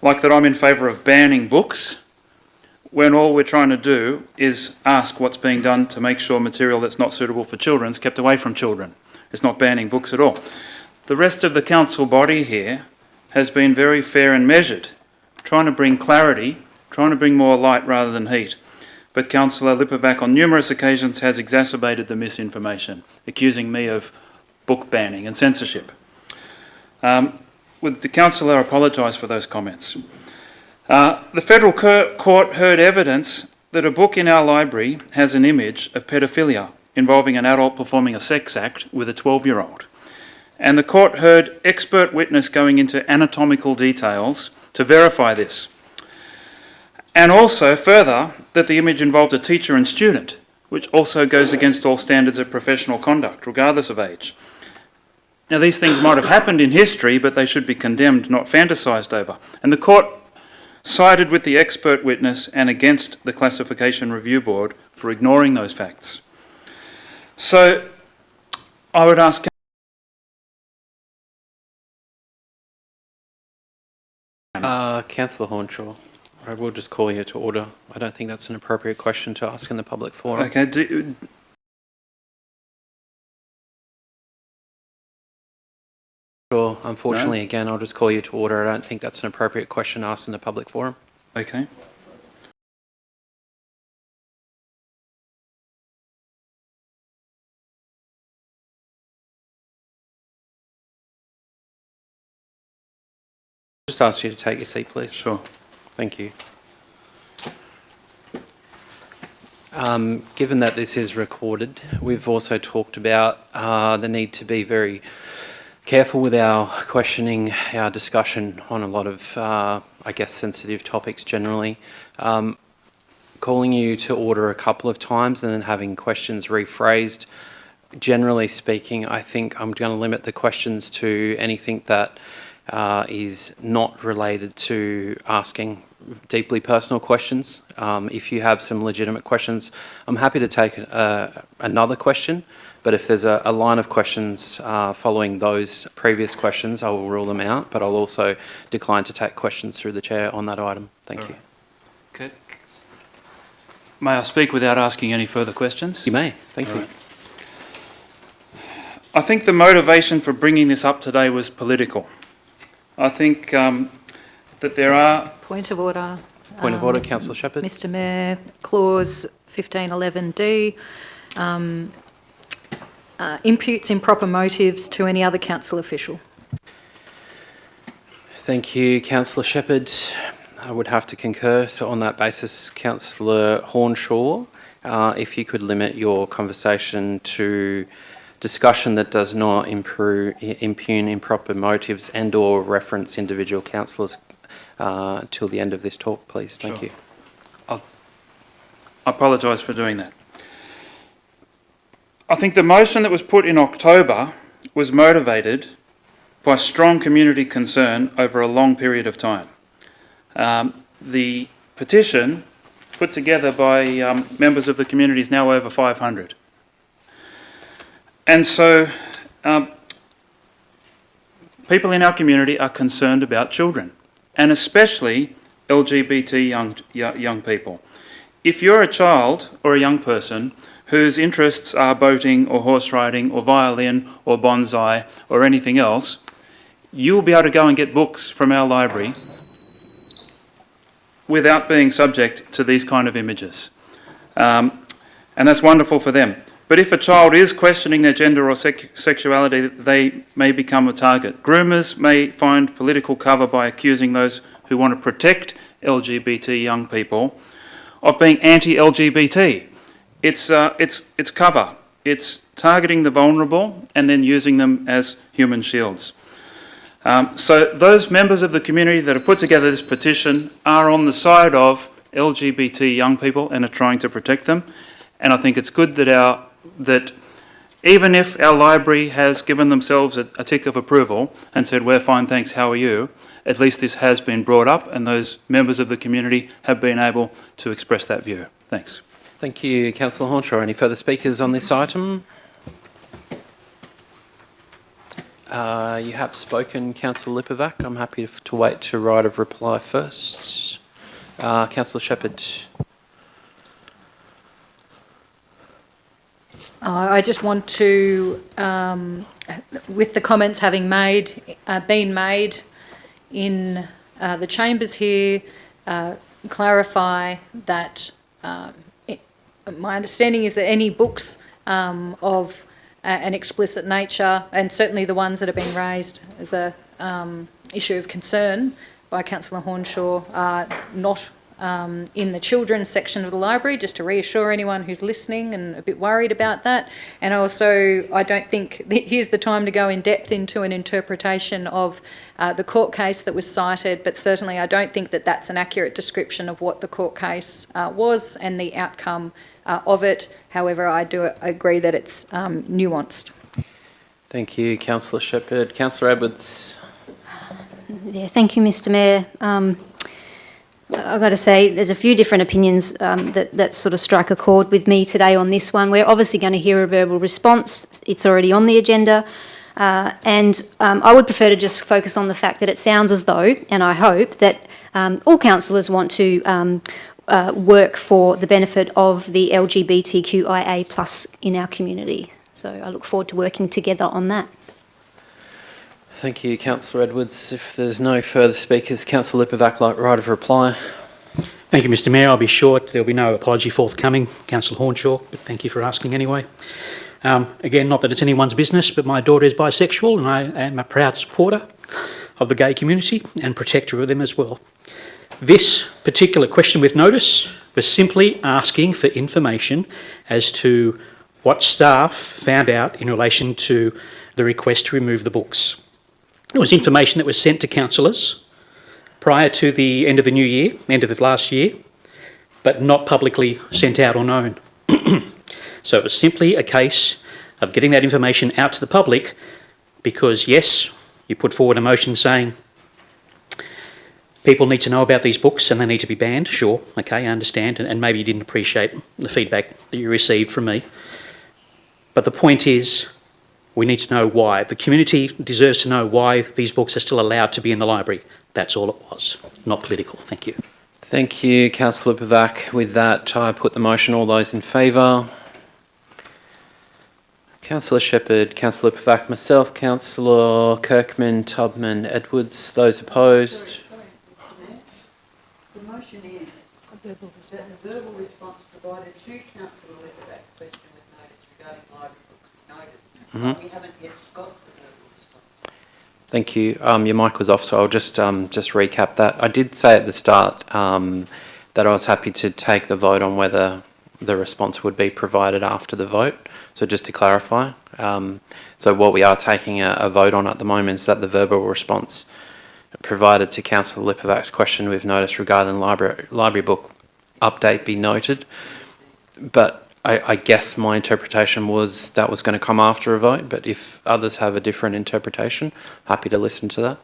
like that I'm in favour of banning books, when all we're trying to do is ask what's being done to make sure material that's not suitable for children is kept away from children. It's not banning books at all. The rest of the council body here has been very fair and measured, trying to bring clarity, trying to bring more light rather than heat. But Councillor Lipovac on numerous occasions has exacerbated the misinformation, accusing me of book banning and censorship. Would the councillor apologise for those comments? The federal court heard evidence that a book in our library has an image of pedophilia involving an adult performing a sex act with a 12-year-old. And the court heard expert witness going into anatomical details to verify this. And also, further, that the image involved a teacher and student, which also goes against all standards of professional conduct, regardless of age. Now, these things might have happened in history, but they should be condemned, not fantasised over. And the court sided with the expert witness and against the Classification Review Board for ignoring those facts. So, I would ask Councillor Hornshaw, I will just call you to order. I don't think that's an appropriate question to ask in the public forum. Okay. Sure. Unfortunately, again, I'll just call you to order. I don't think that's an appropriate question to ask in the public forum. Okay. Just ask you to take your seat, please. Sure. Thank you. Given that this is recorded, we've also talked about the need to be very careful with our questioning, our discussion on a lot of, I guess, sensitive topics generally. Calling you to order a couple of times and then having questions rephrased. Generally speaking, I think I'm going to limit the questions to anything that is not related to asking deeply personal questions. If you have some legitimate questions, I'm happy to take another question. But if there's a line of questions following those previous questions, I will rule them out. But I'll also decline to take questions through the chair on that item. Thank you. Okay. May I speak without asking any further questions? You may. Thank you. I think the motivation for bringing this up today was political. I think that there are... Point of order. Point of order, Councillor Shepherd. Mr Mayor, clause 1511D imputes improper motives to any other council official. Thank you, Councillor Shepherd. I would have to concur. So on that basis, Councillor Hornshaw, if you could limit your conversation to discussion that does not impugn improper motives and or reference individual councillors till the end of this talk, please. Thank you. I apologise for doing that. I think the motion that was put in October was motivated by strong community concern over a long period of time. The petition put together by members of the community is now over 500. And so people in our community are concerned about children, and especially LGBT young people. If you're a child or a young person whose interests are boating or horse riding or violin or bonsai or anything else, you'll be able to go and get books from our library without being subject to these kind of images. And that's wonderful for them. But if a child is questioning their gender or sexuality, they may become a target. Groomers may find political cover by accusing those who want to protect LGBT young people of being anti-LGBT. It's cover. It's targeting the vulnerable and then using them as human shields. So those members of the community that have put together this petition are on the side of LGBT young people and are trying to protect them. And I think it's good that even if our library has given themselves a tick of approval and said, we're fine, thanks, how are you? At least this has been brought up and those members of the community have been able to express that view. Thanks. Thank you, Councillor Hornshaw. Any further speakers on this item? You have spoken, Councillor Lipovac. I'm happy to wait to right of reply first. Councillor Shepherd. I just want to, with the comments having been made in the chambers here, clarify that my understanding is that any books of an explicit nature, and certainly the ones that have been raised as a issue of concern by Councillor Hornshaw, are not in the children's section of the library, just to reassure anyone who's listening and a bit worried about that. And also, I don't think here's the time to go in depth into an interpretation of the court case that was cited, but certainly I don't think that that's an accurate description of what the court case was and the outcome of it. However, I do agree that it's nuanced. Thank you, Councillor Shepherd. Councillor Edwards. Yeah, thank you, Mr Mayor. I've got to say, there's a few different opinions that sort of strike a chord with me today on this one. We're obviously going to hear a verbal response. It's already on the agenda. And I would prefer to just focus on the fact that it sounds as though, and I hope, that all councillors want to work for the benefit of the LGBTQIA+ in our community. So I look forward to working together on that. Thank you, Councillor Edwards. If there's no further speakers, Councillor Lipovac, right of reply. Thank you, Mr Mayor. I'll be short. There'll be no apology forthcoming, Councillor Hornshaw, but thank you for asking anyway. Again, not that it's anyone's business, but my daughter is bisexual and I am a proud supporter of the gay community and protector of them as well. This particular question with notice was simply asking for information as to what staff found out in relation to the request to remove the books. It was information that was sent to councillors prior to the end of the new year, end of the last year, but not publicly sent out or known. So it was simply a case of getting that information out to the public because, yes, you put forward a motion saying people need to know about these books and they need to be banned. Sure, okay, I understand, and maybe you didn't appreciate the feedback that you received from me. But the point is, we need to know why. The community deserves to know why these books are still allowed to be in the library. That's all it was, not political. Thank you. Thank you, Councillor Lipovac. With that, I put the motion. All those in favour? Councillor Shepherd, Councillor Lipovac, myself, Councillor Kirkman, Tubman, Edwards. Those opposed? The motion is that the verbal response provided to Councillor Lipovac's question with notice regarding library books be noted. We haven't yet got the verbal response. Thank you. Your mic was off, so I'll just recap that. I did say at the start that I was happy to take the vote on whether the response would be provided after the vote. So just to clarify, so what we are taking a vote on at the moment is that the verbal response provided to Councillor Lipovac's question with notice regarding library book update be noted. But I guess my interpretation was that was going to come after a vote, but if others have a different interpretation, happy to listen to that.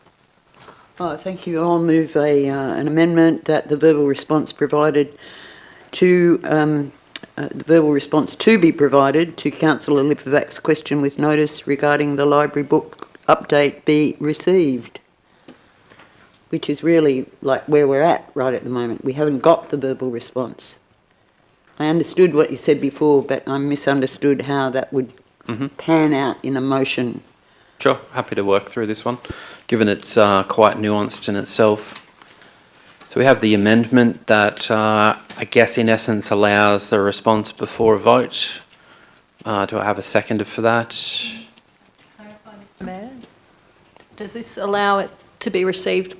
Oh, thank you. I'll move an amendment that the verbal response provided to the verbal response to be provided to Councillor Lipovac's question with notice regarding the library book update be received, which is really like where we're at right at the moment. We haven't got the verbal response. I understood what you said before, but I misunderstood how that would pan out in a motion. Sure, happy to work through this one, given it's quite nuanced in itself. So we have the amendment that I guess in essence allows the response before a vote. Do I have a seconder for that? Clarify, Mr. Mayor. Does this allow it to be received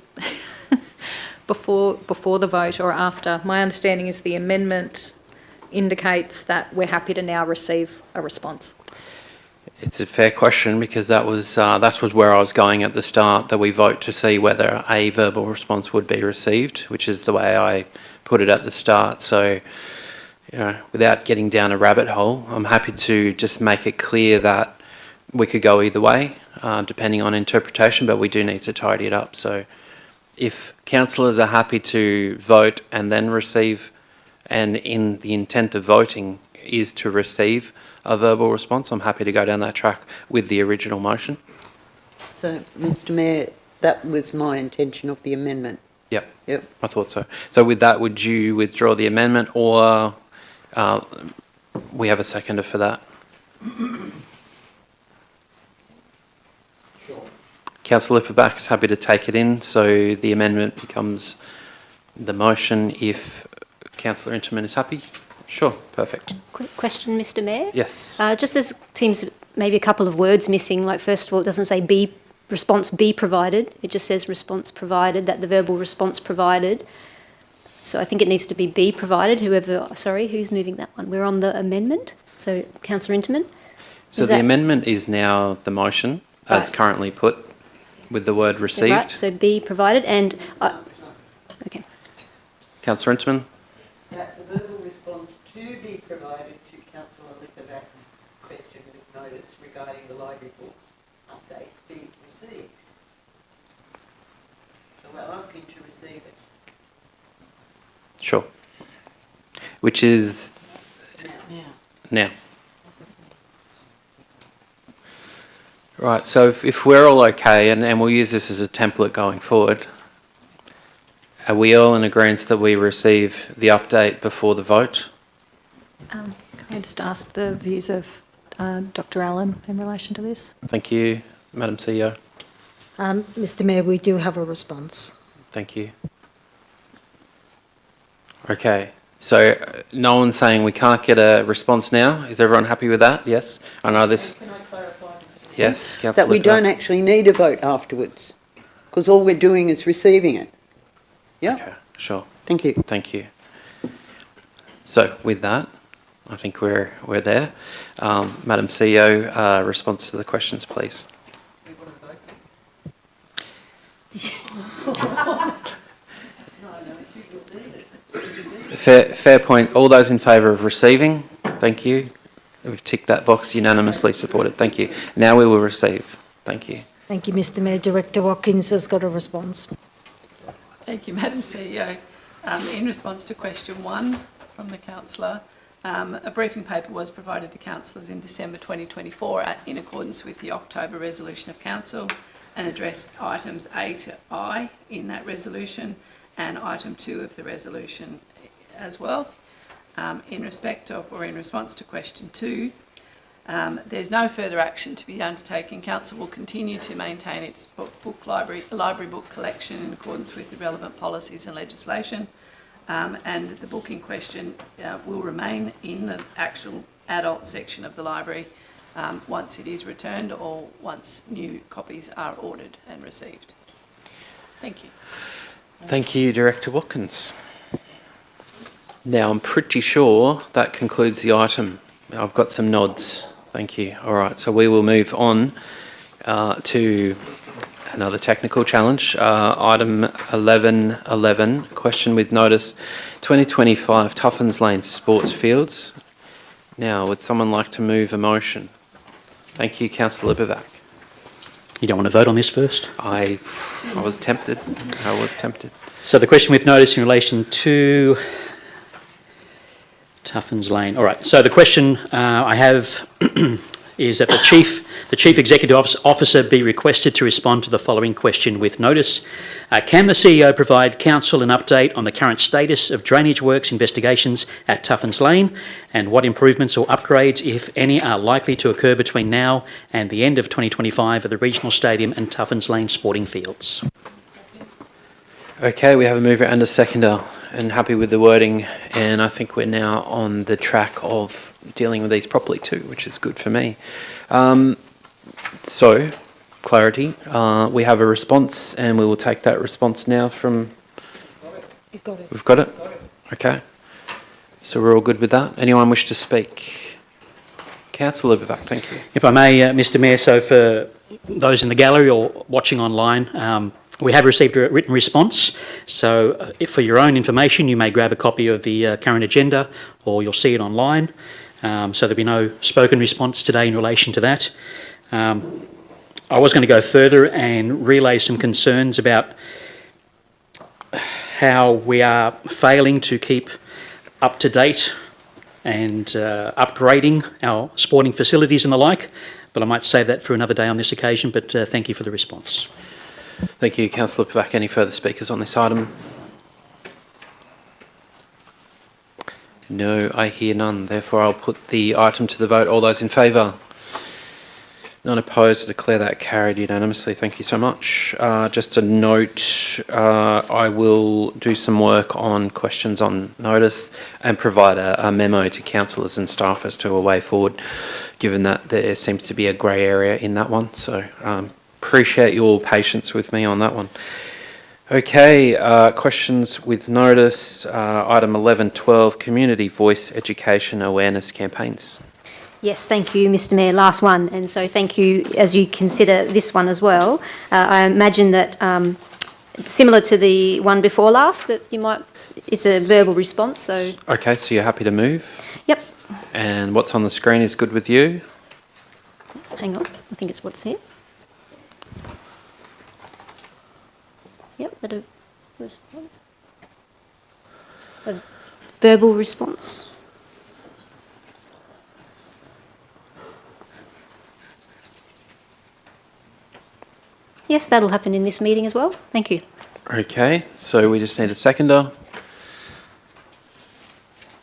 before the vote or after? My understanding is the amendment indicates that we're happy to now receive a response. It's a fair question because that was where I was going at the start, that we vote to see whether a verbal response would be received, which is the way I put it at the start. So, you know, without getting down a rabbit hole, I'm happy to just make it clear that we could go either way, depending on interpretation, but we do need to tidy it up. So if councillors are happy to vote and then receive, and in the intent of voting is to receive a verbal response, I'm happy to go down that track with the original motion. So, Mr. Mayor, that was my intention of the amendment. Yep. I thought so. So with that, would you withdraw the amendment, or we have a seconder for that? Sure. Councillor Lipovac is happy to take it in, so the amendment becomes the motion if Councillor Interman is happy. Sure, perfect. Quick question, Mr. Mayor. Yes. Just as seems maybe a couple of words missing, like first of all, it doesn't say response be provided. It just says response provided, that the verbal response provided. So I think it needs to be provided, who's moving that one? We're on the amendment. So Councillor Interman. So the amendment is now the motion as currently put with the word received. Right, so be provided and... okay. Councillor Interman. That the verbal response to be provided to Councillor Lipovac's question with notice regarding the library books update be received. So we're asking to receive it. Sure. Which is now. Right, so if we're all okay, and we'll use this as a template going forward, are we all in agreement that we receive the update before the vote? Can I just ask the views of Dr. Allen in relation to this? Thank you, Madam CEO. Mr. Mayor, we do have a response. Thank you. Okay, so no one's saying we can't get a response now. Is everyone happy with that? Yes? I know this... Can I clarify, Mr. Mayor? Yes, Councillor That we don't actually need a vote afterwards, because all we're doing is receiving it. Yeah? Okay, sure. Thank you. Thank you. So with that, I think we're there. Madam CEO, response to the questions, please. Fair point. All those in favour of receiving, thank you. We've ticked that box, unanimously supported. Thank you. Now we will receive. Thank you. Thank you, Mr. Mayor. Director Watkins has got a response. Thank you, Madam CEO. In response to question 1 from the councillor, a briefing paper was provided to councillors in December 2024 in accordance with the October resolution of council and addressed items A to I in that resolution and item 2 of the resolution as well. In respect of or in response to question 2, there's no further action to be undertaken. Council will continue to maintain its library book collection in accordance with the relevant policies and legislation, and the book in question will remain in the actual adult section of the library once it is returned or once new copies are ordered and received. Thank you. Thank you, Director Watkins. Now, I'm pretty sure that concludes the item. I've got some nods. Thank you. All right, so we will move on to another technical challenge. Item 1111, question with notice, 2025 Tuffins Lane Sports Fields. Now, would someone like to move a motion? Thank you, Councillor Lipovac. You don't want to vote on this first? I was tempted. I was tempted. So the question with notice in relation to Tuffins Lane. All right. So the question I have is that the Chief Executive Officer be requested to respond to the following question with notice. Can the CEO provide Council an update on the current status of drainage works investigations at Tuffins Lane and what improvements or upgrades, if any, are likely to occur between now and the end of 2025 at the Regional Stadium and Tuffins Lane sporting fields? Okay, we have a mover and a seconder, and happy with the wording, and I think we're now on the track of dealing with these properly too, which is good for me. So, clarity, we have a response and we will take that response now from... You've got it. We've got it? Okay. So we're all good with that. Anyone wish to speak? Councillor Lipovac, thank you. If I may, Mr Mayor, so for those in the gallery or watching online, we have received a written response, so for your own information you may grab a copy of the current agenda or you'll see it online, so there'll be no spoken response today in relation to that. I was going to go further and relay some concerns about how we are failing to keep up to date and upgrading our sporting facilities and the like, but I might save that for another day on this occasion, but thank you for the response. Thank you, Councillor Lipovac. Any further speakers on this item? No, I hear none. Therefore, I'll put the item to the vote. All those in favour? None opposed. Declare that carried unanimously. Thank you so much. Just a note, I will do some work on questions on notice and provide a memo to councillors and staff as to a way forward, given that there seems to be a grey area in that one. So, appreciate your patience with me on that one. Okay, questions with notice. Item 1112, Community Voice Education Awareness Campaigns. Yes, thank you, Mr Mayor. Last one, and so thank you as you consider this one as well. I imagine that similar to the one before last, that you might, it's a verbal response, so... Okay, so you're happy to move? Yep. And what's on the screen is good with you? Hang on, I think it's what's here. Yep, that a response. A verbal response. Yes, that'll happen in this meeting as well. Thank you. Okay, so we just need a seconder.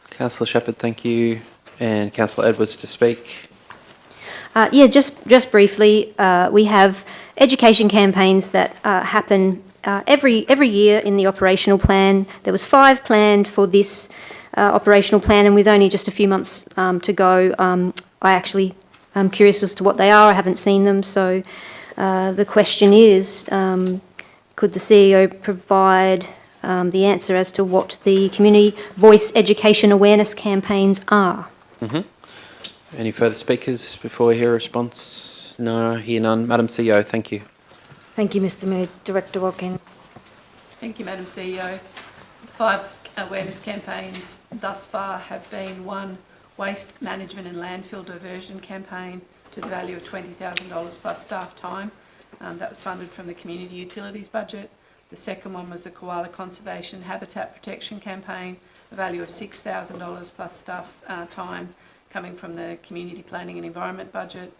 Councillor Shepherd, thank you. And Councillor Edwards to speak. Yeah, just briefly, we have education campaigns that happen every year in the operational plan. There was 5 planned for this operational plan, and with only just a few months to go, I actually am curious as to what they are. I haven't seen them, so the question is, could the CEO provide the answer as to what the community voice education awareness campaigns are? Mm-hmm. Any further speakers before we hear a response? No, I hear none. Madam CEO, thank you. Thank you, Mr Mayor. Director Watkins. Thank you, Madam CEO. 5 awareness campaigns thus far have been 1 waste management and landfill diversion campaign to the value of $20,000 plus staff time. That was funded from the community utilities budget. The second one was the Koala Conservation Habitat Protection Campaign, a value of $6,000 plus staff time coming from the Community Planning and Environment budget.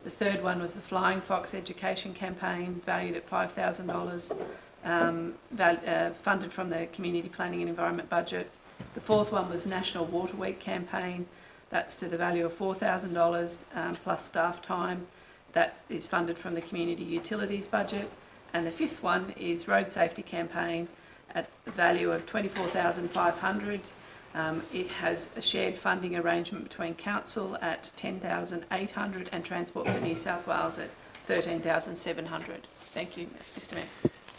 The third one was the Flying Fox Education Campaign, valued at $5,000, funded from the Community Planning and Environment budget. The fourth one was National Water Week Campaign. That's to the value of $4,000 plus staff time. That is funded from the Community Utilities budget. And the fifth one is Road Safety Campaign at a value of $24,500. It has a shared funding arrangement between Council at $10,800 and Transport for New South Wales at $13,700. Thank you, Mr Mayor.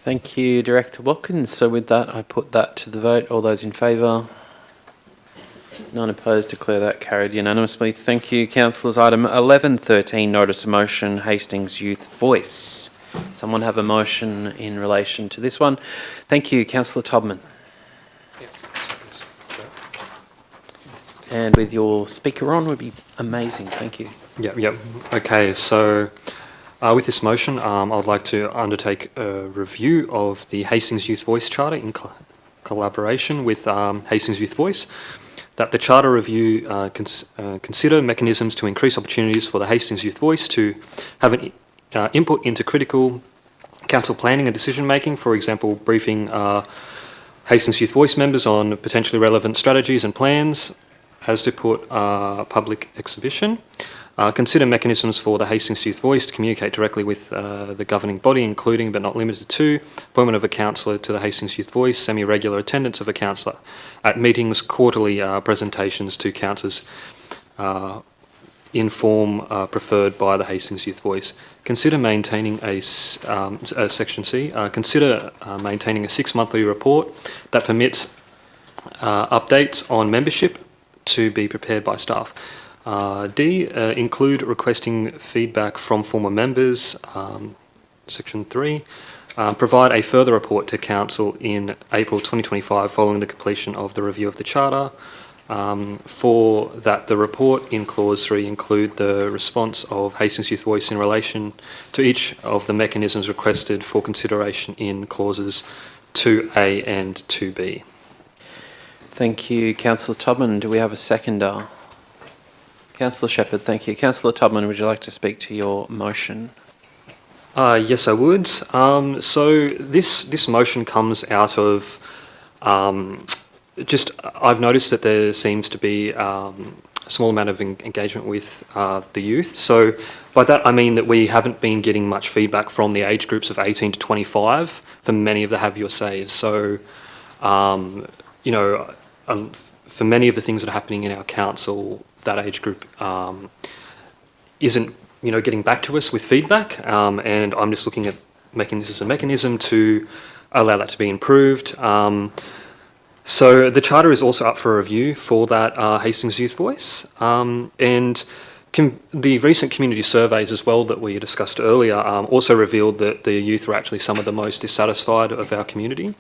Thank you, Director Watkins. So with that, I put that to the vote. All those in favour? None opposed. Declare that carried unanimously. Thank you, councillors. Item 11.13, notice of motion, Hastings Youth Voice. Someone have a motion in relation to this one? Thank you, Councillor Tubman. And with your speaker on would be amazing. Thank you. Yep. Okay, so with this motion, I'd like to undertake a review of the Hastings Youth Voice Charter in collaboration with Hastings Youth Voice. That the Charter review consider mechanisms to increase opportunities for the Hastings Youth Voice to have an input into critical council planning and decision making, for example, briefing Hastings Youth Voice members on potentially relevant strategies and plans, as to put public exhibition. Consider mechanisms for the Hastings Youth Voice to communicate directly with the governing body, including but not limited to appointment of a councillor to the Hastings Youth Voice, semi-regular attendance of a councillor at meetings, quarterly presentations to councillors in form preferred by the Hastings Youth Voice. Consider maintaining Section C, consider maintaining a 6-monthly report that permits updates on membership to be prepared by staff. D, include requesting feedback from former members. Section 3, provide a further report to Council in April 2025 following the completion of the review of the Charter. For that, the report in Clause 3 include the response of Hastings Youth Voice in relation to each of the mechanisms requested for consideration in Clauses 2A and 2B. Thank you, Councillor Tubman. Do we have a seconder? Councillor Shepherd, thank you. Councillor Tubman, would you like to speak to your motion? Yes, I would. So this motion comes out of I've noticed that there seems to be a small amount of engagement with the youth. So by that I mean that we haven't been getting much feedback from the age groups of 18 to 25 for many of the Have Your Says. So, for many of the things that are happening in our council, that age group isn't, getting back to us with feedback. And I'm just looking at making this as a mechanism to allow that to be improved. So the Charter is also up for review for that Hastings Youth Voice. And the recent community surveys as well that we discussed earlier also revealed that the youth were actually some of the most dissatisfied of our community.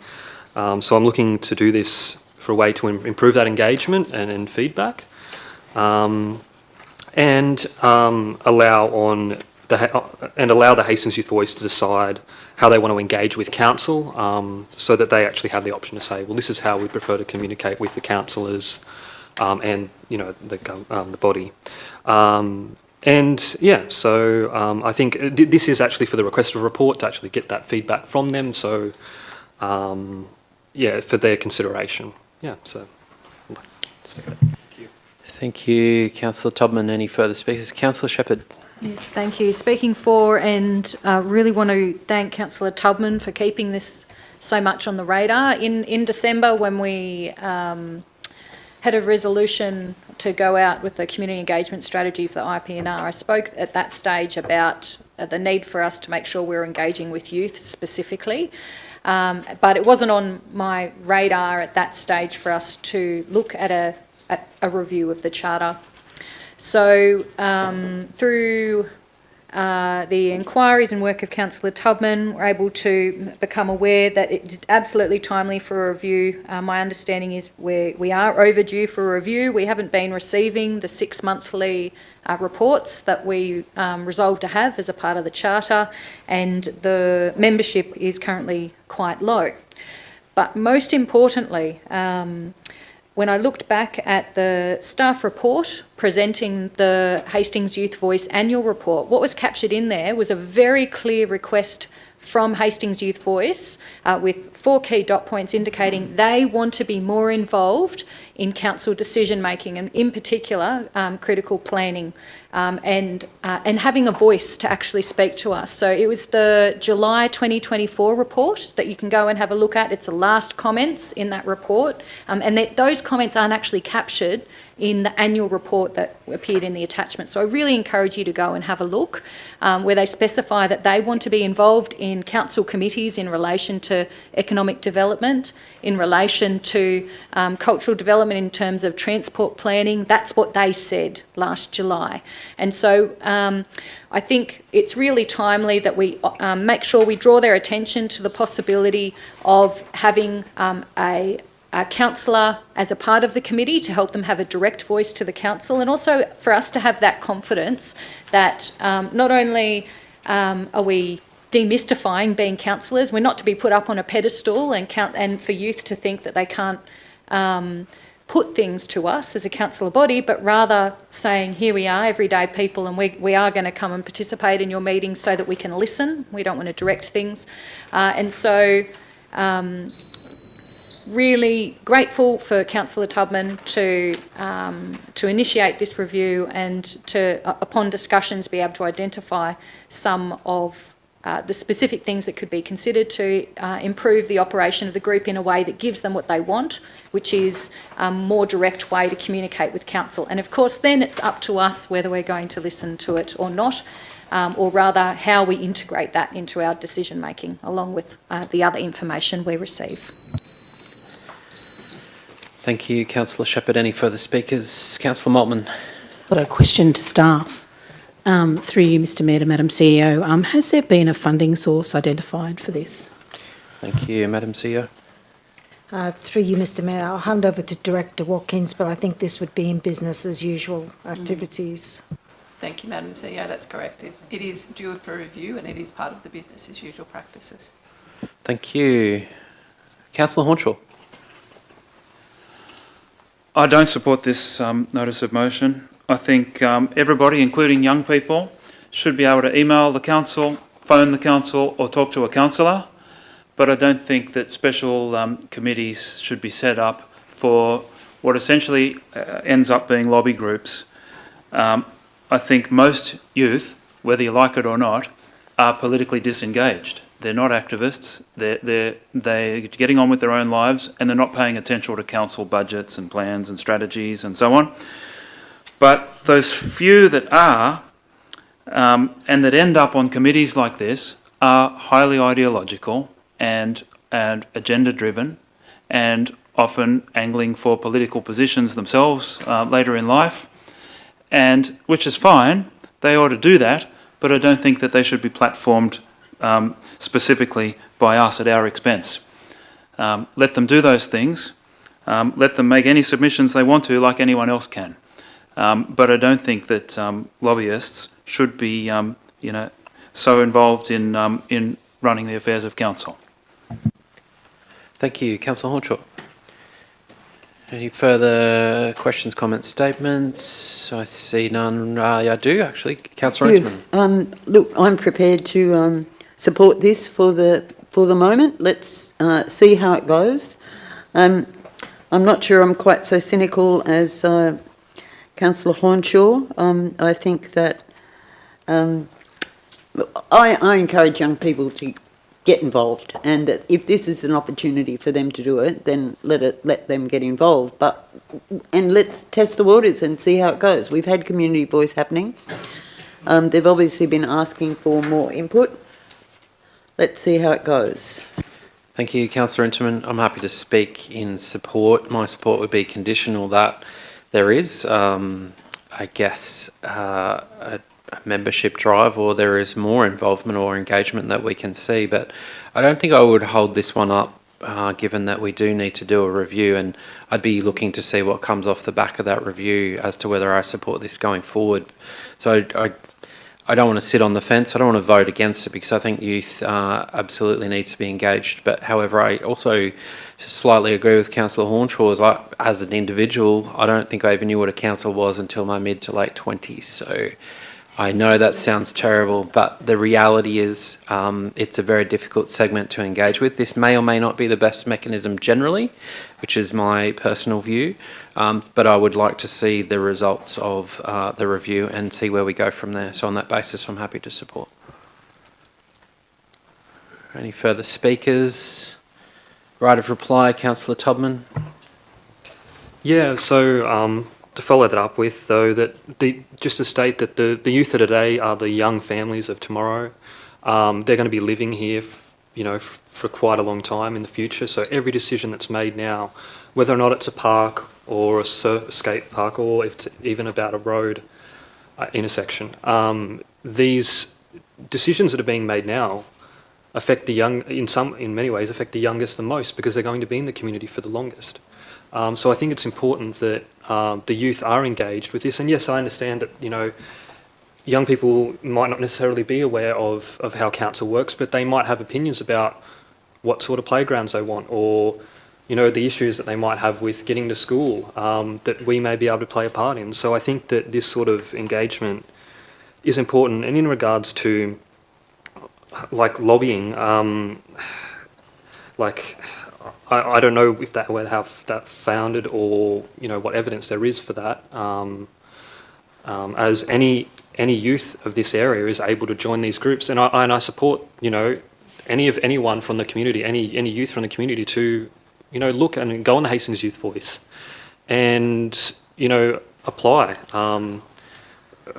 So I'm looking to do this for a way to improve that engagement and feedback, and allow the Hastings Youth Voice to decide how they want to engage with council, so that they actually have the option to say, well, this is how we prefer to communicate with the councillors and the body. So I think this is actually for the request of report to actually get that feedback from them. So for their consideration. So Thank you, Councillor Tubman. Any further speakers? Councillor Shepherd. Yes, thank you. Speaking for, and really want to thank Councillor Tubman for keeping this so much on the radar. In December, when we had a resolution to go out with the community engagement strategy for the IPNR, I spoke at that stage about the need for us to make sure we're engaging with youth specifically. But it wasn't on my radar at that stage for us to look at a review of the Charter. So through the inquiries and work of Councillor Tubman, were able to become aware that it's absolutely timely for a review. My understanding is we are overdue for a review. We haven't been receiving the 6 monthly reports that we resolved to have as a part of the charter, and the membership is currently quite low. But most importantly, when I looked back at the staff report presenting the Hastings Youth Voice annual report, what was captured in there was a very clear request from Hastings Youth Voice with 4 key dot points indicating they want to be more involved in council decision making, and in particular critical planning, and having a voice to actually speak to us. So it was the July 2024 report that you can go and have a look at. It's the last comments in that report, and those comments aren't actually captured in the annual report that appeared in the attachment. So I really encourage you to go and have a look, where they specify that they want to be involved in council committees in relation to economic development, in relation to cultural development in terms of transport planning. That's what they said last July. And so I think it's really timely that we make sure we draw their attention to the possibility of having a councillor as a part of the committee to help them have a direct voice to the council, and also for us to have that confidence that not only are we demystifying being councillors, we're not to be put up on a pedestal and for youth to think that they can't put things to us as a councillor body, but rather saying, here we are, everyday people, and we are going to come and participate in your meetings so that we can listen. We don't want to direct things. And so really grateful for Councillor Tubman to initiate this review and to, upon discussions, be able to identify some of the specific things that could be considered to improve the operation of the group in a way that gives them what they want, which is a more direct way to communicate with council. And of course, then it's up to us whether we're going to listen to it or not, or rather how we integrate that into our decision making, along with the other information we receive. Thank you, Councillor Shepherd. Any further speakers? Councillor Maltman. I've got a question to staff. Through you, Mr Mayor, to Madam CEO. Has there been a funding source identified for this? Thank you, Madam CEO. Through you, Mr Mayor, I'll hand over to Director Watkins, but I think this would be in business as usual activities. Thank you, Madam CEO. That's correct. It is due for review, and it is part of the business as usual practices. Thank you. Councillor Hornshaw. I don't support this notice of motion. I think everybody, including young people, should be able to email the council, phone the council, or talk to a councillor. But I don't think that special committees should be set up for what essentially ends up being lobby groups. I think most youth, whether you like it or not, are politically disengaged. They're not activists. They're getting on with their own lives, and they're not paying attention to council budgets and plans and strategies and so on. But those few that are, and that end up on committees like this, are highly ideological and agenda-driven, and often angling for political positions themselves later in life, and which is fine. They ought to do that, but I don't think that they should be platformed specifically by us at our expense. Let them do those things. Let them make any submissions they want to, like anyone else can. But I don't think that lobbyists should be, so involved in running the affairs of council. Thank you, Councillor Hornshaw. Any further questions, comments, statements? I see none. I do actually, Councillor Inman. Look, I'm prepared to support this for the moment. Let's see how it goes. I'm not sure I'm quite so cynical as Councillor Hornshaw. I think that I encourage young people to get involved, and that if this is an opportunity for them to do it, then let them get involved. And let's test the waters and see how it goes. We've had community voice happening. They've obviously been asking for more input. Let's see how it goes. Thank you, Councillor Inman. I'm happy to speak in support. My support would be conditional that there is, I guess, a a membership drive or there is more involvement or engagement that we can see. But I don't think I would hold this one up, given that we do need to do a review, and I'd be looking to see what comes off the back of that review as to whether I support this going forward. So I don't want to sit on the fence. I don't want to vote against it because I think youth absolutely needs to be engaged. But however, I also slightly agree with Councillor Hornshaw. As an individual, I don't think I even knew what a council was until my mid to late 20s. So I know that sounds terrible, but the reality is it's a very difficult segment to engage with. This may or may not be the best mechanism generally, which is my personal view, but I would like to see the results of the review and see where we go from there. So on that basis, I'm happy to support. Any further speakers? Right of reply, Councillor Tubman. Yeah, so to follow that up with, though, that just to state that the youth of today are the young families of tomorrow. They're going to be living here, for quite a long time in the future. So every decision that's made now, whether or not it's a park or a skate park or if it's even about a road intersection, these decisions that are being made now affect the young, in many ways, affect the youngest the most because they're going to be in the community for the longest. So I think it's important that the youth are engaged with this. And yes, I understand that, young people might not necessarily be aware of how council works, but they might have opinions about what sort of playgrounds they want or, the issues that they might have with getting to school that we may be able to play a part in. So I think that this sort of engagement is important. And in regards to, lobbying, I don't know if that would have that founded or what evidence there is for that. As any youth of this area is able to join these groups, and I support anyone from the community, any youth from the community to look and go on the Hastings Youth Voice, and apply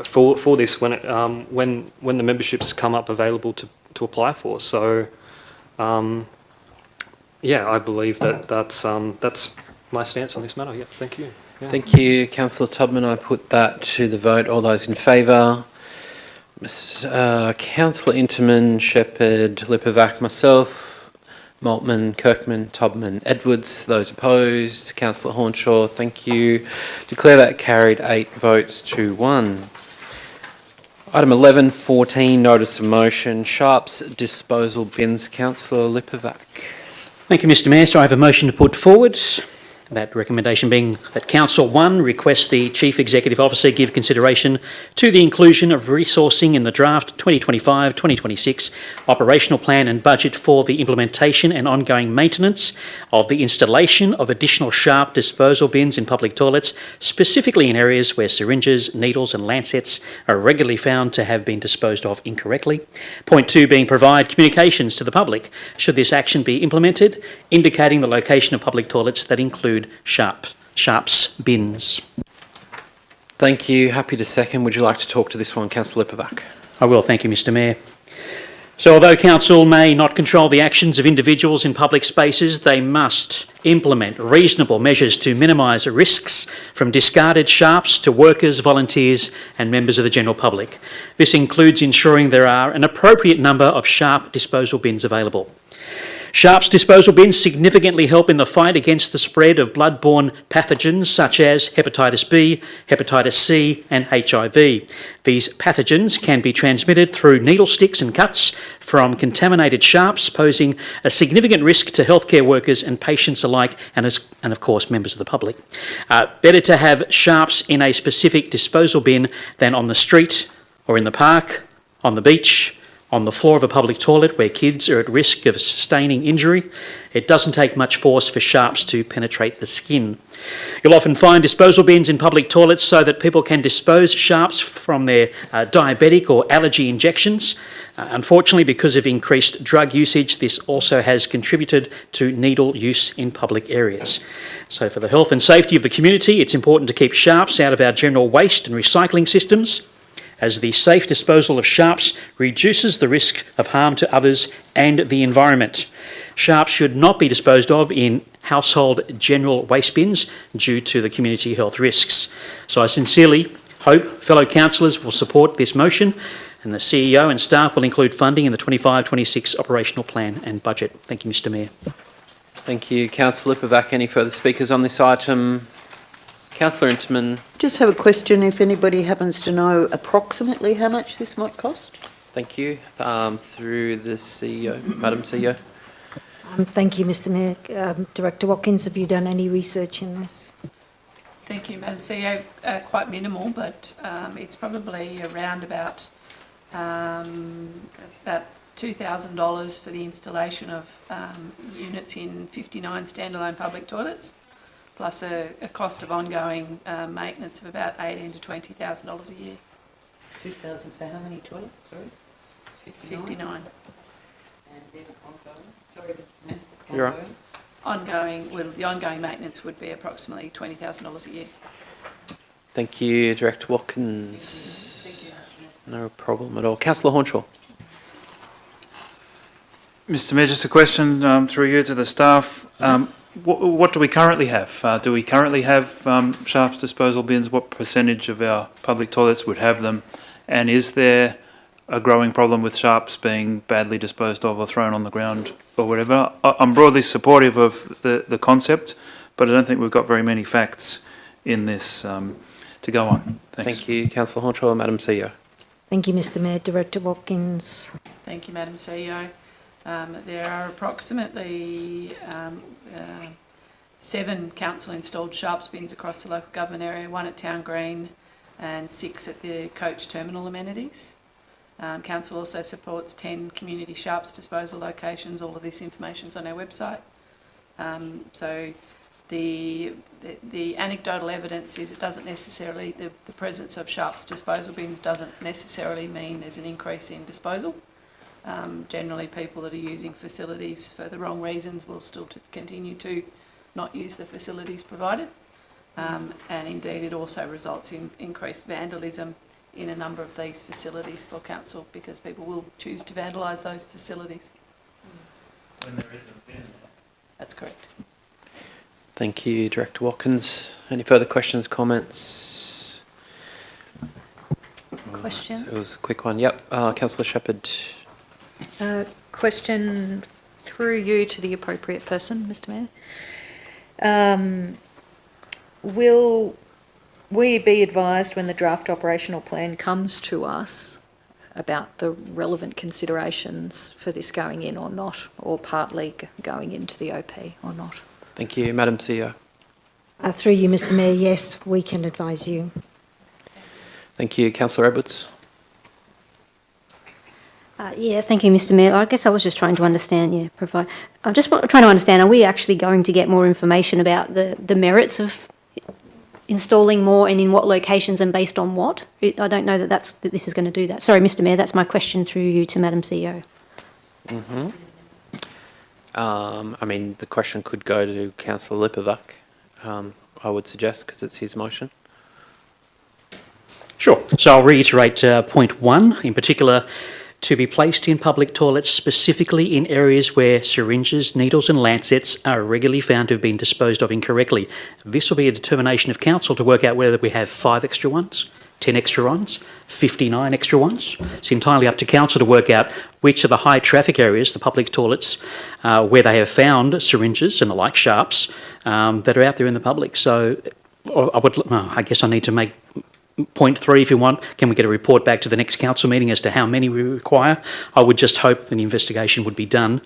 for this when the memberships come up available to apply for. So. Yeah, I believe that's my stance on this matter. Yeah, thank you. Yeah. Thank you, Councillor Tubman. I put that to the vote. All those in favour? Councillor Interman, Shepherd, Lipovac, myself, Maltman, Kirkman, Tubman, Edwards. Those opposed? Councillor Hornshaw, thank you. Declare that carried 8 votes to 1. Item 11.14, notice of motion, Sharps disposal bins. Councillor Lipovac. Thank you, Mr Mayor. So I have a motion to put forward. That recommendation being that Council 1 requests the Chief Executive Officer give consideration to the inclusion of resourcing in the draft 2025-2026 operational plan and budget for the implementation and ongoing maintenance of the installation of additional Sharp disposal bins in public toilets, specifically in areas where syringes, needles and lancets are regularly found to have been disposed of incorrectly. Point 2 being provide communications to the public should this action be implemented, indicating the location of public toilets that include Sharps bins. Thank you. Happy to second. Would you like to talk to this one, Councillor Lipovac? I will. Thank you, Mr Mayor. So although council may not control the actions of individuals in public spaces, they must implement reasonable measures to minimise risks from discarded Sharps to workers, volunteers and members of the general public. This includes ensuring there are an appropriate number of Sharp disposal bins available. Sharps disposal bins significantly help in the fight against the spread of blood-borne pathogens such as hepatitis B, hepatitis C and HIV. These pathogens can be transmitted through needle sticks and cuts from contaminated Sharps, posing a significant risk to healthcare workers and patients alike and of course members of the public. Better to have Sharps in a specific disposal bin than on the street or in the park, on the beach, on the floor of a public toilet where kids are at risk of sustaining injury. It doesn't take much force for Sharps to penetrate the skin. You'll often find disposal bins in public toilets so that people can dispose Sharps from their diabetic or allergy injections. Unfortunately, because of increased drug usage, this also has contributed to needle use in public areas. So for the health and safety of the community, it's important to keep Sharps out of our general waste and recycling systems, as the safe disposal of Sharps reduces the risk of harm to others and the environment. Sharps should not be disposed of in household general waste bins due to the community health risks. So I sincerely Hope fellow councillors will support this motion and the CEO and staff will include funding in the 25-26 operational plan and budget. Thank you, Mr Mayor. Thank you, Councillor Lipovac. Any further speakers on this item? Councillor Interman. Just have a question if anybody happens to know approximately how much this might cost. Thank you. Through the CEO, Madam CEO. Thank you, Mr Mayor. Director Watkins, have you done any research in this? Thank you, Madam CEO. Quite minimal, but it's probably around about $2,000 for the installation of units in 59 standalone public toilets, plus a cost of ongoing maintenance of about $18,000 to $20,000 a year. 2,000 for how many toilets? Sorry, 59. And then ongoing. Sorry, Mr Mayor. You're right. The ongoing maintenance would be approximately $20,000 a year. Thank you, Director Watkins. No problem at all. Councillor Hornshaw. Mr Mayor, just a question through you to the staff. What do we currently have? Do we currently have sharps disposal bins? What percentage of our public toilets would have them? And is there a growing problem with sharps being badly disposed of or thrown on the ground or whatever? I'm broadly supportive of the concept, but I don't think we've got very many facts in this to go on. Thanks. Thank you, Councillor Hornshaw. Madam CEO. Thank you, Mr Mayor. Director Watkins. Thank you, Madam CEO. There are approximately 7 council-installed sharps bins across the local government area, 1 at Town Green and 6 at the coach terminal amenities. Council also supports 10 community sharps disposal locations. All of this information is on our website. So the anecdotal evidence is it doesn't necessarily, the presence of sharps disposal bins doesn't necessarily mean there's an increase in disposal. Generally, people that are using facilities for the wrong reasons will still continue to not use the facilities provided. And indeed, it also results in increased vandalism in a number of these facilities for council because people will choose to vandalise those facilities. When there is a bin. That's correct. Thank you, Director Watkins. Any further questions, comments? Question? It was a quick one. Yep. Councillor Shepherd. Question through you to the appropriate person, Mr Mayor. Will we be advised when the draft operational plan comes to us about the relevant considerations for this going in or not, or partly going into the OP or not? Thank you, Madam CEO. Through you, Mr Mayor, yes, we can advise you. Thank you, Councillor Edwards. Yeah, thank you, Mr Mayor. I guess I was just trying to understand, I'm just trying to understand, are we actually going to get more information about the merits of installing more and in what locations and based on what? I don't know that this is going to do that. Sorry, Mr Mayor, that's my question through you to Madam CEO. I mean, the question could go to Councillor Lipovac, I would suggest, because it's his motion. Sure. So I'll reiterate point 1, in particular, to be placed in public toilets specifically in areas where syringes, needles and lancets are regularly found to have been disposed of incorrectly. This will be a determination of council to work out whether we have 5 extra ones, 10 extra ones, 59 extra ones. It's entirely up to council to work out which of the high traffic areas, the public toilets, where they have found syringes and the like sharps that are out there in the public. So I guess I need to make point 3, if you want. Can we get a report back to the next council meeting as to how many we require? I would just hope that an investigation would be done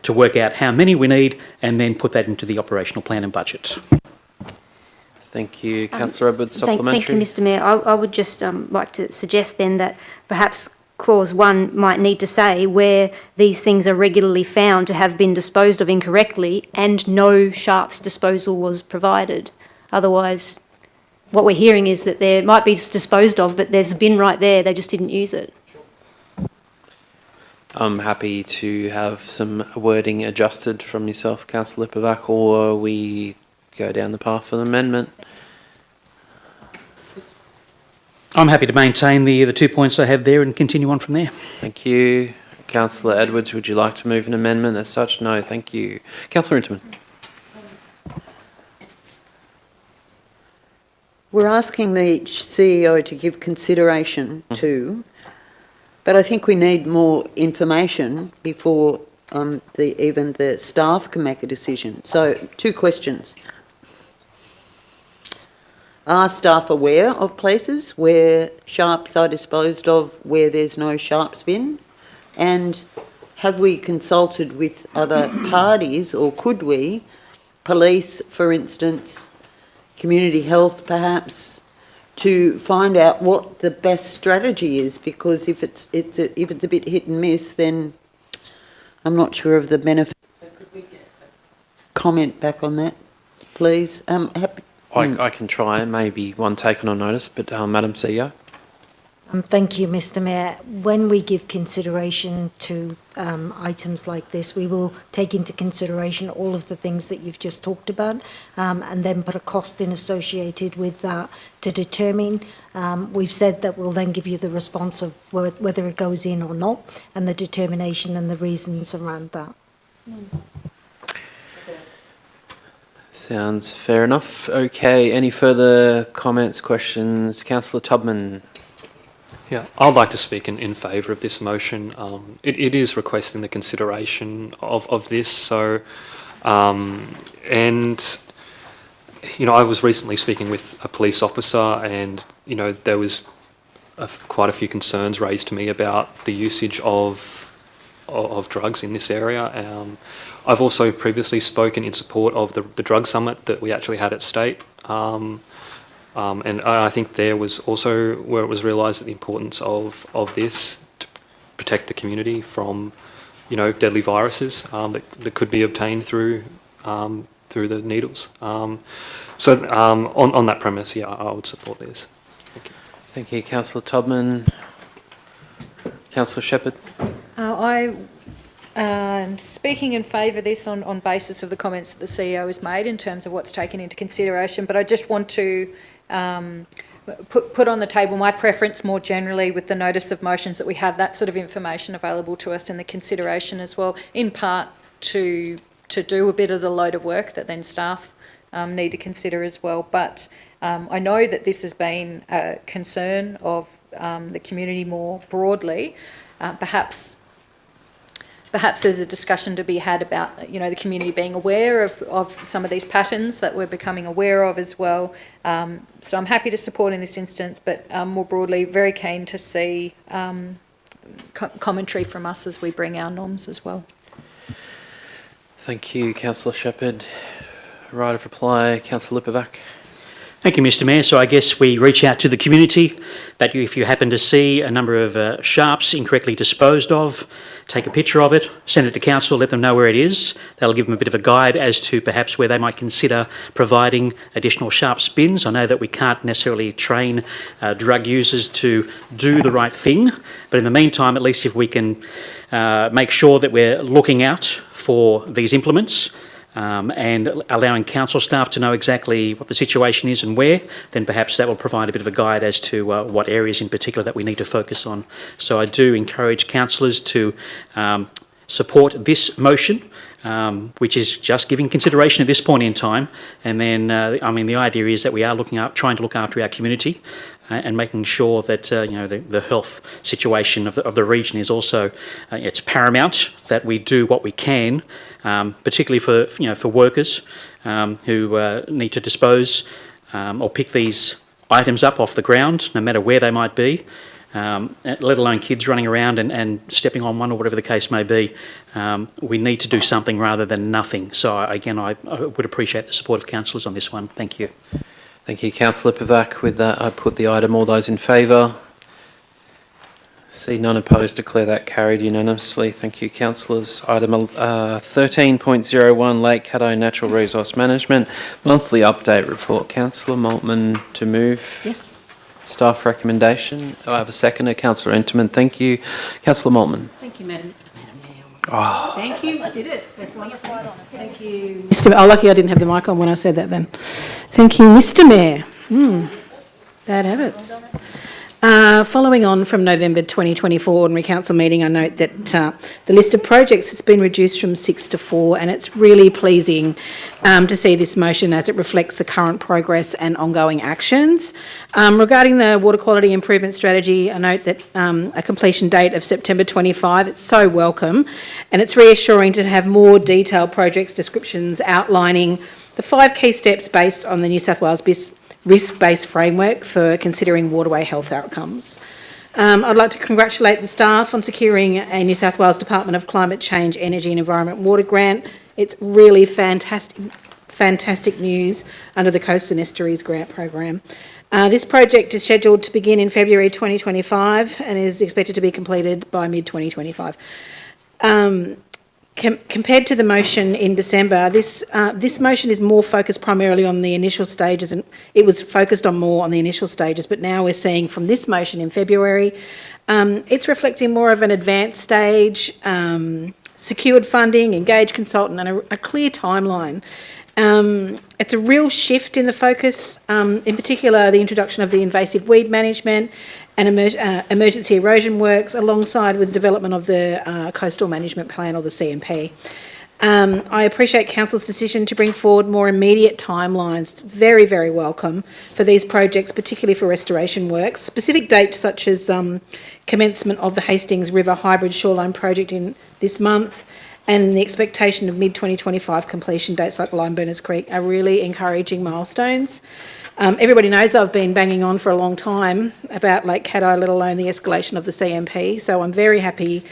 to work out how many we need and then put that into the operational plan and budget. Thank you. Councillor Edwards, supplementary. Thank you, Mr Mayor. I would just like to suggest then that perhaps clause 1 might need to say where these things are regularly found to have been disposed of incorrectly and no sharps disposal was provided. Otherwise, what we're hearing is that there might be disposed of, but there's a bin right there, they just didn't use it. I'm happy to have some wording adjusted from yourself, Councillor Lipovac, or we go down the path of an amendment. I'm happy to maintain the 2 points I have there and continue on from there. Thank you. Councillor Edwards, would you like to move an amendment as such? No, thank you. Councillor Interman. We're asking the CEO to give consideration to, but I think we need more information before even the staff can make a decision. So, 2 questions. Are staff aware of places where sharps are disposed of where there's no sharps bin? And have we consulted with other parties, or could we, police, for instance, community health perhaps, to find out what the best strategy is? Because if it's a bit hit and miss, then I'm not sure of the benefit. So could we get a comment back on that, please? I can try, and maybe one taken on notice, but Madam CEO. Thank you, Mr. Mayor. When we give consideration to items like this, we will take into consideration all of the things that you've just talked about, and then put a cost in associated with that to determine. We've said that we'll then give you the response of whether it goes in or not, and the determination and the reasons around that. Sounds fair enough. Okay, any further comments, questions? Councillor Tubman. Yeah, I'd like to speak in favour of this motion. It is requesting the consideration of this. So, and, you know, I was recently speaking with a police officer, and, you know, there was quite a few concerns raised to me about the usage of drugs in this area. I've also previously spoken in support of the drug summit that we actually had at State. And I think there was also where it was realised the importance of this to protect the community from, you know, deadly viruses that could be obtained through the needles. So on that premise, yeah, I would support this. Thank you. Thank you, Councillor Tubman. Councillor Shepherd. I'm speaking in favour of this on basis of the comments that the CEO has made in terms of what's taken into consideration, but I just want to put on the table my preference more generally with the notice of motions that we have that sort of information available to us in the consideration as well, in part to do a bit of the load of work that then staff need to consider as well. But I know that this has been a concern of the community more broadly. Perhaps there's a discussion to be had about, you know, the community being aware of some of these patterns that we're becoming aware of as well. So I'm happy to support in this instance, but more broadly, very keen to see commentary from us as we bring our norms as well. Thank you, Councillor Shepherd. Right of reply, Councillor Lipovac. Thank you, Mr. Mayor. So I guess we reach out to the community that if you happen to see a number of sharps incorrectly disposed of, take a picture of it, send it to council, let them know where it is. That'll give them a bit of a guide as to perhaps where they might consider providing additional sharps bins. I know that we can't necessarily train drug users to do the right thing, but in the meantime, at least if we can make sure that we're looking out for these implements, and allowing council staff to know exactly what the situation is and where, then perhaps that will provide a bit of a guide as to what areas in particular that we need to focus on. So I do encourage councillors to support this motion, which is just giving consideration at this point in time. And then, I mean, the idea is that we are trying to look after our community and making sure that you know, the health situation of the region is also it's paramount that we do what we can, particularly for workers who need to dispose or pick these items up off the ground, no matter where they might be. Let alone kids running around and stepping on one or whatever the case may be. We need to do something rather than nothing. So again, I would appreciate the support of councillors on this one. Thank you. Thank you, Councillor Lipovac. With that, I put the item. All those in favour? See none opposed, declare that carried unanimously. Thank you, councillors. Item 13.01, Lake Caddo Natural Resource Management Monthly Update Report. Councillor Maltman to move. Yes. Staff recommendation. I have a seconder. Councillor Enterman, thank you. Councillor Maltman. Thank you, Madam Mayor. Oh. Thank you. I did it. That's wonderful. Thank you, Mr. Mayor. Oh, lucky I didn't have the mic on when I said that then. Thank you, Mr. Mayor. Bad habits. Following on from November 2024 Ordinary Council meeting, I note that the list of projects has been reduced from 6 to 4, and it's really pleasing to see this motion as it reflects the current progress and ongoing actions. Regarding the water quality improvement strategy, I note that a completion date of September 25, it's so welcome, and it's reassuring to have more detailed projects descriptions outlining the 5 key steps based on the New South Wales risk-based framework for considering waterway health outcomes. I'd like to congratulate the staff on securing a New South Wales Department of Climate Change, Energy and Environment water grant. It's really fantastic news under the Coast and Estuaries Grant Program. This project is scheduled to begin in February 2025 and is expected to be completed by mid-2025. Compared to the motion in December, this motion is more focused primarily on the initial stages, and it was focused on more on the initial stages, but now we're seeing from this motion in February, it's reflecting more of an advanced stage, secured funding, engaged consultant, and a clear timeline. It's a real shift in the focus, in particular the introduction of the invasive weed management and emergency erosion works alongside with the development of the Coastal Management Plan, or the CMP. I appreciate Council's decision to bring forward more immediate timelines. Very, very welcome for these projects, particularly for restoration works. Specific dates such as commencement of the Hastings River Hybrid Shoreline Project in this month, and the expectation of mid-2025 completion dates like Limeburners Creek are really encouraging milestones. Everybody knows I've been banging on for a long time about Lake Cat Eye, let alone the escalation of the CMP, so I'm very happy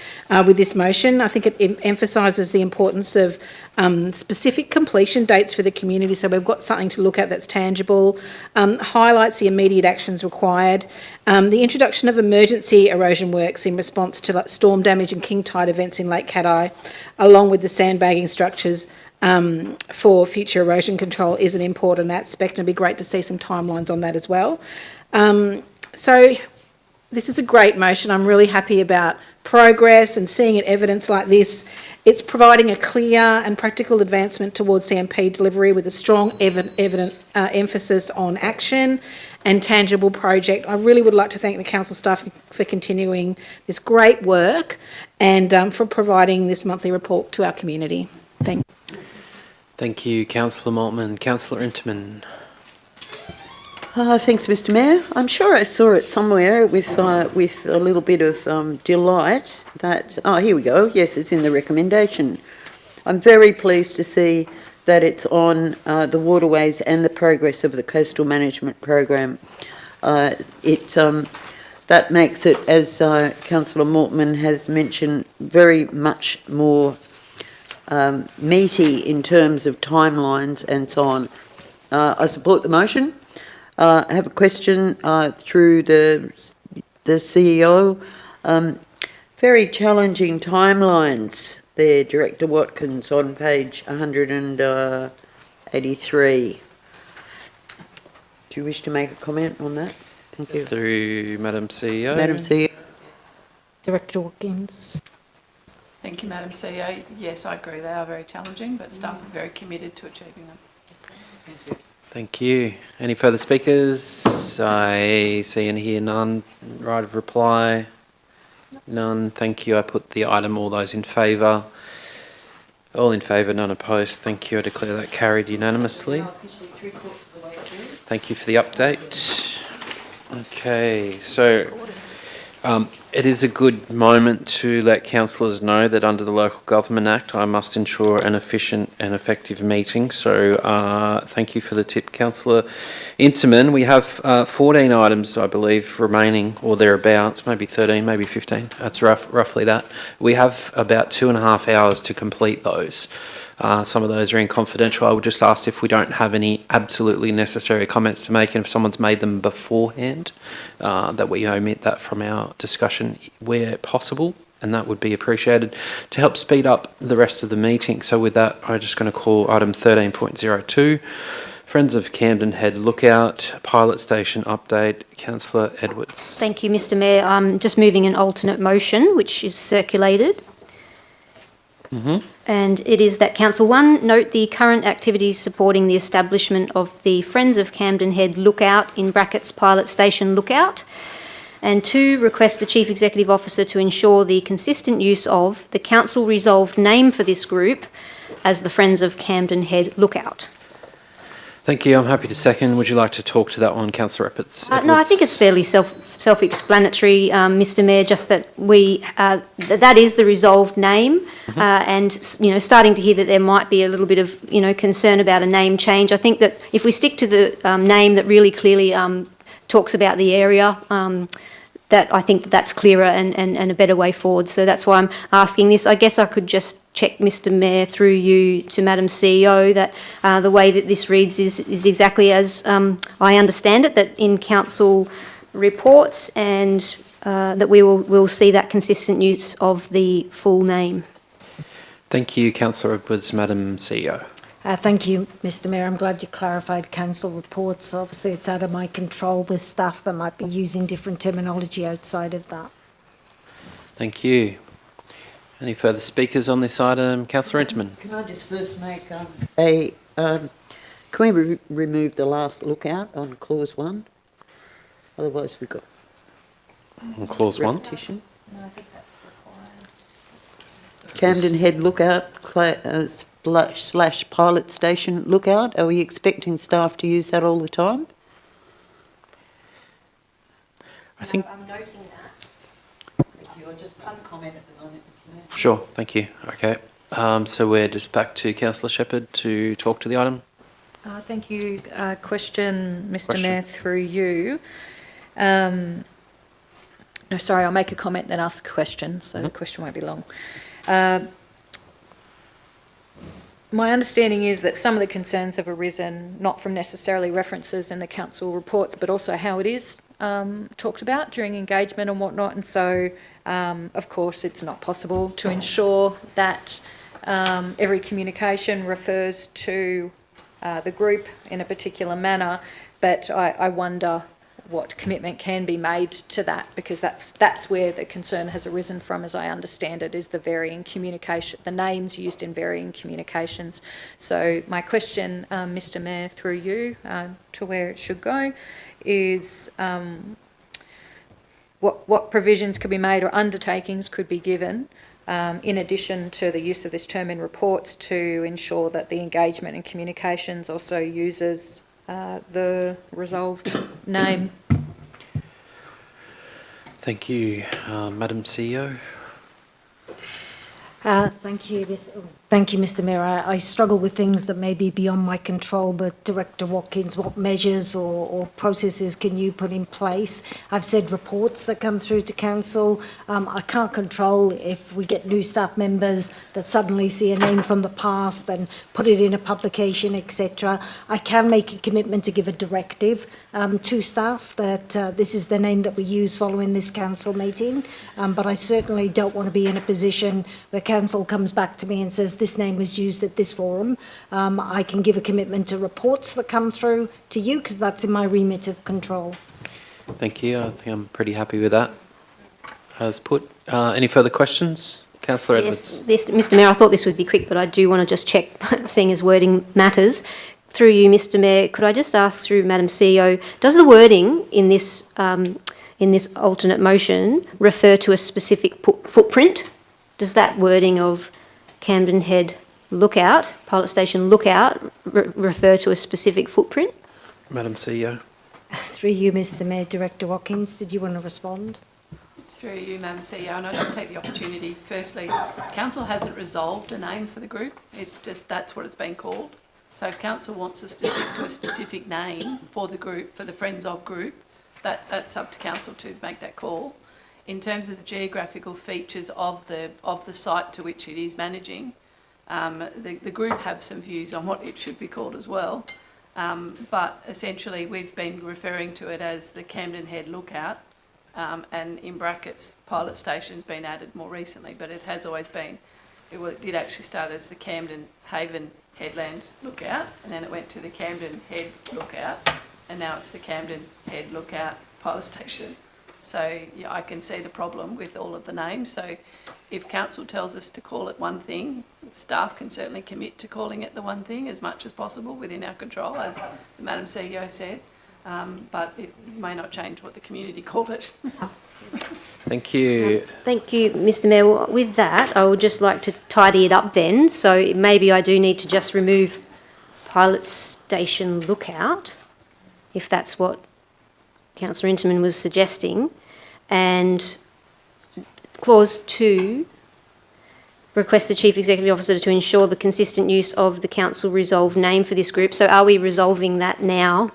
with this motion. I think it emphasises the importance of specific completion dates for the community, so we've got something to look at that's tangible, highlights the immediate actions required, the introduction of emergency erosion works in response to storm damage and king tide events in Lake Cat Eye, along with the sandbagging structures for future erosion control is an important aspect, and it'd be great to see some timelines on that as well. So this is a great motion. I'm really happy about progress and seeing it evidence like this. It's providing a clear and practical advancement towards CMP delivery with a strong evident emphasis on action and tangible project. I really would like to thank the council staff for continuing this great work and for providing this monthly report to our community. Thank you. Thank you, Councillor Maltman. Councillor Interman. Thanks, Mr. Mayor. I'm sure I saw it somewhere with a little bit of delight that, here we go. Yes, it's in the recommendation. I'm very pleased to see that it's on the waterways and the progress of the Coastal Management Program. That makes it, as Councillor Maltman has mentioned, very much more meaty in terms of timelines and so on. I support the motion. I have a question through the CEO. Very challenging timelines there, Director Watkins, on page 183. Do you wish to make a comment on that? Thank you. Through Madam CEO. Madam CEO. Director Watkins. Thank you, Madam CEO. Yes, I agree, they are very challenging, but staff are very committed to achieving them. Thank you. Thank you. Any further speakers? I see and hear none. Right of reply? None. Thank you. I put the item. All those in favour? All in favour, none opposed. Thank you. I declare that carried unanimously. Thank you for the update. Okay, so it is a good moment to let councillors know that under the Local Government Act I must ensure an efficient and effective meeting. So thank you for the tip, Councillor Interman. We have 14 items, I believe, remaining or thereabouts, maybe 13, maybe 15. That's roughly that. We have about 2.5 hours to complete those. Some of those are in confidential. I would just ask if we don't have any absolutely necessary comments to make, and if someone's made them beforehand, that we omit that from our discussion where possible, and that would be appreciated to help speed up the rest of the meeting. So with that, I'm just going to call item 13.02, Friends of Camden Head Lookout Pilot Station Update. Councillor Edwards. Thank you, Mr. Mayor. I'm just moving an alternate motion, which is circulated. And it is that Council 1 note the current activities supporting the establishment of the Friends of Camden Head Lookout, in brackets Pilot Station Lookout, And 2, request the Chief Executive Officer to ensure the consistent use of the council resolved name for this group as the Friends of Camden Head Lookout. Thank you. I'm happy to second. Would you like to talk to that one, Councillor Edwards? No, I think it's fairly self-explanatory, Mr. Mayor. Just that that is the resolved name, and starting to hear that there might be a little bit of concern about a name change. I think that if we stick to the name that really clearly talks about the area, that I think that's clearer and a better way forward. So that's why I'm asking this. I guess I could just check, Mr. Mayor, through you to Madam CEO, that the way that this reads is exactly as I understand it, that in council reports, and that we'll see that consistent use of the full name. Thank you, Councillor Edwards. Madam CEO. Thank you, Mr. Mayor. I'm glad you clarified council reports. Obviously, it's out of my control with staff that might be using different terminology outside of that. Thank you. Any further speakers on this item? Councillor Interman. Can I just first make can we remove the last lookout on clause 1? Otherwise we've got On clause 1? repetition. No, I think that's required. Camden Head Lookout / Pilot Station Lookout. Are we expecting staff to use that all the time? I think. I'm noting that. Thank you. I'll just comment at the moment. Sure, thank you. Okay. So we're just back to Councillor Shepherd to talk to the item. Thank you. Question, Mr. Question. Mayor, through you. No, sorry, I'll make a comment then ask a question, so the question won't be long. My understanding is that some of the concerns have arisen not from necessarily references in the council reports, but also how it is talked about during engagement and whatnot. And so, of course, it's not possible to ensure that every communication refers to the group in a particular manner, but I wonder what commitment can be made to that, because that's where the concern has arisen from, as I understand it, is the varying communication, the names used in varying communications. So my question, Mr. Mayor, through you to where it should go, is what provisions could be made or undertakings could be given in addition to the use of this term in reports to ensure that the engagement and communications also uses the resolved name. Thank you. Madam CEO. Thank you, Mr. Mayor. I struggle with things that may be beyond my control, but Director Watkins, what measures or processes can you put in place? I've said reports that come through to council. I can't control if we get new staff members that suddenly see a name from the past, then put it in a publication, etc. I can make a commitment to give a directive to staff that this is the name that we use following this council meeting, but I certainly don't want to be in a position where council comes back to me and says this name was used at this forum. I can give a commitment to reports that come through to you, because that's in my remit of control. Thank you. I think I'm pretty happy with that. As put. Any further questions? Councillor Edwards. Yes, Mr. Mayor, I thought this would be quick, but I do want to just check, seeing as wording matters. Through you, Mr. Mayor, could I just ask through Madam CEO, does the wording in this alternate motion refer to a specific footprint? Does that wording of Camden Head Lookout, Pilot Station Lookout, refer to a specific footprint? Madam CEO. Through you, Mr. Mayor, Director Watkins, did you want to respond? Through you, Madam CEO, and I'll just take the opportunity. Firstly, council hasn't resolved a name for the group. It's just that's what it's been called. So if council wants us to stick to a specific name for the group, for the Friends of Group, that's up to council to make that call. In terms of the geographical features of the site to which it is managing, the group have some views on what it should be called as well. But essentially, we've been referring to it as the Camden Head Lookout, and in brackets, Pilot Station's been added more recently, but it has always been. It did actually start as the Camden Haven Headland Lookout, and then it went to the Camden Head Lookout, and now it's the Camden Head Lookout Pilot Station. So yeah, I can see the problem with all of the names. So if council tells us to call it one thing, staff can certainly commit to calling it the one thing as much as possible within our control, as Madam CEO said. but it may not change what the community called it. Thank you. Thank you, Mr Mayor. Well, with that, I would just like to tidy it up then. So maybe I do need to just remove Pilot Station Lookout, if that's what Councillor Interman was suggesting. And clause 2, request the Chief Executive Officer to ensure the consistent use of the council resolve name for this group. So are we resolving that now?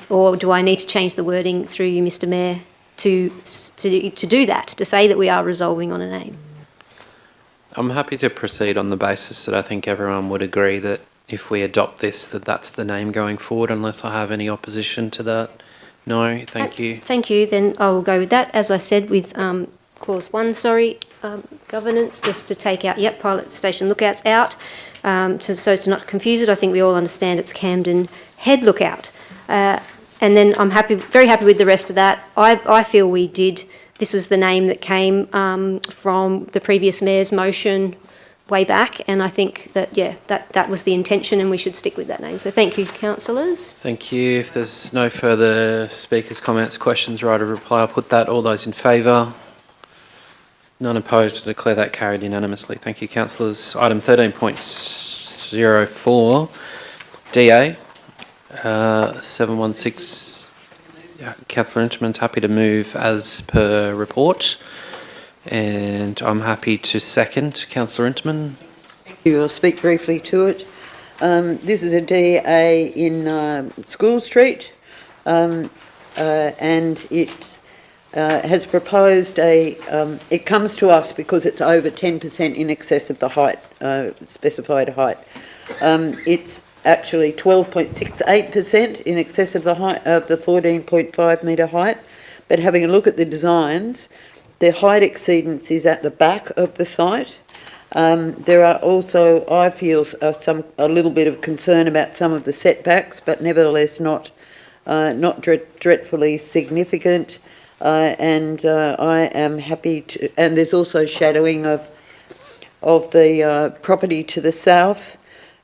Or do I need to change the wording through you, Mr Mayor, to do that, to say that we are resolving on a name? I'm happy to proceed on the basis that I think everyone would agree that if we adopt this, that that's the name going forward, unless I have any opposition to that. No, thank you. Thank you. Then I will go with that. As I said, with clause 1, governance, just to take out, Pilot Station Lookouts out, so to not confuse it. I think we all understand it's Camden Head Lookout. And then I'm very happy with the rest of that. I feel this was the name that came from the previous mayor's motion way back, and I think that, that was the intention and we should stick with that name. So thank you, councillors. Thank you. If there's no further speakers, comments, questions, right of reply, I'll put that. All those in favour? None opposed. To declare that carried unanimously. Thank you, councillors. Item 13.04, DA 716. Councillor Interman's happy to move as per report, and I'm happy to second. Councillor Interman. I'll speak briefly to it. This is a DA in School Street, and it has proposed it comes to us because it's over 10% in excess of the height, specified height. It's actually 12.68% in excess of the height of the 14.5 metre height, but having a look at the designs, the height exceedance is at the back of the site. There are also, I feel, a little bit of concern about some of the setbacks, but nevertheless not dreadfully significant. And I am happy to. And there's also shadowing of the property to the south,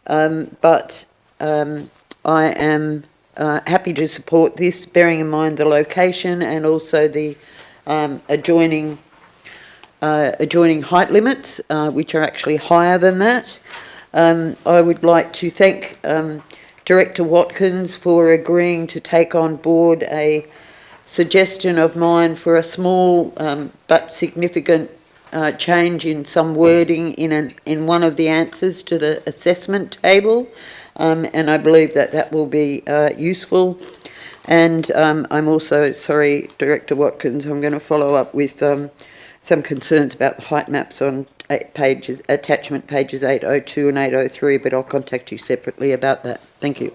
but I am happy to support this, bearing in mind the location and also the adjoining height limits, which are actually higher than that. I would like to thank Director Watkins for agreeing to take on board a suggestion of mine for a small but significant change in some wording in one of the answers to the assessment table, and I believe that will be useful. And I'm also sorry, Director Watkins, I'm going to follow up with some concerns about the height maps on attachment pages 802 and 803, but I'll contact you separately about that. Thank you.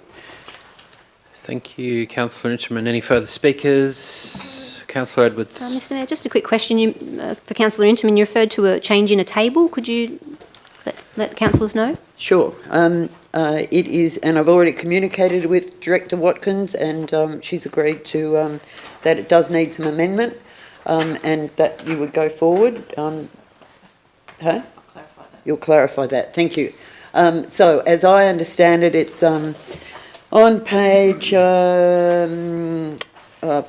Thank you, Councillor Interman. Any further speakers? Councillor Edwards. Mr Mayor, just a quick question. For Councillor Interman, you referred to a change in a table. Could you let the councillors know? Sure. It is, and I've already communicated with Director Watkins, and she's agreed to that it does need some amendment, and that you would go forward. Huh? You'll clarify that. Thank you. So, as I understand it, it's on page. I've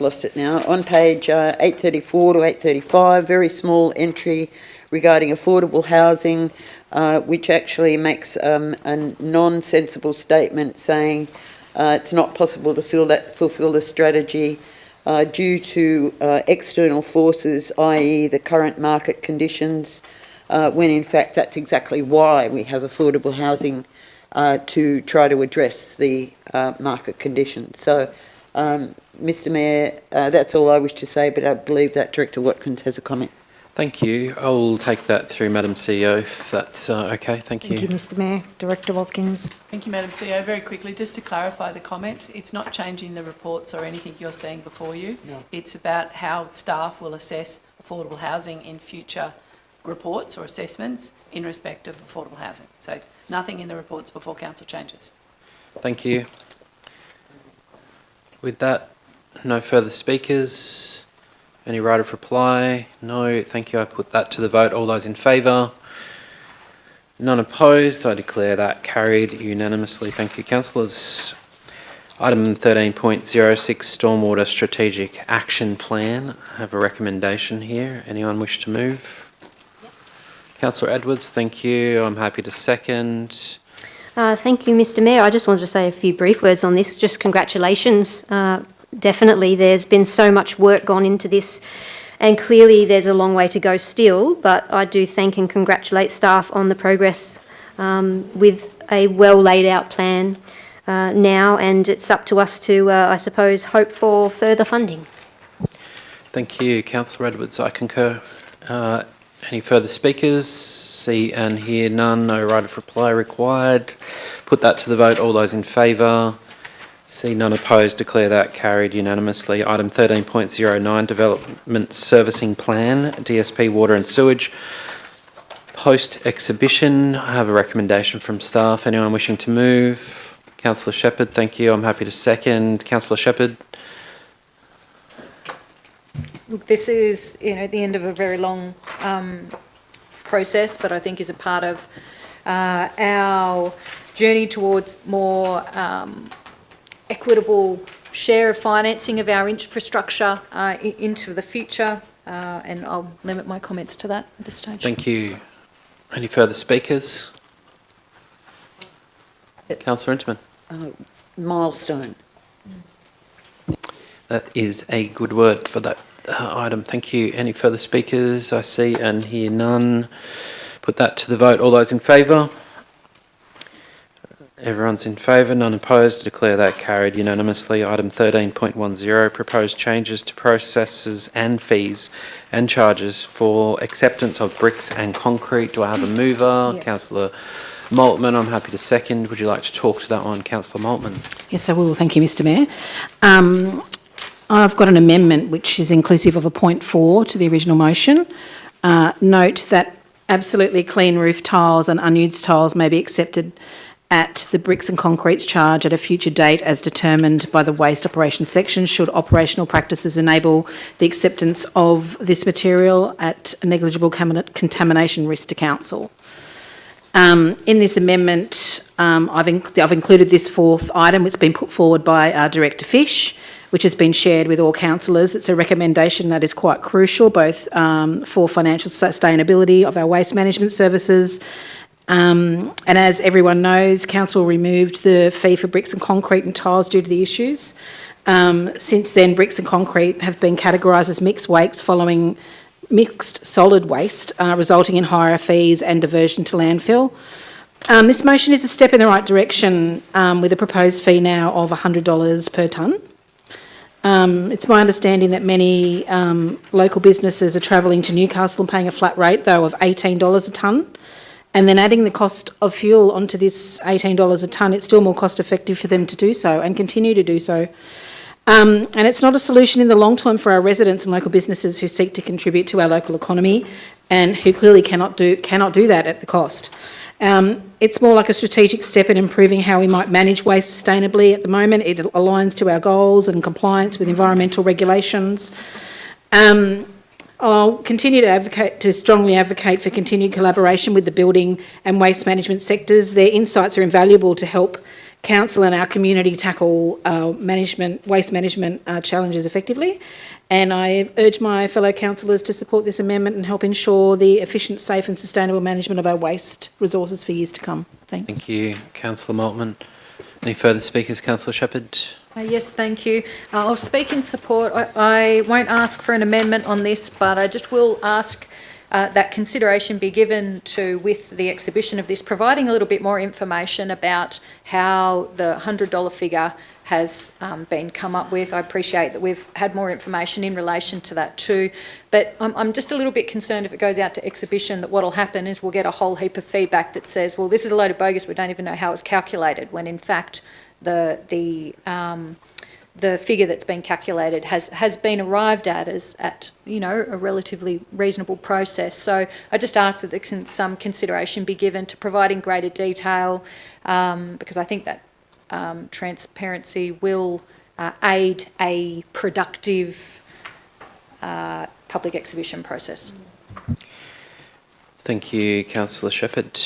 lost it now. On page 834 to 835, very small entry regarding affordable housing, which actually makes a non-sensible statement saying it's not possible to fulfil the strategy due to external forces, i.e. the current market conditions, when in fact that's exactly why we have affordable housing, to try to address the market conditions. So, Mr Mayor, that's all I wish to say, but I believe that Director Watkins has a comment. Thank you. I'll take that through Madam CEO, if that's okay. Thank you. Thank you, Mr Mayor. Director Watkins. Thank you, Madam CEO. Very quickly, just to clarify the comment, it's not changing the reports or anything you're seeing before you. No. It's about how staff will assess affordable housing in future reports or assessments in respect of affordable housing. So nothing in the reports before council changes. Thank you. With that, no further speakers. Any right of reply? No. Thank you. I put that to the vote. All those in favour? None opposed. I declare that carried unanimously. Thank you, councillors. Item 13.06, Stormwater Strategic Action Plan. I have a recommendation here. Anyone wish to move? Councillor Edwards, thank you. I'm happy to second. Thank you, Mr. Mayor. I just wanted to say a few brief words on this. Just congratulations. Definitely, there's been so much work gone into this, and clearly there's a long way to go still, but I do thank and congratulate staff on the progress with a well laid out plan now, and it's up to us to, I suppose, hope for further funding. Thank you, Councillor Edwards. I concur. Any further speakers? See and hear none. No right of reply required. Put that to the vote. All those in favour? See none opposed. Declare that carried unanimously. Item 13.09, Development Servicing Plan, DSP Water and Sewage. Post-exhibition, I have a recommendation from staff. Anyone wishing to move? Councillor Shepherd, thank you. I'm happy to second. Councillor Shepherd. Look, this is, the end of a very long process, but I think is a part of our journey towards more equitable share of financing of our infrastructure into the future, and I'll limit my comments to that at this stage. Thank you. Any further speakers? Councillor Intiman. Milestone. That is a good word for that item. Thank you. Any further speakers? I see and hear none. Put that to the vote. All those in favour? Everyone's in favour, none opposed. Declare that carried unanimously. Item 13.10, proposed changes to processes and fees and charges for acceptance of bricks and concrete. Do I have a mover? Yes. Councillor Maltman, I'm happy to second. Would you like to talk to that one, Councillor Maltman? Yes, I will. Thank you, Mr. Mayor. I've got an amendment which is inclusive of a point 4 to the original motion. Note that absolutely clean roof tiles and unused tiles may be accepted at the bricks and concretes charge at a future date as determined by the waste operations section should operational practices enable the acceptance of this material at a negligible contamination risk to council. In this amendment, I've included this fourth item, which has been put forward by Director Fish, which has been shared with all councillors. It's a recommendation that is quite crucial, both for financial sustainability of our waste management services. And as everyone knows, council removed the fee for bricks and concrete and tiles due to the issues. Since then, bricks and concrete have been categorised as mixed waste following mixed solid waste, resulting in higher fees and diversion to landfill. This motion is a step in the right direction with a proposed fee now of $100 per tonne. It's my understanding that many local businesses are travelling to Newcastle and paying a flat rate, though, of $18 a tonne. And then adding the cost of fuel onto this $18 a tonne, it's still more cost effective for them to do so and continue to do so. And it's not a solution in the long term for our residents and local businesses who seek to contribute to our local economy and who clearly cannot do that at the cost. It's more like a strategic step in improving how we might manage waste sustainably. At the moment, it aligns to our goals and compliance with environmental regulations. I'll continue to strongly advocate for continued collaboration with the building and waste management sectors. Their insights are invaluable to help council and our community tackle waste management challenges effectively. And I urge my fellow councillors to support this amendment and help ensure the efficient, safe and sustainable management of our waste resources for years to come. Thanks. Thank you, Councillor Maltman. Any further speakers? Councillor Shepherd. Yes, thank you. I'll speak in support. I won't ask for an amendment on this, but I just will ask that consideration be given to, with the exhibition of this, providing a little bit more information about how the $100 figure has been come up with. I appreciate that we've had more information in relation to that too, but I'm just a little bit concerned if it goes out to exhibition that what will happen is we'll get a whole heap of feedback that says, well, this is a load of bogus, we don't even know how it's calculated, when in fact the figure that's been calculated has been arrived at as a relatively reasonable process. So I just ask that some consideration be given to providing greater detail, because I think that transparency will aid a productive public exhibition process. Thank you, Councillor Shepherd.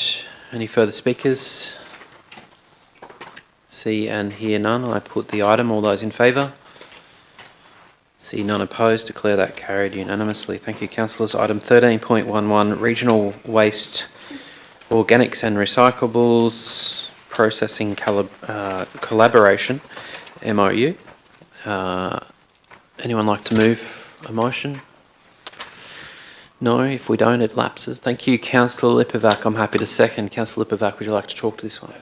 Any further speakers? See and hear none, I put the item. All those in favour? See none opposed, declare that carried unanimously. Thank you, councillors. Item 13.11, Regional Waste Organics and Recyclables Processing Collaboration, MOU. Anyone like to move a motion? No, if we don't, it lapses. Thank you, Councillor Lipovac. I'm happy to second. Councillor Lipovac, would you like to talk to this one?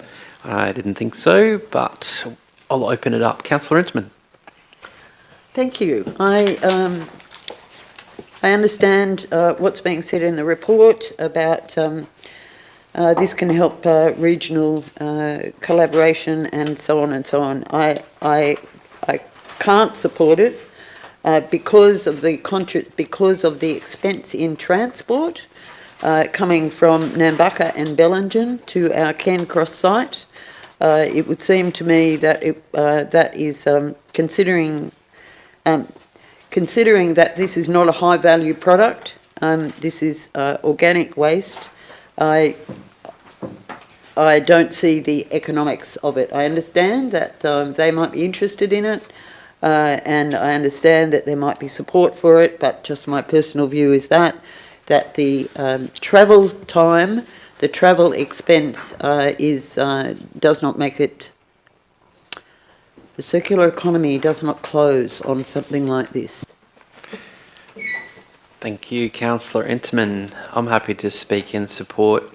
I didn't think so, but I'll open it up. Councillor Interman. Thank you. I understand what's being said in the report about this can help regional collaboration and so on and so on. I can't support it because of the expense in transport coming from Nambucca and Bellingen to our Cairncross site. It would seem to me that that is considering that this is not a high value product. This is organic waste. I don't see the economics of it. I understand that they might be interested in it, and I understand that there might be support for it, but just my personal view is that the travel time, the travel expense does not make it. The circular economy does not close on something like this. Thank you, Councillor Interman. I'm happy to speak in support.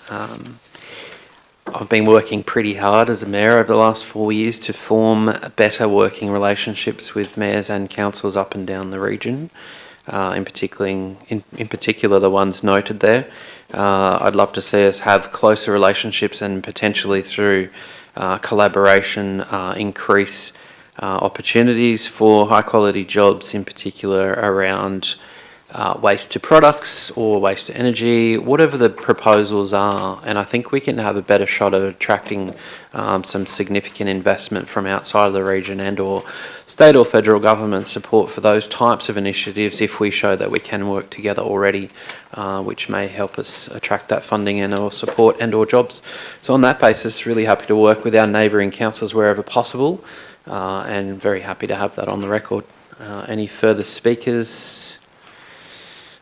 I've been working pretty hard as a mayor over the last 4 years to form better working relationships with mayors and councils up and down the region, in particular the ones noted there. I'd love to see us have closer relationships and potentially through collaboration increase opportunities for high quality jobs, in particular around waste to products or waste to energy, whatever the proposals are. And I think we can have a better shot at attracting some significant investment from outside of the region and or state or federal government support for those types of initiatives if we show that we can work together already, which may help us attract that funding and or support and or jobs. So on that basis, really happy to work with our neighbouring councils wherever possible, and very happy to have that on the record. Any further speakers?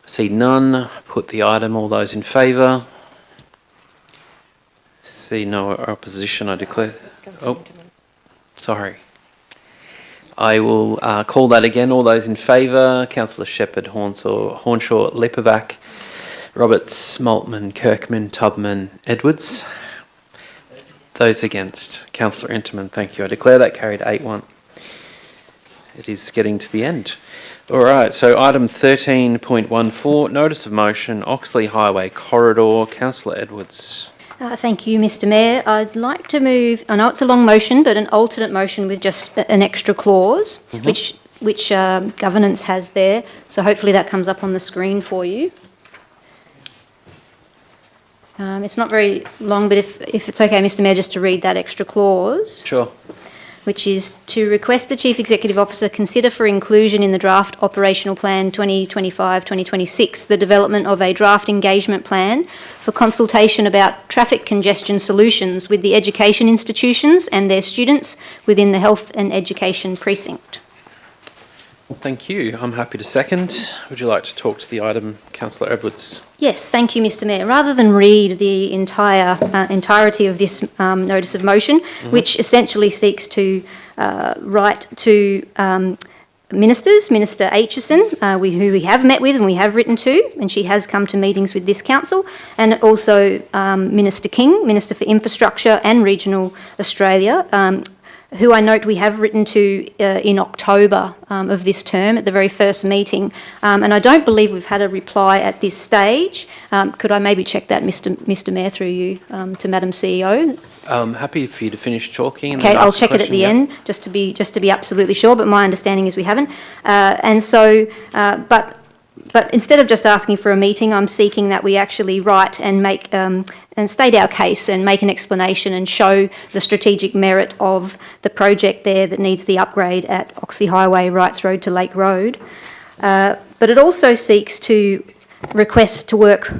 See none, put the item. All those in favour? See no opposition, I declare. Oh, sorry. I will call that again. All those in favour: Councillor Shepherd, Hornshaw, Lipovac, Roberts, Maltman, Kirkman, Tubman, Edwards. Those against? Councillor Interman, thank you. I declare that carried 8-1. It is getting to the end. All right, so item 13.14, notice of motion, Oxley Highway Corridor. Councillor Edwards. Thank you, Mr Mayor. I'd like to move, I know it's a long motion, but an alternate motion with just an extra clause, which governance has there. So hopefully that comes up on the screen for you. It's not very long, but if it's okay, Mr Mayor, just to read that extra clause. Sure. Which is to request the Chief Executive Officer consider for inclusion in the draft Operational Plan 2025-2026 the development of a draft engagement plan for consultation about traffic congestion solutions with the education institutions and their students within the Health and Education Precinct. Thank you. I'm happy to second. Would you like to talk to the item, Councillor Edwards? Yes, thank you, Mr Mayor. Rather than read the entirety of this notice of motion, which essentially seeks to write to ministers, Minister Aitchison, who we have met with and we have written to, and she has come to meetings with this council, and also Minister King, Minister for Infrastructure and Regional Australia, who I note we have written to in October of this term at the very first meeting. And I don't believe we've had a reply at this stage. Could I maybe check that, Mr Mayor, through you to Madam CEO? I'm happy for you to finish talking. And Okay, then I'll ask a check it at question, the yeah. end, just to be absolutely sure, but my understanding is we haven't. But instead of just asking for a meeting, I'm seeking that we actually write and make and state our case and make an explanation and show the strategic merit of the project there that needs the upgrade at Oxley Highway, Wrights Road to Lake Road. But it also seeks to request to work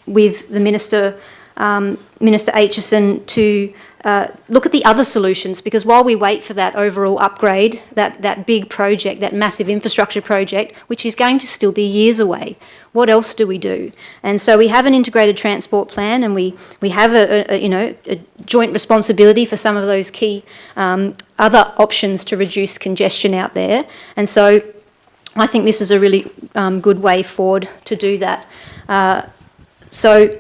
with the Minister, Minister Aitchison, to look at the other solutions, because while we wait for that overall upgrade, that big project, that massive infrastructure project, which is going to still be years away, what else do we do? And so we have an integrated transport plan, and we have a joint responsibility for some of those key other options to reduce congestion out there. And so I think this is a really good way forward to do that. So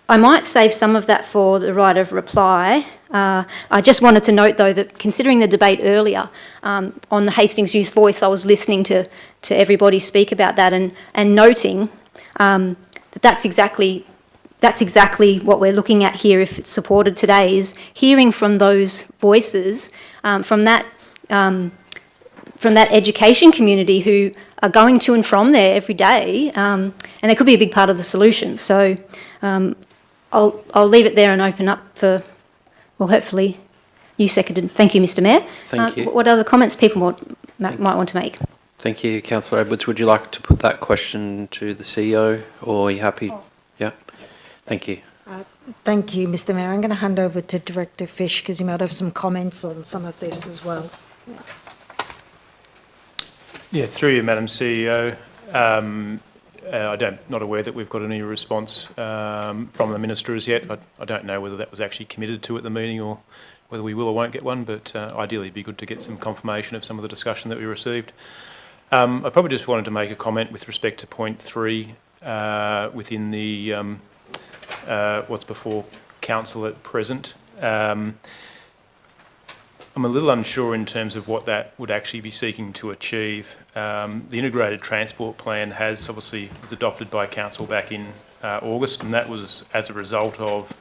I might save some of that for the right of reply. I just wanted to note, though, that considering the debate earlier on the Hastings Youth Voice, I was listening to everybody speak about that and noting that that's exactly what we're looking at here if it's supported today, is hearing from those voices, from that education community who are going to and from there every day, and they could be a big part of the solution. So I'll leave it there and open up for, well, hopefully you seconded. Thank you, Mr. Mayor. Thank you. What other comments people might want to make? Thank you, Councillor Edwards. Would you like to put that question to the CEO, or are you happy? Yeah. Thank you. Thank you, Mr. Mayor. I'm going to hand over to Director Fish because he might have some comments on some of this as well. Yeah, through you, Madam CEO. Not aware that we've got any response from the Minister as yet. I don't know whether that was actually committed to at the meeting or whether we will or won't get one, but ideally it'd be good to get some confirmation of some of the discussion that we received. I probably just wanted to make a comment with respect to point 3 within the what's before Council at present. I'm a little unsure in terms of what that would actually be seeking to achieve. The Integrated Transport Plan was adopted by Council back in August, and that was as a result of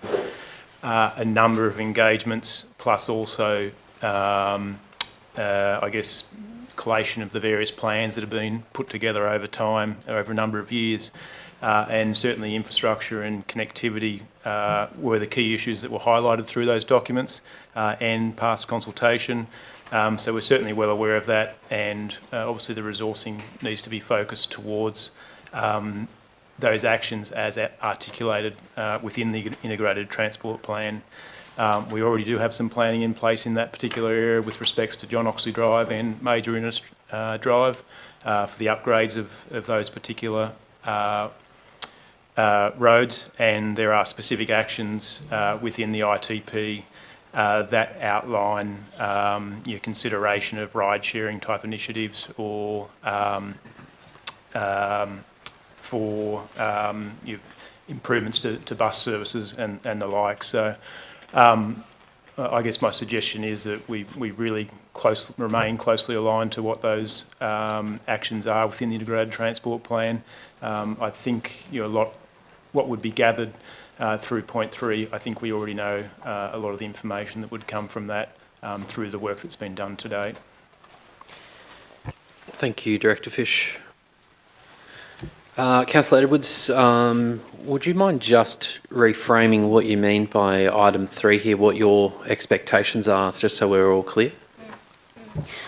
a number of engagements, plus also, I guess, collation of the various plans that have been put together over time, over a number of years. And certainly infrastructure and connectivity were the key issues that were highlighted through those documents and past consultation. So we're certainly well aware of that, and obviously the resourcing needs to be focused towards those actions as articulated within the Integrated Transport Plan. We already do have some planning in place in that particular area with respects to John Oxley Drive and Major Innes Drive for the upgrades of those particular roads, and there are specific actions within the ITP that outline your consideration of ride-sharing type initiatives or for your improvements to bus services and the like. So I guess my suggestion is that we really remain closely aligned to what those actions are within the Integrated Transport Plan. I think what would be gathered through point 3, I think we already know a lot of the information that would come from that through the work that's been done to date. Thank you, Director Fish. Councillor Edwards, would you mind just reframing what you mean by item 3 here, what your expectations are, just so we're all clear?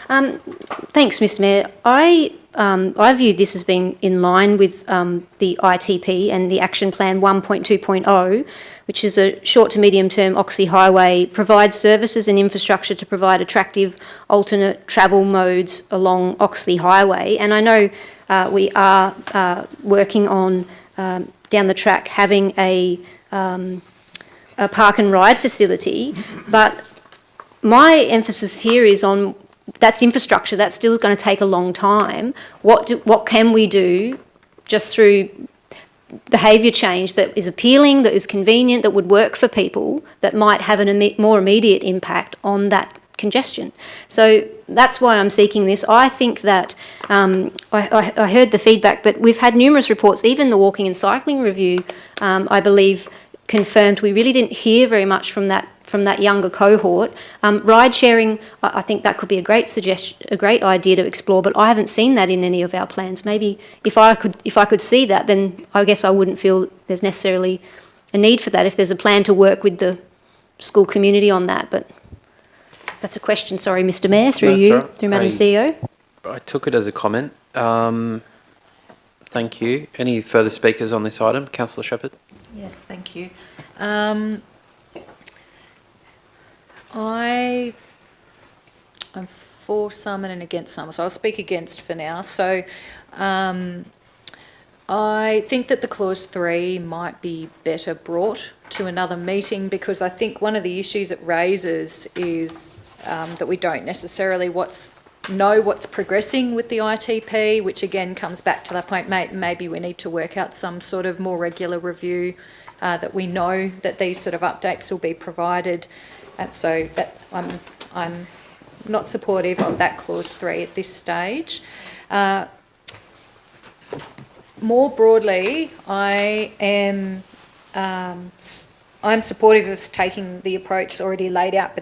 Thanks, Mr. Mayor. I view this as being in line with the ITP and the Action Plan 1.2.0, which is a short to medium term Oxley Highway, provides services and infrastructure to provide attractive alternate travel modes along Oxley Highway. And I know we are working on, down the track, having a park and ride facility, but my emphasis here is on that's infrastructure. That's still going to take a long time. What can we do just through behaviour change that is appealing, that is convenient, that would work for people, that might have a more immediate impact on that congestion? So that's why I'm seeking this. I think that I heard the feedback, but we've had numerous reports, even the Walking and Cycling Review, I believe, confirmed we really didn't hear very much from that younger cohort. Ride sharing, I think that could be a great suggestion, a great idea to explore, but I haven't seen that in any of our plans. Maybe if I could see that, then I guess I wouldn't feel there's necessarily a need for that if there's a plan to work with the school community on that. But that's a question, sorry, Mr. Mayor, through Madam CEO. I took it as a comment. Thank you. Any further speakers on this item? Councillor Shepherd? Yes, thank you. I'm for some and against some, so I'll speak against for now. So I think that the clause 3 might be better brought to another meeting, because I think one of the issues it raises is that we don't necessarily know what's progressing with the ITP, which again comes back to that point, maybe we need to work out some sort of more regular review, that we know that these sort of updates will be provided. So that I'm not supportive of that clause 3 at this stage. More broadly, I'm supportive of taking the approach already laid out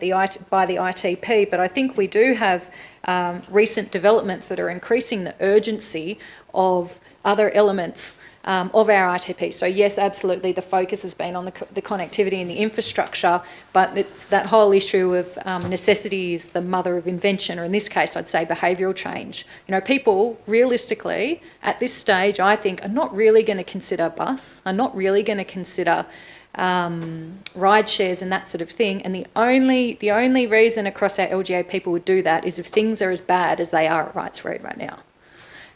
by the ITP, but I think we do have recent developments that are increasing the urgency of other elements of our ITP. So yes, absolutely, the focus has been on the connectivity and the infrastructure, but it's that whole issue of necessity is the mother of invention, or in this case, I'd say behavioural change. You know, people realistically at this stage, I think, are not really going to consider bus, are not really going to consider ride shares and that sort of thing. And the only reason across our LGA people would do that is if things are as bad as they are at Wrights Road right now.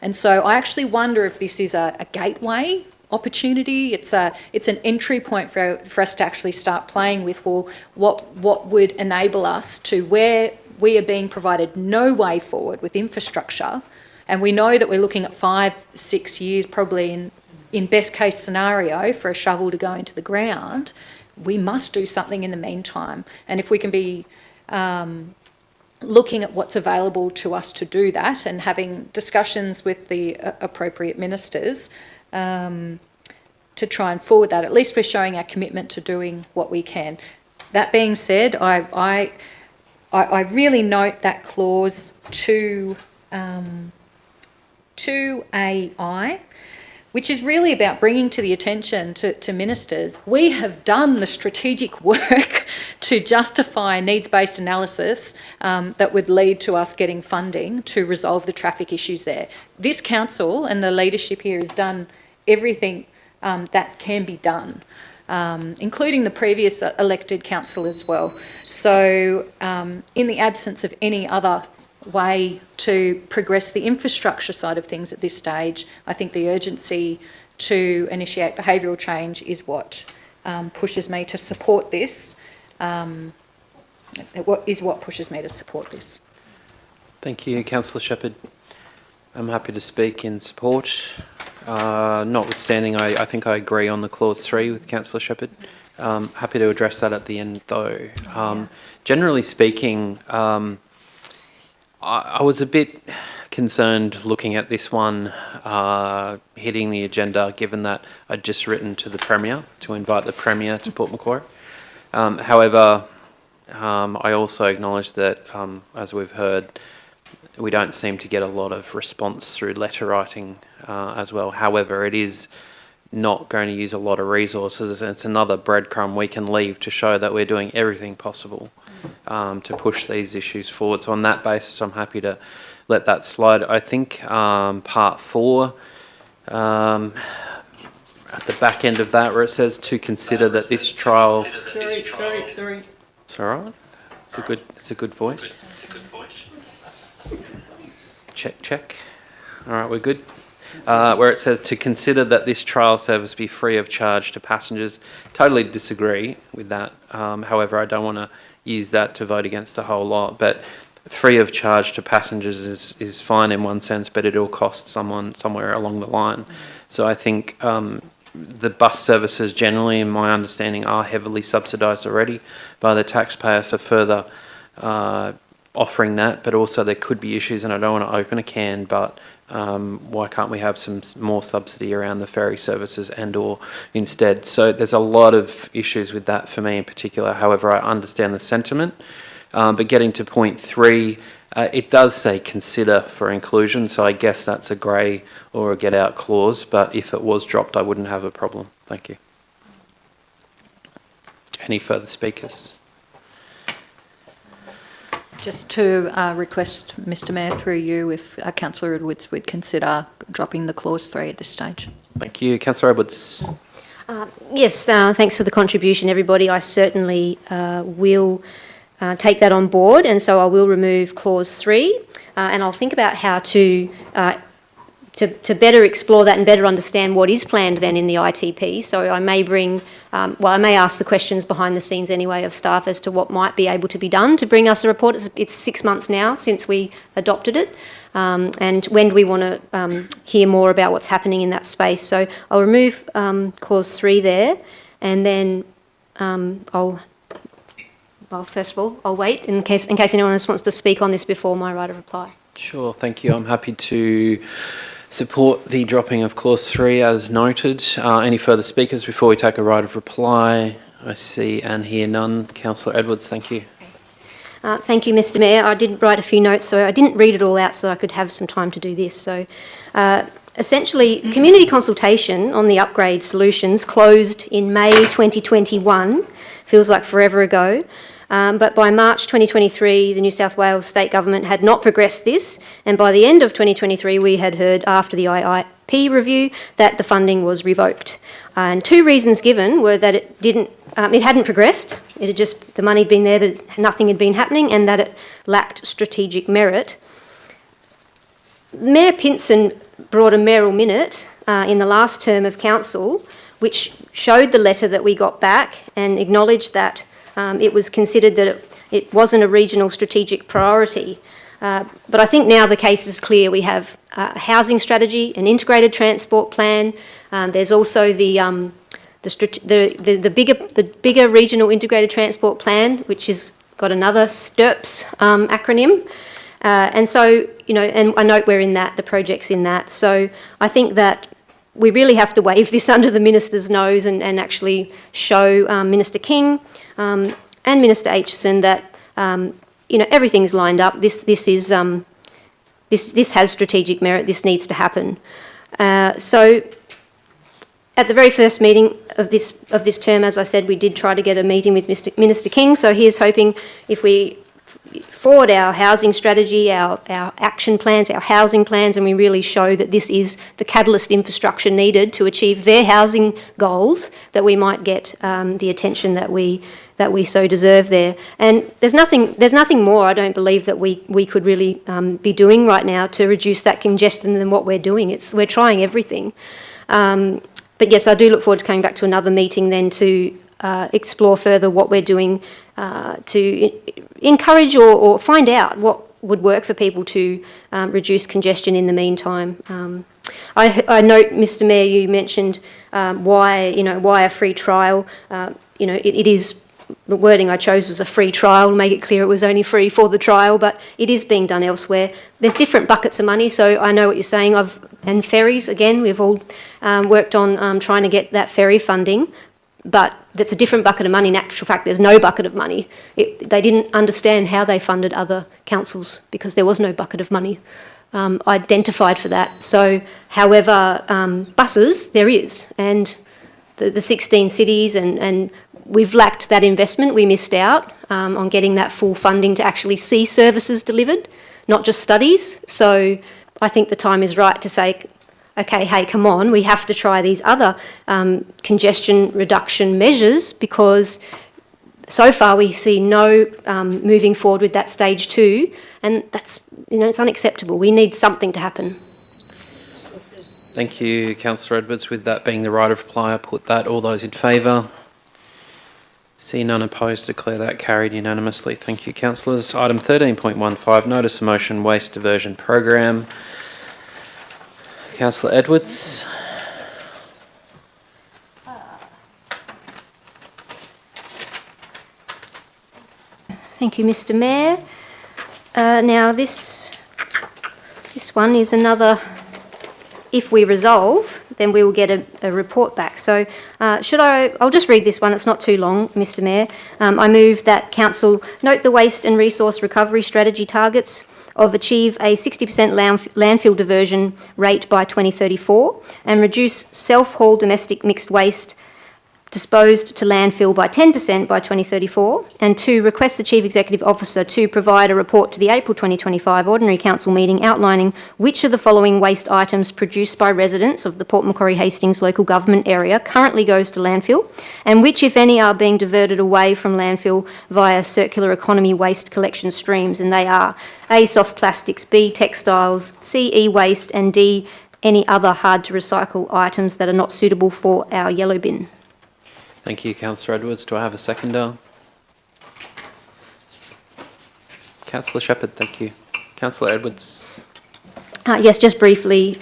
And so I actually wonder if this is a gateway opportunity. It's an entry point for us to actually start playing with, well, what would enable us to, where we are being provided no way forward with infrastructure, and we know that we're looking at 5-6 years probably in best case scenario for a shovel to go into the ground, we must do something in the meantime. And if we can be looking at what's available to us to do that and having discussions with the appropriate ministers to try and forward that, at least we're showing our commitment to doing what we can. That being said, I really note that clause 2AI, which is really about bringing to the attention to ministers, we have done the strategic work to justify needs-based analysis that would lead to us getting funding to resolve the traffic issues there. This council and the leadership here has done everything that can be done, including the previous elected council as well. So in the absence of any other way to progress the infrastructure side of things at this stage, I think the urgency to initiate behavioural change is what pushes me to support this. What pushes me to support this. Thank you, Councillor Shepherd. I'm happy to speak in support. Notwithstanding, I think I agree on the clause 3 with Councillor Shepherd. Happy to address that at the end, though. Generally speaking, I was a bit concerned looking at this one hitting the agenda, given that I'd just written to the Premier to invite the Premier to Port Macquarie. However, I also acknowledge that, as we've heard, we don't seem to get a lot of response through letter writing as well. However, it is not going to use a lot of resources, and it's another breadcrumb we can leave to show that we're doing everything possible to push these issues forward. So on that basis, I'm happy to let that slide. I think part 4, at the back end of that, where it says to consider that this trial... Sorry. It's all right. It's a good voice. Check. All right, we're good. Where it says to consider that this trial service be free of charge to passengers. Totally disagree with that. However, I don't want to use that to vote against a whole lot, but free of charge to passengers is fine in one sense, but it'll cost someone somewhere along the line. So I think the bus services generally, in my understanding, are heavily subsidised already by the taxpayer, so further offering that, but also there could be issues, and I don't want to open a can, but why can't we have some more subsidy around the ferry services and or instead? So there's a lot of issues with that for me in particular. However, I understand the sentiment, but getting to point 3, it does say consider for inclusion, so I guess that's a grey or a get out clause, but if it was dropped, I wouldn't have a problem. Thank you. Any further speakers? Just to request, Mr Mayor, through you, if Councillor Edwards would consider dropping the clause 3 at this stage. Thank you. Councillor Edwards. Yes, thanks for the contribution, everybody. I certainly will take that on board, and so I will remove clause 3, and I'll think about how to better explore that and better understand what is planned then in the ITP. So I may bring, I may ask the questions behind the scenes anyway of staff as to what might be able to be done to bring us a report. It's 6 months now since we adopted it, and when do we want to hear more about what's happening in that space. So I'll remove clause 3 there, and then first of all, I'll wait in case anyone else wants to speak on this before my right of reply. Sure, thank you. I'm happy to support the dropping of clause 3 as noted. Any further speakers before we take a right of reply? I see and hear none. Councillor Edwards, thank you. Thank you, Mr Mayor. I did write a few notes, so I didn't read it all out so I could have some time to do this. So essentially, community consultation on the upgrade solutions closed in May 2021. Feels like forever ago. But by March 2023, the New South Wales State Government had not progressed this, and by the end of 2023, we had heard after the IIP review that the funding was revoked. And 2 reasons given were that it hadn't progressed, it had just, the money had been there, but nothing had been happening, and that it lacked strategic merit. Mayor Pinson brought a mayoral minute in the last term of council, which showed the letter that we got back and acknowledged that it was considered that it wasn't a regional strategic priority. But I think now the case is clear. We have a housing strategy, an integrated transport plan. There's also the bigger regional integrated transport plan, which has got another STIRPS acronym. And so, and I note we're in that, the project's in that. So I think that we really have to wave this under the minister's nose and actually show Minister King and Minister Aitchison that everything's lined up. This has strategic merit. This needs to happen. So at the very first meeting of this term, as I said, we did try to get a meeting with Minister King. So he is hoping if we forward our housing strategy, our action plans, our housing plans, and we really show that this is the catalyst infrastructure needed to achieve their housing goals, that we might get the attention that we so deserve there. And there's nothing more, I don't believe, that we could really be doing right now to reduce that congestion than what we're doing. We're trying everything. But yes, I do look forward to coming back to another meeting then to explore further what we're doing to encourage or find out what would work for people to reduce congestion in the meantime. I note, Mr Mayor, you mentioned why a free trial. It is, the wording I chose was a free trial, to make it clear it was only free for the trial, but it is being done elsewhere. There's different buckets of money, so I know what you're saying. And ferries, again, we've all worked on trying to get that ferry funding, but that's a different bucket of money. In actual fact, there's no bucket of money. They didn't understand how they funded other councils because there was no bucket of money identified for that. So, however, buses, there is, and the 16 cities, and we've lacked that investment. We missed out on getting that full funding to actually see services delivered, not just studies. So I think the time is right to say, okay, hey, come on, we have to try these other congestion reduction measures, because so far we see no moving forward with that stage 2, and that's, it's unacceptable. We need something to happen. Thank you, Councillor Edwards. With that being the right of reply, I put that. All those in favour? See none opposed, declare that carried unanimously. Thank you, councillors. Item 13.15, notice of motion waste diversion program. Councillor Edwards. Thank you, Mr Mayor. Now this one is another, if we resolve, then we will get a report back. So I'll just read this one, it's not too long, Mr Mayor. I move that Council note the waste and resource recovery strategy targets of achieve a 60% landfill diversion rate by 2034 and reduce self-haul domestic mixed waste disposed to landfill by 10% by 2034, and 2, request the Chief Executive Officer to provide a report to the April 2025 Ordinary Council meeting outlining which of the following waste items produced by residents of the Port Macquarie Hastings local government area currently goes to landfill, and which, if any, are being diverted away from landfill via circular economy waste collection streams, and they are A, soft plastics, B, textiles, C, e-waste, and D, any other hard-to-recycle items that are not suitable for our yellow bin. Thank you, Councillor Edwards. Do I have a seconder? Councillor Shepherd, thank you. Councillor Edwards. Yes, just briefly,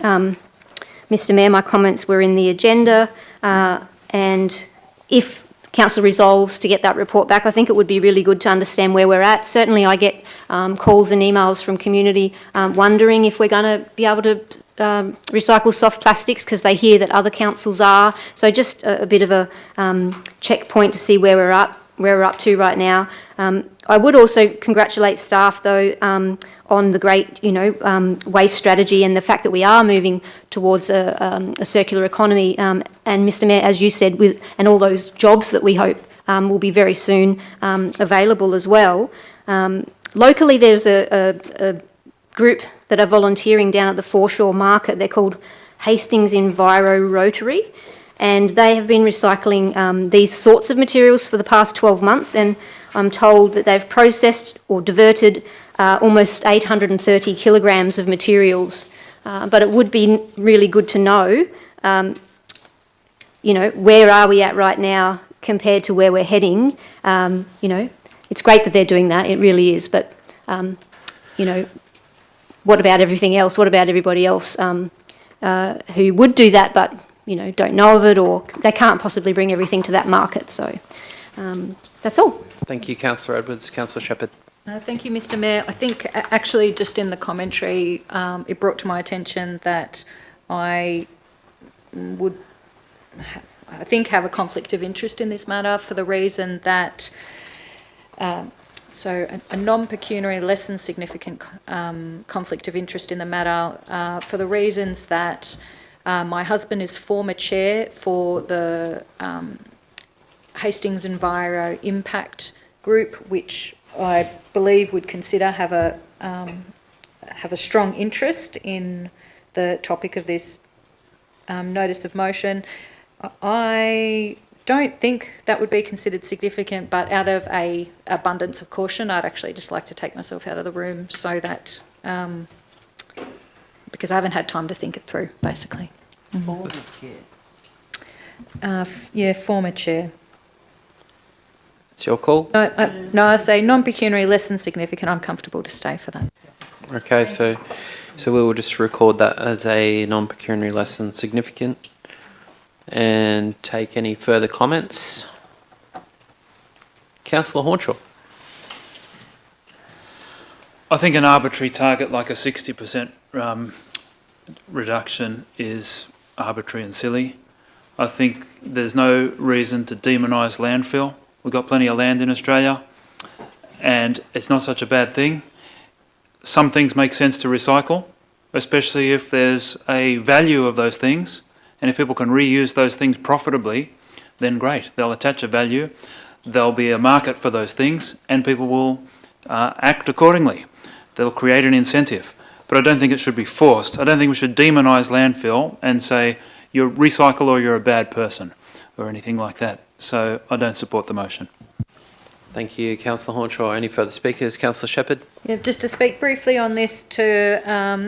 Mr Mayor, my comments were in the agenda, and if Council resolves to get that report back, I think it would be really good to understand where we're at. Certainly I get calls and emails from community wondering if we're going to be able to recycle soft plastics because they hear that other councils are. So just a bit of a checkpoint to see where we're up to right now. I would also congratulate staff though on the great, waste strategy and the fact that we are moving towards a circular economy. And Mr Mayor, as you said, and all those jobs that we hope will be very soon available as well. Locally, there's a group that are volunteering down at the Foreshore Market. They're called Hastings Enviro Rotary, and they have been recycling these sorts of materials for the past 12 months, and I'm told that they've processed or diverted almost 830 kilograms of materials. But it would be really good to know, where are we at right now compared to where we're heading. It's great that they're doing that, it really is, but, what about everything else? What about everybody else who would do that but, don't know of it, or they can't possibly bring everything to that market? So that's all. Thank you, Councillor Edwards. Councillor Shepherd. Thank you, Mr Mayor. I think actually just in the commentary, it brought to my attention that I would, I think, have a conflict of interest in this matter for the reason that a non-pecuniary, less than significant conflict of interest in the matter for the reasons that my husband is former chair for the Hastings Enviro Impact Group, which I believe would consider have a strong interest in the topic of this notice of motion. I don't think that would be considered significant, but out of a abundance of caution, I'd actually just like to take myself out of the room so that, because I haven't had time to think it through, basically. Former chair. Yeah, former chair. It's your call. No, I say non-pecuniary, less than significant. I'm comfortable to stay for that. Okay, so we will just record that as a non-pecuniary, less than significant, and take any further comments. Councillor Hornshaw. I think an arbitrary target like a 60% reduction is arbitrary and silly. I think there's no reason to demonise landfill. We've got plenty of land in Australia and it's not such a bad thing. Some things make sense to recycle, especially if there's a value of those things, and if people can reuse those things profitably, then great. They'll attach a value, there'll be a market for those things, and people will act accordingly. They'll create an incentive. But I don't think it should be forced. I don't think we should demonise landfill and say you're recycle or you're a bad person or anything like that. So I don't support the motion. Thank you, Councillor Hornshaw. Any further speakers? Councillor Shepherd. Yeah, just to speak briefly on this, to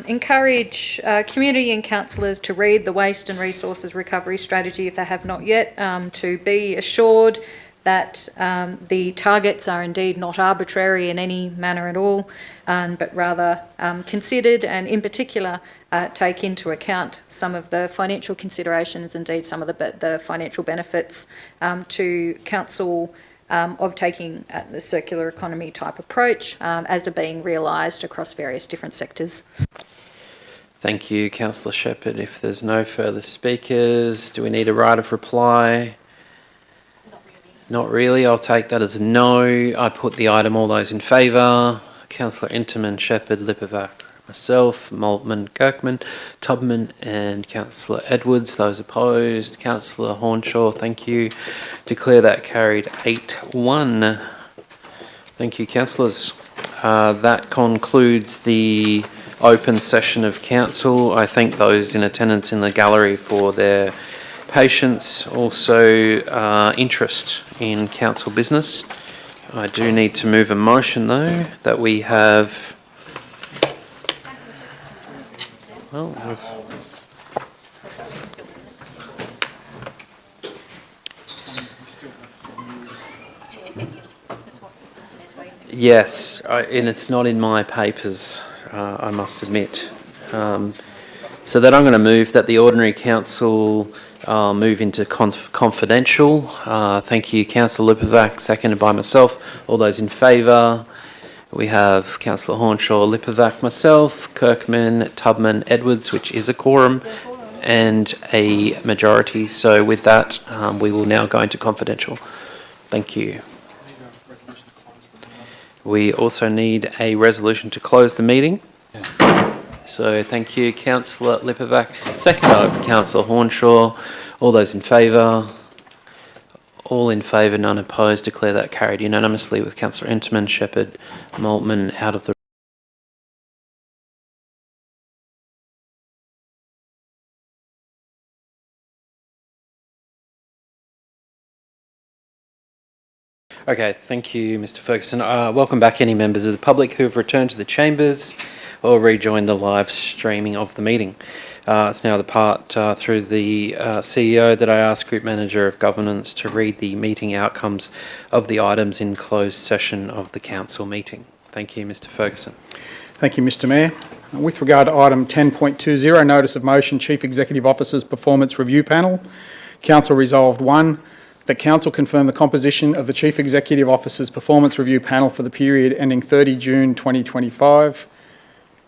encourage community and councillors to read the Waste and Resources Recovery Strategy if they have not yet, to be assured that the targets are indeed not arbitrary in any manner at all, but rather considered, and in particular take into account some of the financial considerations, indeed some of the financial benefits to council of taking the circular economy type approach as are being realised across various different sectors. Thank you, Councillor Shepherd. If there's no further speakers, do we need a right of reply? Not really. I'll take that as a no. I put the item. All those in favour. Councillor Interman, Shepherd, Lipovac, myself, Maltman, Kirkman, Tubman and Councillor Edwards. Those opposed, Councillor Hornshaw, thank you. Declare that carried 8-1. Thank you, councillors. That concludes the open session of council. I thank those in attendance in the gallery for their patience, also interest in council business. I do need to move a motion though that we have. Well, yes, and it's not in my papers, I must admit. So that I'm going to move that the ordinary council move into confidential. Thank you, Councillor Lipovac, seconded by myself. All those in favour? We have Councillor Hornshaw, Lipovac, myself, Kirkman, Tubman, Edwards, which is a quorum, and a majority. So with that, we will now go into confidential. Thank you. We also need a resolution to close the meeting. So thank you, Councillor Lipovac. Second by Councillor Hornshaw. All those in favour? All in favour, none opposed. Declare that carried unanimously with Councillor Interman, Shepherd, Maltman out of the Okay, thank you, Mr. Ferguson. Welcome back any members of the public who have returned to the chambers or rejoined the live streaming of the meeting. It's now the part through the CEO that I ask Group Manager of Governance to read the meeting outcomes of the items in closed session of the council meeting. Thank you, Mr. Ferguson. Thank you, Mr. Mayor. With regard to item 10.20, Notice of Motion, Chief Executive Officer's Performance Review Panel, Council resolved 1, that Council confirm the composition of the Chief Executive Officer's Performance Review Panel for the period ending 30 June 2025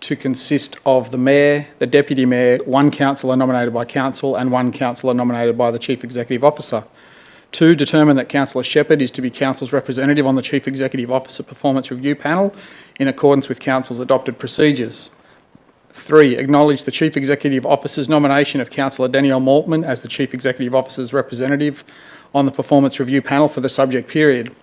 to consist of the Mayor, the Deputy Mayor, one councillor nominated by Council and one councillor nominated by the Chief Executive Officer. 2, determine that Councillor Shepherd is to be Council's representative on the Chief Executive Officer Performance Review Panel in accordance with Council's adopted procedures. 3, acknowledge the Chief Executive Officer's nomination of Councillor Danielle Maltman as the Chief Executive Officer's representative on the Performance Review Panel for the subject period.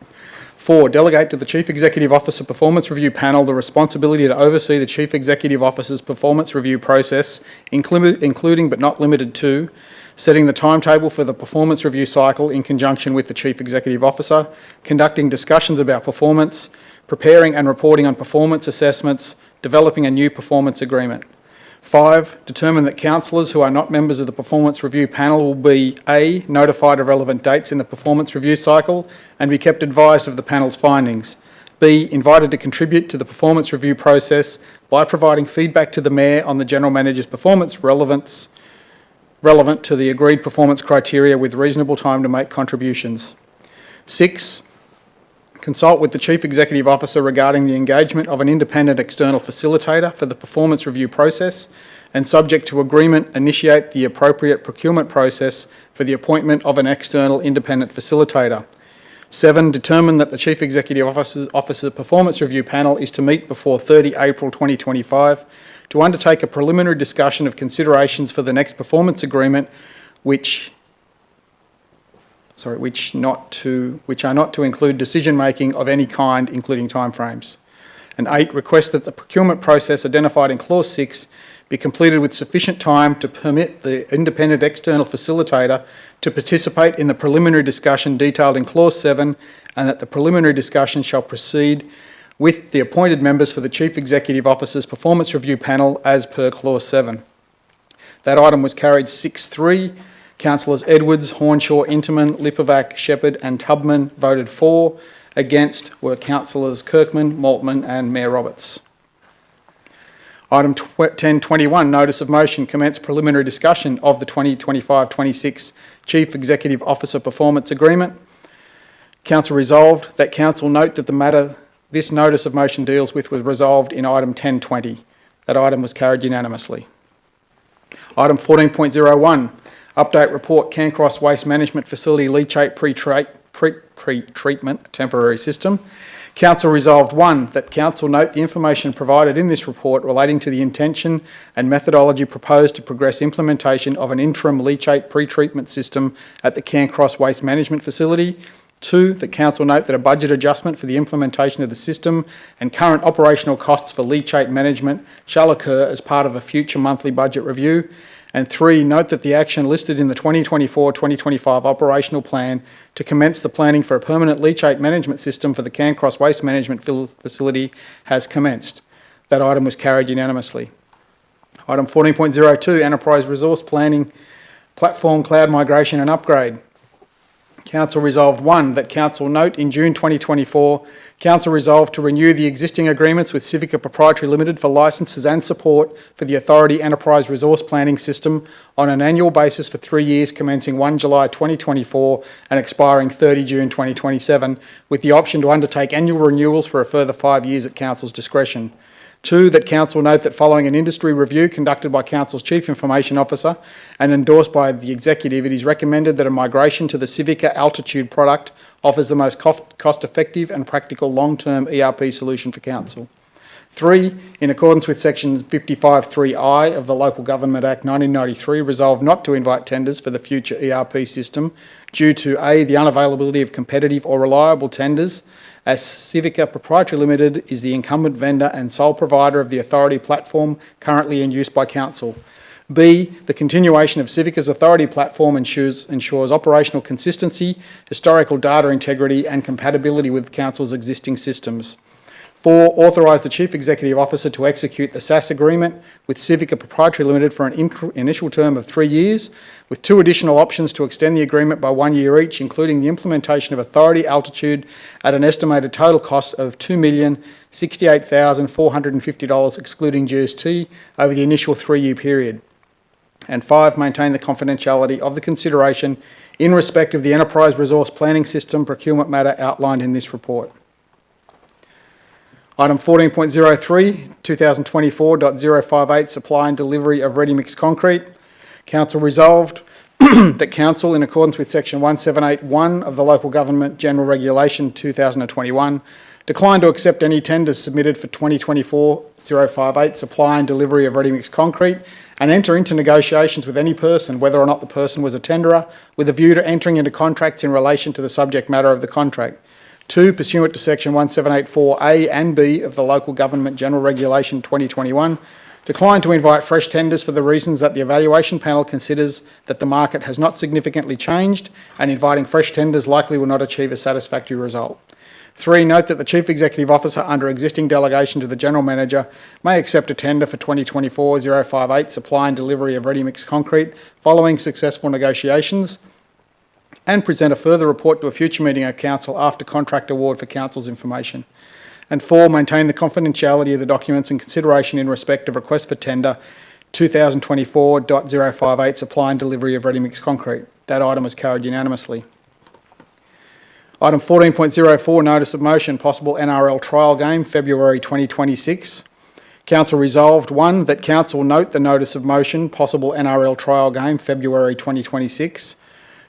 4, delegate to the Chief Executive Officer Performance Review Panel the responsibility to oversee the Chief Executive Officer's performance review process, including but not limited to setting the timetable for the performance review cycle in conjunction with the Chief Executive Officer, conducting discussions about performance, preparing and reporting on performance assessments, developing a new performance agreement. 5, determine that councillors who are not members of the Performance Review Panel will be A, notified of relevant dates in the performance review cycle and be kept advised of the panel's findings. B, invited to contribute to the performance review process by providing feedback to the Mayor on the General Manager's performance relevant to the agreed performance criteria with reasonable time to make contributions. 6, consult with the Chief Executive Officer regarding the engagement of an independent external facilitator for the performance review process and, subject to agreement, initiate the appropriate procurement process for the appointment of an external independent facilitator. 7, determine that the Chief Executive Officer Performance Review Panel is to meet before 30 April 2025 to undertake a preliminary discussion of considerations for the next performance agreement which are not to include decision-making of any kind, including timeframes. And 8, request that the procurement process identified in Clause 6 be completed with sufficient time to permit the independent external facilitator to participate in the preliminary discussion detailed in Clause 7, and that the preliminary discussion shall proceed with the appointed members for the Chief Executive Officer's Performance Review Panel as per Clause 7. That item was carried 6-3. Councillors Edwards, Hornshaw, Interman, Lipovac, Shepherd and Tubman voted for. Against were Councillors Kirkman, Maltman and Mayor Roberts. Item 10.21, Notice of Motion, commence preliminary discussion of the 2025-26 Chief Executive Officer Performance Agreement. Council resolved that Council note that the matter this Notice of Motion deals with was resolved in item 10.20. That item was carried unanimously. Item 14.01, Update Report, Cancross Waste Management Facility Leachate Pre-Treatment Temporary System. Council resolved 1, that Council note the information provided in this report relating to the intention and methodology proposed to progress implementation of an interim leachate pre-treatment system at the Cairncross Waste Management Facility. 2, that Council note that a budget adjustment for the implementation of the system and current operational costs for leachate management shall occur as part of a future monthly budget review. And 3, note that the action listed in the 2024-2025 operational plan to commence the planning for a permanent leachate management system for the Cairncross Waste Management Facility has commenced. That item was carried unanimously. Item 14.02, Enterprise Resource Planning Platform Cloud Migration and Upgrade. Council resolved 1, that Council note in June 2024, Council resolved to renew the existing agreements with Civica Proprietary Limited for licences and support for the Authority Enterprise Resource Planning System on an annual basis for 3 years commencing 1 July 2024 and expiring 30 June 2027, with the option to undertake annual renewals for a further 5 years at Council's discretion. 2, that Council note that following an industry review conducted by Council's Chief Information Officer and endorsed by the Executive, it is recommended that a migration to the Civica Altitude product offers the most cost-effective and practical long-term ERP solution for Council. 3, in accordance with Section 55(3)(I) of the Local Government Act 1993, resolve not to invite tenders for the future ERP system due to A, the unavailability of competitive or reliable tenders, as Civica Proprietary Limited is the incumbent vendor and sole provider of the Authority platform currently in use by Council. B, the continuation of Civica's Authority platform ensures operational consistency, historical data integrity and compatibility with Council's existing systems. 4, authorise the Chief Executive Officer to execute the SaaS agreement with Civica Proprietary Limited for an initial term of 3 years, with 2 additional options to extend the agreement by 1 year each, including the implementation of Authority Altitude at an estimated total cost of $2,068,450 excluding GST over the initial 3-year period. And 5, maintain the confidentiality of the consideration in respect of the Enterprise Resource Planning System procurement matter outlined in this report. Item 14.03, 2024.058, supply and delivery of ready-mix concrete. Council resolved that Council, in accordance with Section 1781 of the Local Government General Regulation 2021, declined to accept any tenders submitted for 2024-058 supply and delivery of ready-mix concrete and enter into negotiations with any person, whether or not the person was a tenderer, with a view to entering into contracts in relation to the subject matter of the contract. 2, pursuant to Section 1784A and B of the Local Government General Regulation 2021, declined to invite fresh tenders for the reasons that the evaluation panel considers that the market has not significantly changed and inviting fresh tenders likely will not achieve a satisfactory result. 3, note that the Chief Executive Officer, under existing delegation to the General Manager, may accept a tender for 2024-058 supply and delivery of ready-mix concrete following successful negotiations and present a further report to a future meeting of Council after contract award for Council's information. And 4, maintain the confidentiality of the documents and consideration in respect of request for tender 2024.058 supply and delivery of ready-mix concrete. That item was carried unanimously. Item 14.04, notice of motion, possible NRL trial game, February 2026. Council resolved 1, that Council note the notice of motion, possible NRL trial game, February 2026.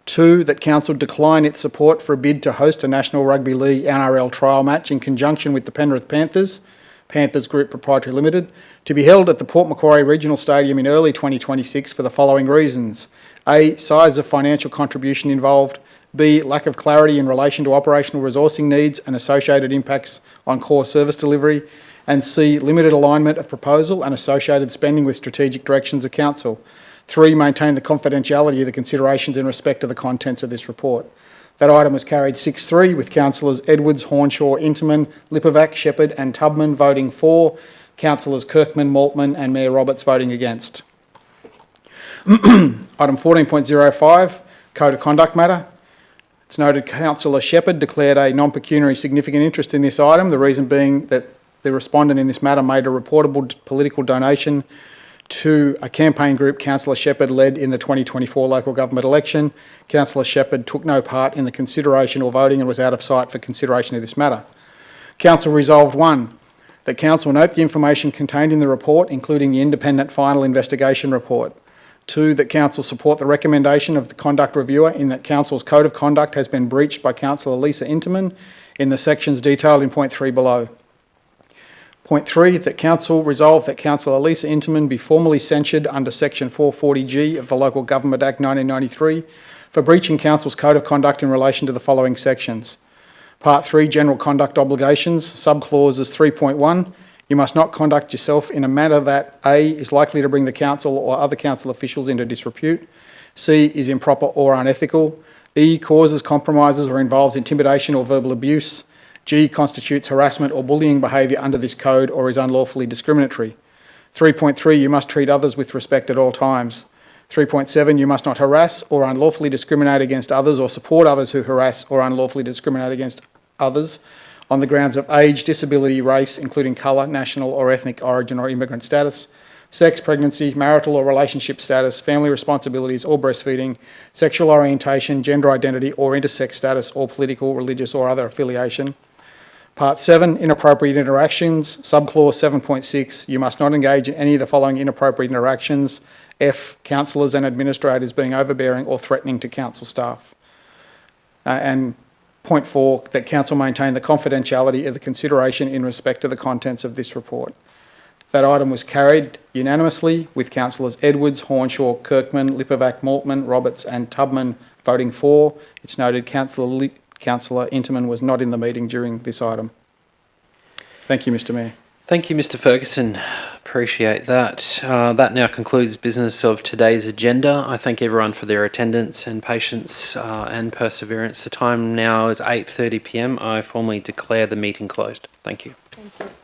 2, that Council decline its support for a bid to host a National Rugby League NRL trial match in conjunction with the Penrith Panthers, Panthers Group Proprietary Limited, to be held at the Port Macquarie Regional Stadium in early 2026 for the following reasons. A, size of financial contribution involved. B, lack of clarity in relation to operational resourcing needs and associated impacts on core service delivery. And C, limited alignment of proposal and associated spending with strategic directions of Council. 3, maintain the confidentiality of the considerations in respect to the contents of this report. That item was carried 6-3, with Councillors Edwards, Hornshaw, Interman, Lipovac, Shepherd and Tubman voting for, Councillors Kirkman, Maltman and Mayor Roberts voting against. Item 14.05, Code of Conduct matter. It's noted Councillor Shepherd declared a non-pecuniary significant interest in this item, the reason being that the respondent in this matter made a reportable political donation to a campaign group Councillor Shepherd led in the 2024 local government election. Councillor Shepherd took no part in the consideration or voting and was out of sight for consideration of this matter. Council resolved 1, that Council note the information contained in the report, including the independent final investigation report. 2, that Council support the recommendation of the conduct reviewer in that Council's code of conduct has been breached by Councillor Lisa Interman in the sections detailed in point 3 below. Point 3, that Council resolve that Councillor Lisa Interman be formally censured under Section 440G of the Local Government Act 1993 for breaching Council's Code of Conduct in relation to the following sections. Part 3, General Conduct Obligations, subclauses 3.1, you must not conduct yourself in a manner that A, is likely to bring the Council or other Council officials into disrepute, C, is improper or unethical, E, causes, compromises or involves intimidation or verbal abuse, G, constitutes harassment or bullying behaviour under this code or is unlawfully discriminatory. 3.3, you must treat others with respect at all times. 3.7, you must not harass or unlawfully discriminate against others or support others who harass or unlawfully discriminate against others on the grounds of age, disability, race, including colour, national or ethnic origin or immigrant status, sex, pregnancy, marital or relationship status, family responsibilities or breastfeeding, sexual orientation, gender identity or intersex status or political, religious or other affiliation. Part 7, inappropriate interactions, subclause 7.6, you must not engage in any of the following inappropriate interactions. F, councillors and administrators being overbearing or threatening to council staff. And point 4, that council maintain the confidentiality of the consideration in respect to the contents of this report. That item was carried unanimously with councillors Edwards, Hornshaw, Kirkman, Lipovac, Maltman, Roberts and Tubman voting for. It's noted Councillor Interman was not in the meeting during this item. Thank you, Mr Mayor. Thank you, Mr Ferguson. Appreciate that. That now concludes business of today's agenda. I thank everyone for their attendance and patience and perseverance. The time now is 8:30 p.m. I formally declare the meeting closed. Thank you. Thank you.